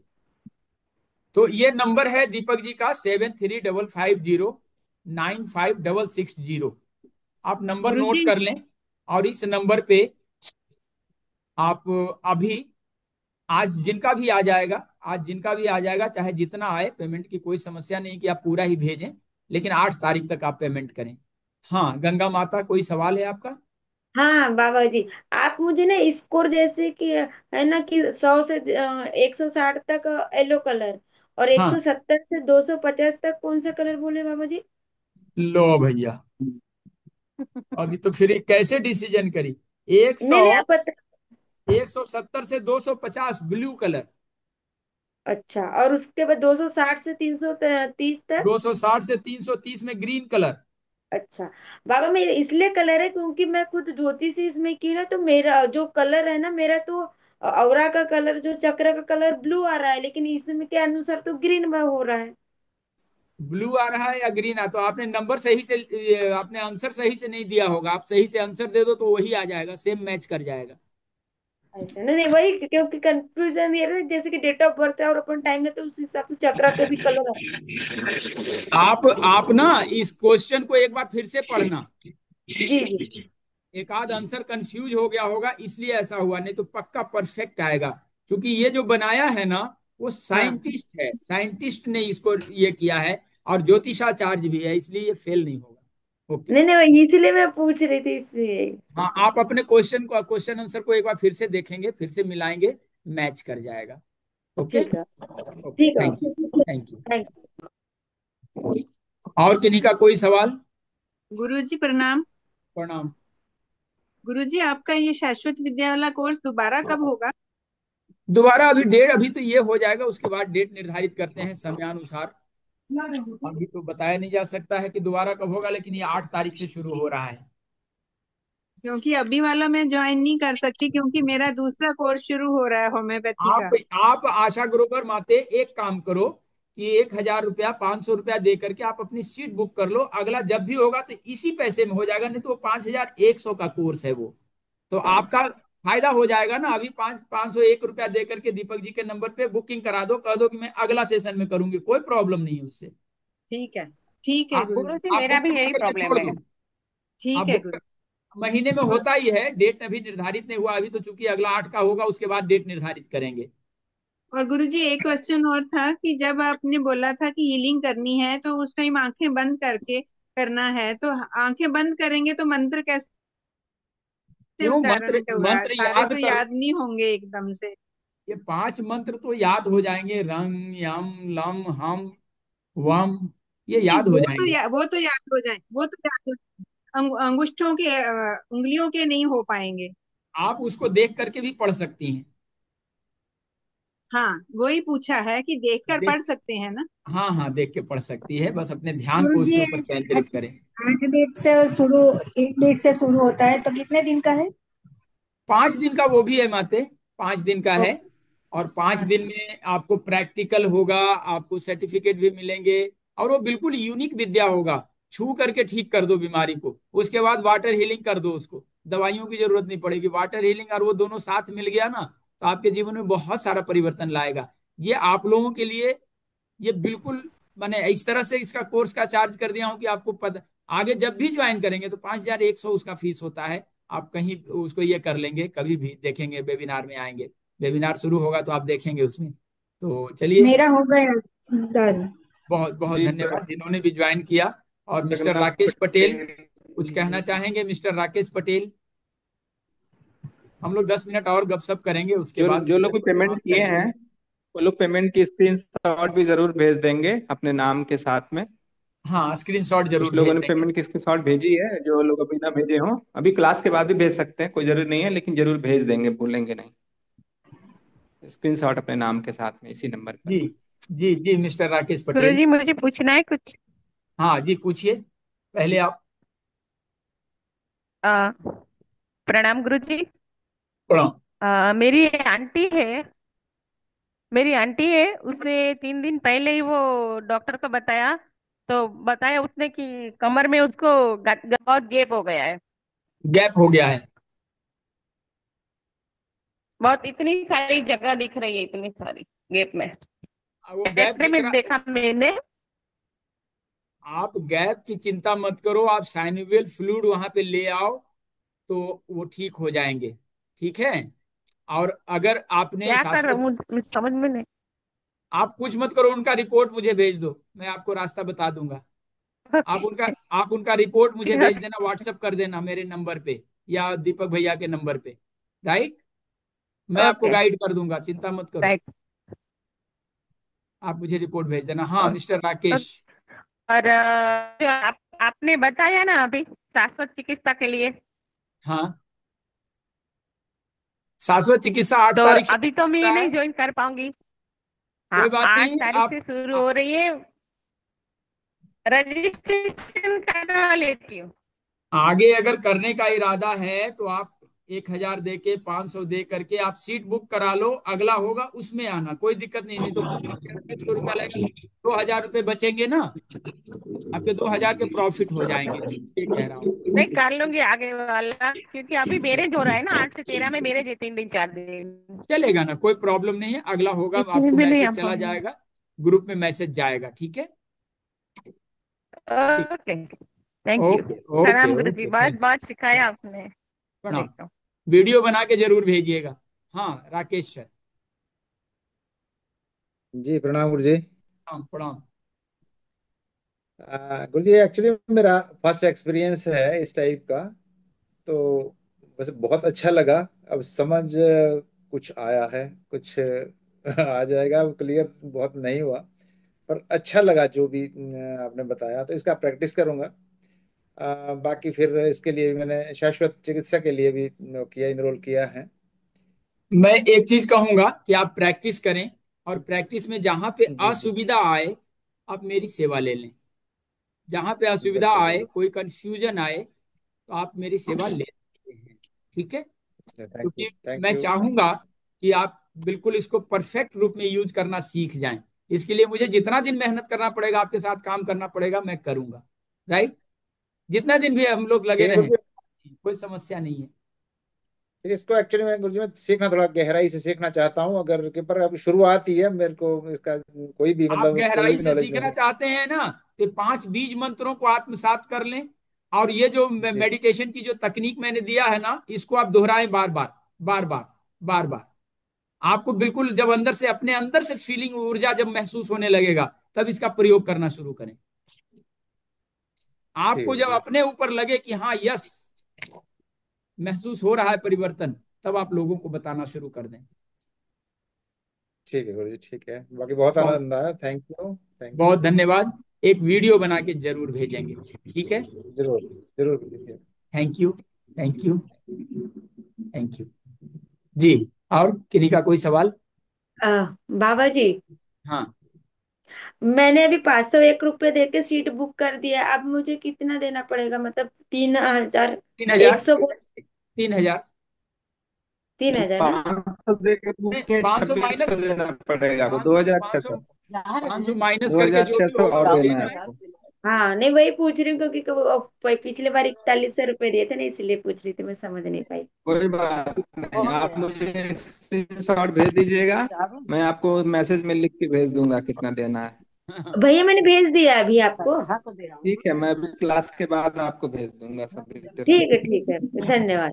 तो ये नंबर है दीपक जी का 7355095660। आप नंबर नोट गुरुजी कर लें और इस नंबर पे आप अभी, आज जिनका भी आ जाएगा, चाहे जितना आए, पेमेंट की कोई समस्या नहीं कि आप पूरा ही भेजें, लेकिन 8 तारीख तक आप पेमेंट करें। हाँ गंगा माता, कोई सवाल है आपका? हाँ बाबा जी, आप मुझे ना स्कोर जैसे कि है ना कि 100 से 160 तक येलो कलर, और एक हाँ सौ सत्तर से 250 तक कौन सा कलर बोले बाबा जी? लो भैया, अभी तो फिर कैसे डिसीजन करी? एक नहीं सौ नहीं, आप बता। 170 से 250 ब्लू कलर। अच्छा, और उसके बाद 260 से 330 तक? 260 से 330 में ग्रीन कलर। अच्छा बाबा, मेरे इसलिए कलर है क्योंकि मैं खुद ज्योतिष इसमें की ना, तो मेरा जो कलर है ना, मेरा तो औरा का कलर, जो चक्र का कलर ब्लू आ रहा है, लेकिन इसमें के अनुसार तो ग्रीन में हो रहा है। ब्लू आ रहा है या ग्रीन आ, तो आपने नंबर सही से, आपने आंसर सही से नहीं दिया होगा। आप सही से आंसर दे दो तो वही आ जाएगा, सेम मैच कर जाएगा। ऐसा नहीं नहीं, वही क्योंकि कंफ्यूजन ये है, जैसे कि डेट ऑफ बर्थ है और अपन टाइम है, तो उस हिसाब से चक्रा के भी कलर है। आप ना इस क्वेश्चन को एक बार फिर से पढ़ना। जी जी। एक आध आंसर कंफ्यूज हो गया होगा इसलिए ऐसा हुआ, नहीं तो पक्का परफेक्ट आएगा। क्योंकि ये जो बनाया है ना, वो हाँ साइंटिस्ट है, साइंटिस्ट ने इसको ये किया है और ज्योतिषाचार्य भी है, इसलिए ये फेल नहीं होगा। ओके। नहीं नहीं, वही इसीलिए मैं पूछ रही थी इसलिए। हाँ आप अपने क्वेश्चन आंसर को एक बार फिर से देखेंगे, फिर से मिलाएंगे, मैच कर जाएगा। ओके। ठीक है। ओके, ठीक है। Thank you. Thank you. Thank और किन्हीं का कोई सवाल? गुरुजी प्रणाम। प्रणाम। गुरुजी आपका ये शाश्वत विद्या वाला कोर्स दोबारा कब होगा? दोबारा अभी डेट, अभी तो ये हो जाएगा, उसके बाद डेट निर्धारित करते हैं समयानुसार। अभी तो बताया नहीं जा सकता है कि दोबारा कब होगा, लेकिन ये 8 तारीख से शुरू हो रहा है। क्योंकि अभी वाला मैं ज्वाइन नहीं कर सकती क्योंकि मेरा दूसरा कोर्स शुरू हो रहा है होम्योपैथी आप का। आप आशा ग्रोवर माते एक काम करो कि 1,000 रुपया, 500 रुपया दे करके आप अपनी सीट बुक कर लो। अगला जब भी होगा तो इसी पैसे में हो जाएगा, नहीं तो वो 5,100 का कोर्स है वो। तो आपका फायदा हो जाएगा ना। अभी 501 रुपया दे करके दीपक जी के नंबर पे बुकिंग करा दो, कह दो कि मैं अगला सेशन में करूंगी, कोई प्रॉब्लम नहीं है उससे। ठीक है। ठीक है आप बुक गुरुजी। आप मेरा बुक भी करा यही करके प्रॉब्लम छोड़ है। दो। आप ठीक है बुक गुरु। महीने में होता ही है, डेट अभी निर्धारित नहीं हुआ अभी तो, चूंकि अगला 8 का होगा उसके बाद डेट निर्धारित करेंगे। और गुरुजी एक क्वेश्चन और था कि जब आपने बोला था कि हीलिंग करनी है तो उस टाइम आंखें बंद करके करना है, तो आंखें बंद करेंगे तो मंत्र कैसे क्यों? उच्चारण मंत्र होगा? मंत्र सारे याद तो कर, याद नहीं होंगे एकदम से। ये 5 मंत्र तो याद हो जाएंगे, रंग यम लम हम वम, ये नहीं याद हो जाएंगे। वो तो याद हो जाए, वो तो याद हो अंगुष्ठों के उंगलियों के नहीं हो पाएंगे। आप उसको देख करके भी पढ़ सकती हैं। हाँ वही पूछा है कि देखकर देख, पढ़ सकते हैं ना? हाँ हाँ देख के पढ़ सकती है, बस अपने ध्यान को गुरुजी उसके ऊपर केंद्रित करें। 8 डेट से शुरू, 1 डेट से शुरू होता है, तो कितने दिन का है? 5 दिन का वो भी है माते, 5 दिन का है। ओके। और 5 दिन में आपको प्रैक्टिकल होगा, आपको सर्टिफिकेट भी मिलेंगे। और वो बिल्कुल यूनिक विद्या होगा। छू करके ठीक कर दो बीमारी को, उसके बाद वाटर हीलिंग कर दो उसको, दवाइयों की जरूरत नहीं पड़ेगी। वाटर हीलिंग और वो दोनों साथ मिल गया ना, तो आपके जीवन में बहुत सारा परिवर्तन लाएगा। ये आप लोगों के लिए ये बिल्कुल, मैंने इस तरह से इसका कोर्स का चार्ज कर दिया हूं कि आपको पता, आगे जब भी ज्वाइन करेंगे तो 5,100 उसका फीस होता है। आप कहीं उसको ये कर लेंगे, कभी भी देखेंगे, वेबिनार में आएंगे, वेबिनार शुरू होगा तो आप देखेंगे उसमें। तो चलिए, मेरा हो गया डन। बहुत बहुत जी धन्यवाद जिन्होंने भी ज्वाइन किया। और मिस्टर जगन्नाथ राकेश पटेल, पटेल कुछ कहना चाहेंगे मिस्टर राकेश पटेल? हम लोग 10 मिनट और गपशप करेंगे, उसके जो बाद जो लोग भी पेमेंट समाप्त किए करेंगे। हैं वो लोग पेमेंट की स्क्रीनशॉट भी जरूर भेज देंगे अपने नाम के साथ में। हाँ, स्क्रीनशॉट जरूर कुछ भेज लोगों ने देंगे। पेमेंट की स्क्रीनशॉट भेजी है, जो लोग अभी ना भेजे हों अभी क्लास के बाद भी भेज सकते हैं, कोई जरूरी नहीं है, लेकिन जरूर भेज देंगे, भूलेंगे नहीं। स्क्रीनशॉट अपने नाम के साथ में इसी नंबर पर। जी जी जी, मिस्टर राकेश पटेल। गुरुजी मुझे पूछना है कुछ। हाँ जी, पूछिए पहले आप। आ, प्रणाम गुरुजी। प्रणाम। मेरी आंटी है, मेरी आंटी है, उसने 3 दिन पहले ही वो डॉक्टर को बताया, तो बताया उसने कि कमर में उसको बहुत गैप हो गया है। गैप हो गया है? बहुत इतनी सारी जगह दिख रही है, इतनी सारी गैप में, वो गैप एक्सरे दिख में रहा। देखा मैंने। आप गैप की चिंता मत करो, आप साइनोवियल फ्लूइड वहां पे ले आओ तो वो ठीक हो जाएंगे। ठीक है। और अगर आपने क्या कर शाश्वत, मुझे समझ में नहीं। आप कुछ मत करो, उनका रिपोर्ट मुझे भेज दो, मैं आपको रास्ता बता दूंगा। आप उनका रिपोर्ट मुझे भेज देना, व्हाट्सएप कर देना मेरे नंबर पे या दीपक भैया के नंबर पे। राइट, मैं आपको ओके गाइड कर दूंगा, चिंता मत करो। राइट। आप मुझे रिपोर्ट भेज देना। हाँ मिस्टर राकेश। और जो आपने बताया ना अभी शाश्वत चिकित्सा के लिए, हाँ, शाश्वत चिकित्सा 8 तो तारीख से अभी तो मैं होता नहीं है। ज्वाइन कर पाऊंगी। हाँ, कोई बात 8 तारीख नहीं, से शुरू हो रही है, रजिस्ट्रेशन करवा लेती हूँ। आगे अगर करने का इरादा है तो आप 1,000 दे के, 500 दे करके आप सीट बुक करा लो, अगला होगा उसमें आना, कोई दिक्कत नहीं। नहीं तो 100 रुपया लगेगा, 2,000 रुपये बचेंगे ना, आपके 2,000 के प्रॉफिट हो जाएंगे। ये कह रहा हूँ। नहीं कर लूंगी आगे वाला, क्योंकि अभी मैरिज हो रहा है ना, 8 से 13 में मैरिज है, 3 दिन 4 दिन। चलेगा ना, कोई प्रॉब्लम नहीं है, अगला होगा, इसलिए आपको मैं नहीं आ मैसेज चला पाऊंगी। जाएगा, ग्रुप में मैसेज जाएगा। ठीक है। ठीक। Okay, thank you. Okay okay प्रणाम गुरुजी, ओके, बहुत थैंक यू। बहुत सिखाया आपने। प्रणाम। देखता हूँ। वीडियो बना के जरूर भेजिएगा। हाँ राकेश सर। जी प्रणाम गुरु जी। प्रणाम प्रणाम। गुरु जी एक्चुअली मेरा फर्स्ट एक्सपीरियंस है इस टाइप का, तो बस बहुत अच्छा लगा। अब समझ कुछ आया है, कुछ आ जाएगा, क्लियर बहुत नहीं हुआ, पर अच्छा लगा जो भी आपने बताया, तो इसका प्रैक्टिस करूंगा। बाकी फिर इसके लिए भी मैंने शाश्वत चिकित्सा के लिए भी इनरोल किया है। मैं एक चीज कहूंगा कि आप प्रैक्टिस करें, और प्रैक्टिस में जहां पे जी जी, असुविधा आए आप मेरी सेवा ले लें। जहां पे असुविधा बिल्कुल आए, बिल्कुल। कोई कंफ्यूजन आए, तो आप मेरी सेवा ले सकते हैं। ठीक है। थैंक यू क्योंकि थैंक मैं यू। चाहूंगा कि आप बिल्कुल इसको परफेक्ट रूप में यूज करना सीख जाएं। इसके लिए मुझे जितना दिन मेहनत करना पड़ेगा, आपके साथ काम करना पड़ेगा, मैं करूंगा। राइट, जितना दिन भी हम लोग लगे ठीक है गुरु रहें, जी। कोई समस्या नहीं है। फिर इसको एक्चुअली मैं गुरु जी मैं सीखना, थोड़ा गहराई से सीखना चाहता हूँ, अगर कि पर अभी शुरुआत ही है, मेरे को इसका कोई भी आप मतलब कोई गहराई भी से नॉलेज सीखना नहीं। चाहते हैं ना, तो 5 बीज मंत्रों को आत्मसात कर लें। और ये जो जी मेडिटेशन की जो तकनीक मैंने दिया है ना, इसको आप दोहराएं बार बार, बार बार, बार बार। आपको बिल्कुल जब अंदर से, अपने अंदर से फीलिंग, ऊर्जा जब महसूस होने लगेगा, तब इसका प्रयोग करना शुरू करें। ठीक आपको है जब गुरु जी। अपने ऊपर लगे कि हाँ यस, महसूस हो रहा है परिवर्तन, तब आप लोगों को बताना शुरू कर दें। ठीक है गुरु जी, ठीक है। बाकी बहुत बहुत आनंद आया, थैंक यू थैंक बहुत यू। धन्यवाद। एक वीडियो बना के जरूर भेजेंगे। ठीक है। जरूर जरूर Guru ji. Thank you. Thank you. Thank you. जी, और किन्हीं का कोई सवाल? बाबा जी, हाँ, मैंने अभी 501 रुपये दे के सीट बुक कर दिया, अब मुझे कितना देना पड़ेगा? मतलब 3,000, 3,000। 100, 3,000। 3,000 ना? 500 देकर बुक नहीं, किए, 500 2600 माइनस, देना पड़ेगा आपको, 500 2600। 500 माइनस दो करके हजार जो छह भी सौ होगा और वो देना है देना है। आपको। हाँ नहीं वही पूछ रही हूँ क्योंकि पिछले बार 4100 रुपये दिए थे ना, इसलिए पूछ रही थी, मैं समझ नहीं पाई। कोई बात नहीं, हो आप गया। मुझे स्क्रीनशॉट भेज दीजिएगा, चार मैं आपको मैसेज में लिख के भेज दूंगा कितना देना है। भैया मैंने भेज दिया अभी आपको। तनख्वाह तो दे आओ। ठीक है, मैं अभी क्लास के बाद आपको भेज दूंगा सब डिटेल। ठीक है धन्यवाद।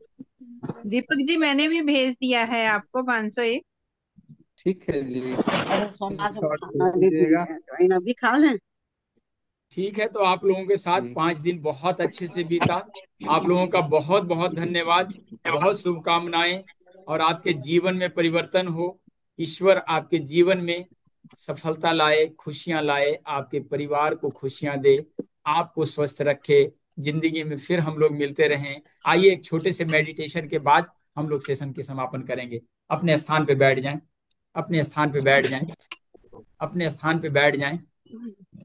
दीपक जी मैंने भी भेज दिया है आपको 501। ठीक है जी, अरे सोमवार को स्क्रीनशॉट भेज खाना भी दीजिएगा। नहीं है, तो इन अभी खा लें। ठीक है, तो आप लोगों के साथ जी 5 दिन बहुत अच्छे से बीता। आप लोगों का बहुत बहुत धन्यवाद। बहुत शुभकामनाएं। और आपके जीवन में परिवर्तन हो। ईश्वर आपके जीवन में सफलता लाए, खुशियां लाए, आपके परिवार को खुशियां दे, आपको स्वस्थ रखे। जिंदगी में फिर हम लोग मिलते रहें। आइए एक छोटे से मेडिटेशन के बाद हम लोग सेशन के समापन करेंगे। अपने स्थान पे बैठ जाएं। अपने स्थान पे बैठ जाएं। अपने स्थान पे बैठ जाएं।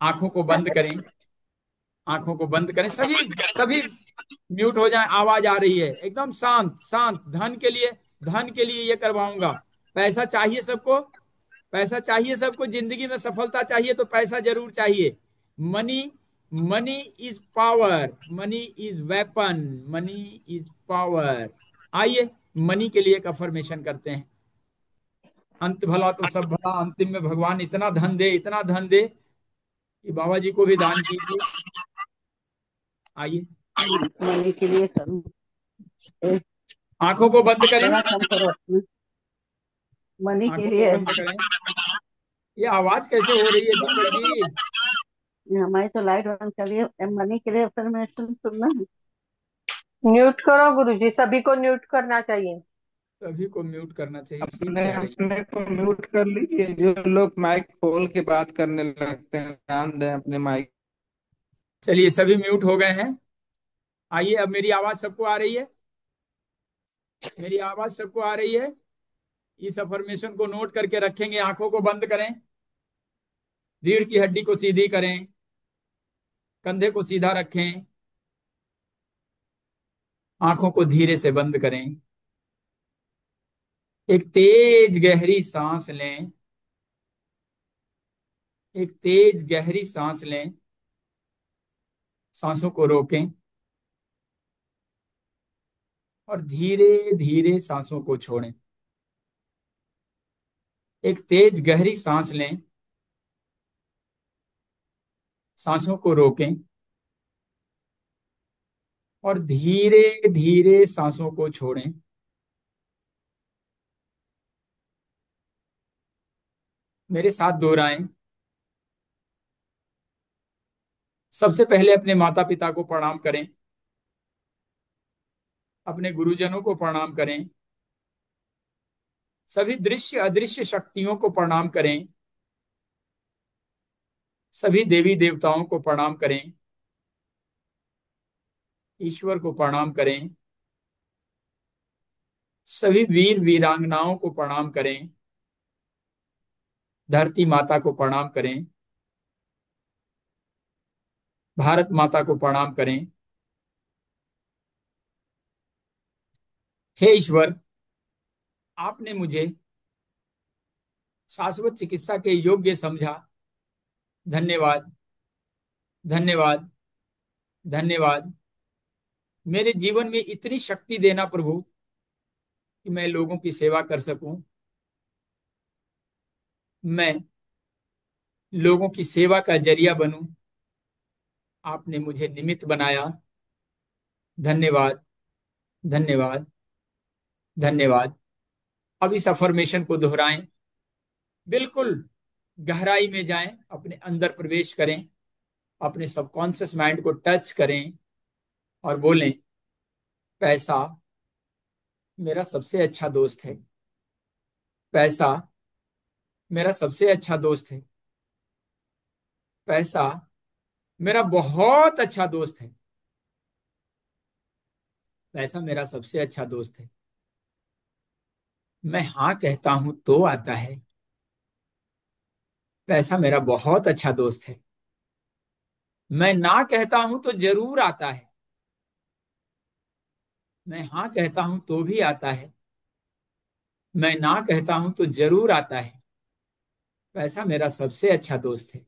आंखों को बंद करें। आंखों को बंद करें सभी। सभी म्यूट हो जाएं। आवाज आ रही है एकदम शांत शांत। धन के लिए ये करवाऊंगा। पैसा चाहिए सबको। पैसा चाहिए सबको। जिंदगी में सफलता चाहिए तो पैसा जरूर चाहिए। Money money is power. Money is weapon. Money is power. आइए मनी के लिए एक अफर्मेशन करते हैं। अंत भला तो सब भला। अंतिम में भगवान इतना धन दे, इतना धन दे कि बाबा जी को भी दान कीजिए। आइए मनी के लिए करूँ। ए, आंखों को बंद करें। थोड़ा कम करो उसमें। मनी के आंखों को लिए। बंद करें। ये आवाज कैसे हो रही है दीपक जी? हमारी तो लाइट बंद करिए। मनी के लिए अफर्मेशन सुनना है। म्यूट करो गुरुजी, सभी को म्यूट करना चाहिए। सभी को म्यूट करना चाहिए। ठीक अपने कह रही। अपने को म्यूट कर लीजिए, जो लोग माइक खोल के बात करने लगते हैं ध्यान दें अपने माइक। चलिए सभी म्यूट हो गए हैं। आइए अब मेरी आवाज सबको आ रही है। मेरी आवाज सबको आ रही है। इस अफर्मेशन को नोट करके रखेंगे। आंखों को बंद करें। रीढ़ की हड्डी को सीधी करें। कंधे को सीधा रखें। आंखों को धीरे से बंद करें। एक तेज गहरी सांस लें। एक तेज गहरी सांस लें। सांसों को रोकें और धीरे धीरे सांसों को छोड़ें। एक तेज गहरी सांस लें। सांसों को रोकें और धीरे धीरे सांसों को छोड़ें। मेरे साथ दोहराएं। सबसे पहले अपने माता पिता को प्रणाम करें। अपने गुरुजनों को प्रणाम करें। सभी दृश्य अदृश्य शक्तियों को प्रणाम करें। सभी देवी देवताओं को प्रणाम करें। ईश्वर को प्रणाम करें। सभी वीर वीरांगनाओं को प्रणाम करें। धरती माता को प्रणाम करें। भारत माता को प्रणाम करें। हे ईश्वर, आपने मुझे शाश्वत चिकित्सा के योग्य समझा। धन्यवाद। धन्यवाद। धन्यवाद। मेरे जीवन में इतनी शक्ति देना प्रभु कि मैं लोगों की सेवा कर सकूं। मैं लोगों की सेवा का जरिया बनूं। आपने मुझे निमित्त बनाया। धन्यवाद। धन्यवाद। धन्यवाद। अब इस अफर्मेशन को दोहराएं। बिल्कुल गहराई में जाएं। अपने अंदर प्रवेश करें। अपने सबकॉन्शियस माइंड को टच करें और बोलें, पैसा मेरा सबसे अच्छा दोस्त है। पैसा मेरा सबसे अच्छा दोस्त है। पैसा मेरा बहुत अच्छा दोस्त है। पैसा मेरा सबसे अच्छा दोस्त है। मैं हाँ कहता हूं तो आता है। पैसा मेरा बहुत अच्छा दोस्त है। मैं ना कहता हूं तो जरूर आता है। मैं हाँ कहता हूं तो भी आता है। मैं ना कहता हूं तो जरूर आता है। पैसा मेरा सबसे अच्छा दोस्त है।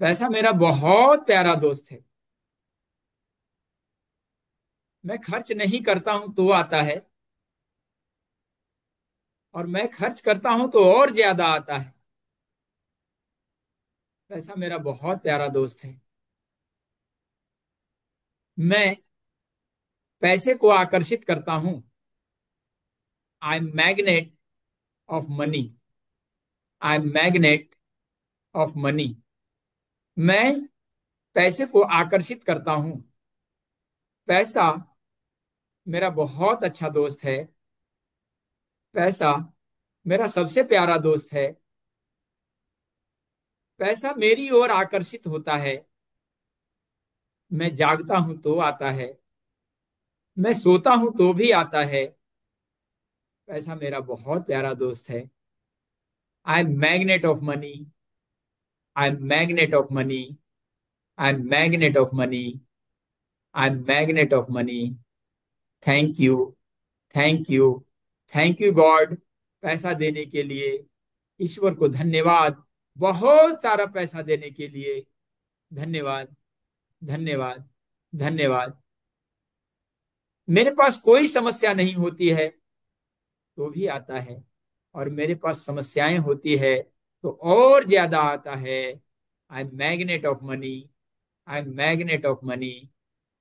पैसा मेरा बहुत प्यारा दोस्त है। मैं खर्च नहीं करता हूं तो आता है, और मैं खर्च करता हूं तो और ज्यादा आता है। पैसा मेरा बहुत प्यारा दोस्त है। मैं पैसे को आकर्षित करता हूं। I am magnet of money. I am magnet of money. मैं पैसे को आकर्षित करता हूं। पैसा मेरा बहुत अच्छा दोस्त है। पैसा मेरा सबसे प्यारा दोस्त है। पैसा मेरी ओर आकर्षित होता है। मैं जागता हूं तो आता है, मैं सोता हूं तो भी आता है। पैसा मेरा बहुत प्यारा दोस्त है। I am magnet of money. I am magnet of money. I am magnet of money. I am magnet of money. Thank you, thank you, thank you God, पैसा देने के लिए। ईश्वर को धन्यवाद, बहुत सारा पैसा देने के लिए। धन्यवाद, धन्यवाद, धन्यवाद। मेरे पास कोई समस्या नहीं होती है तो भी आता है, और मेरे पास समस्याएं होती है तो और ज्यादा आता है। I am magnet of money. I am magnet of money.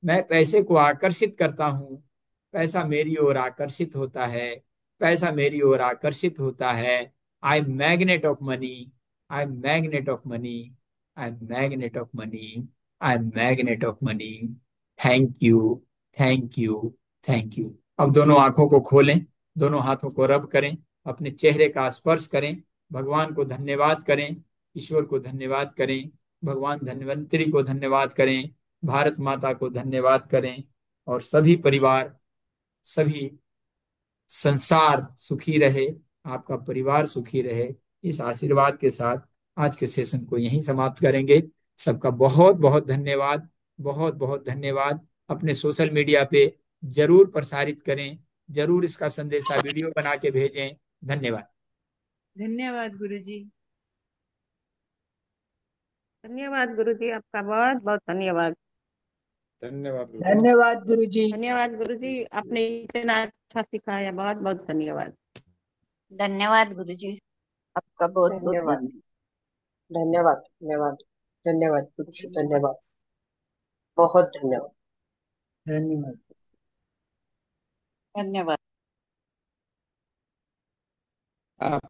मैं पैसे को आकर्षित करता हूँ, पैसा मेरी ओर आकर्षित होता है। पैसा मेरी ओर आकर्षित होता है। I am magnet of money. I am magnet of money. I am magnet of money. I am magnet of money. Thank you, thank you, thank you. अब दोनों आंखों को खोलें, दोनों हाथों को रब करें, अपने चेहरे का स्पर्श करें, भगवान को धन्यवाद करें, ईश्वर को धन्यवाद करें, भगवान धन्वंतरी को धन्यवाद करें, भारत माता को धन्यवाद करें, और सभी परिवार, सभी संसार सुखी रहे, आपका परिवार सुखी रहे। इस आशीर्वाद के साथ आज के सेशन को यहीं समाप्त करेंगे। सबका बहुत बहुत धन्यवाद, बहुत बहुत धन्यवाद। अपने सोशल मीडिया पे जरूर प्रसारित करें, जरूर इसका संदेशा वीडियो बना के भेजें। धन्यवाद। धन्यवाद गुरुजी। धन्यवाद गुरुजी, आपका बहुत बहुत धन्यवाद। धन्यवाद गुरुजी। धन्यवाद गुरुजी। धन्यवाद गुरुजी, आपने इतना अच्छा सिखाया, बहुत बहुत धन्यवाद। धन्यवाद गुरुजी, आपका बहुत बहुत धन्यवाद, धन्यवाद। धन्यवाद, धन्यवाद, धन्यवाद गुरुजी, धन्यवाद, बहुत धन्यवाद। धन्यवाद। धन्यवाद। आप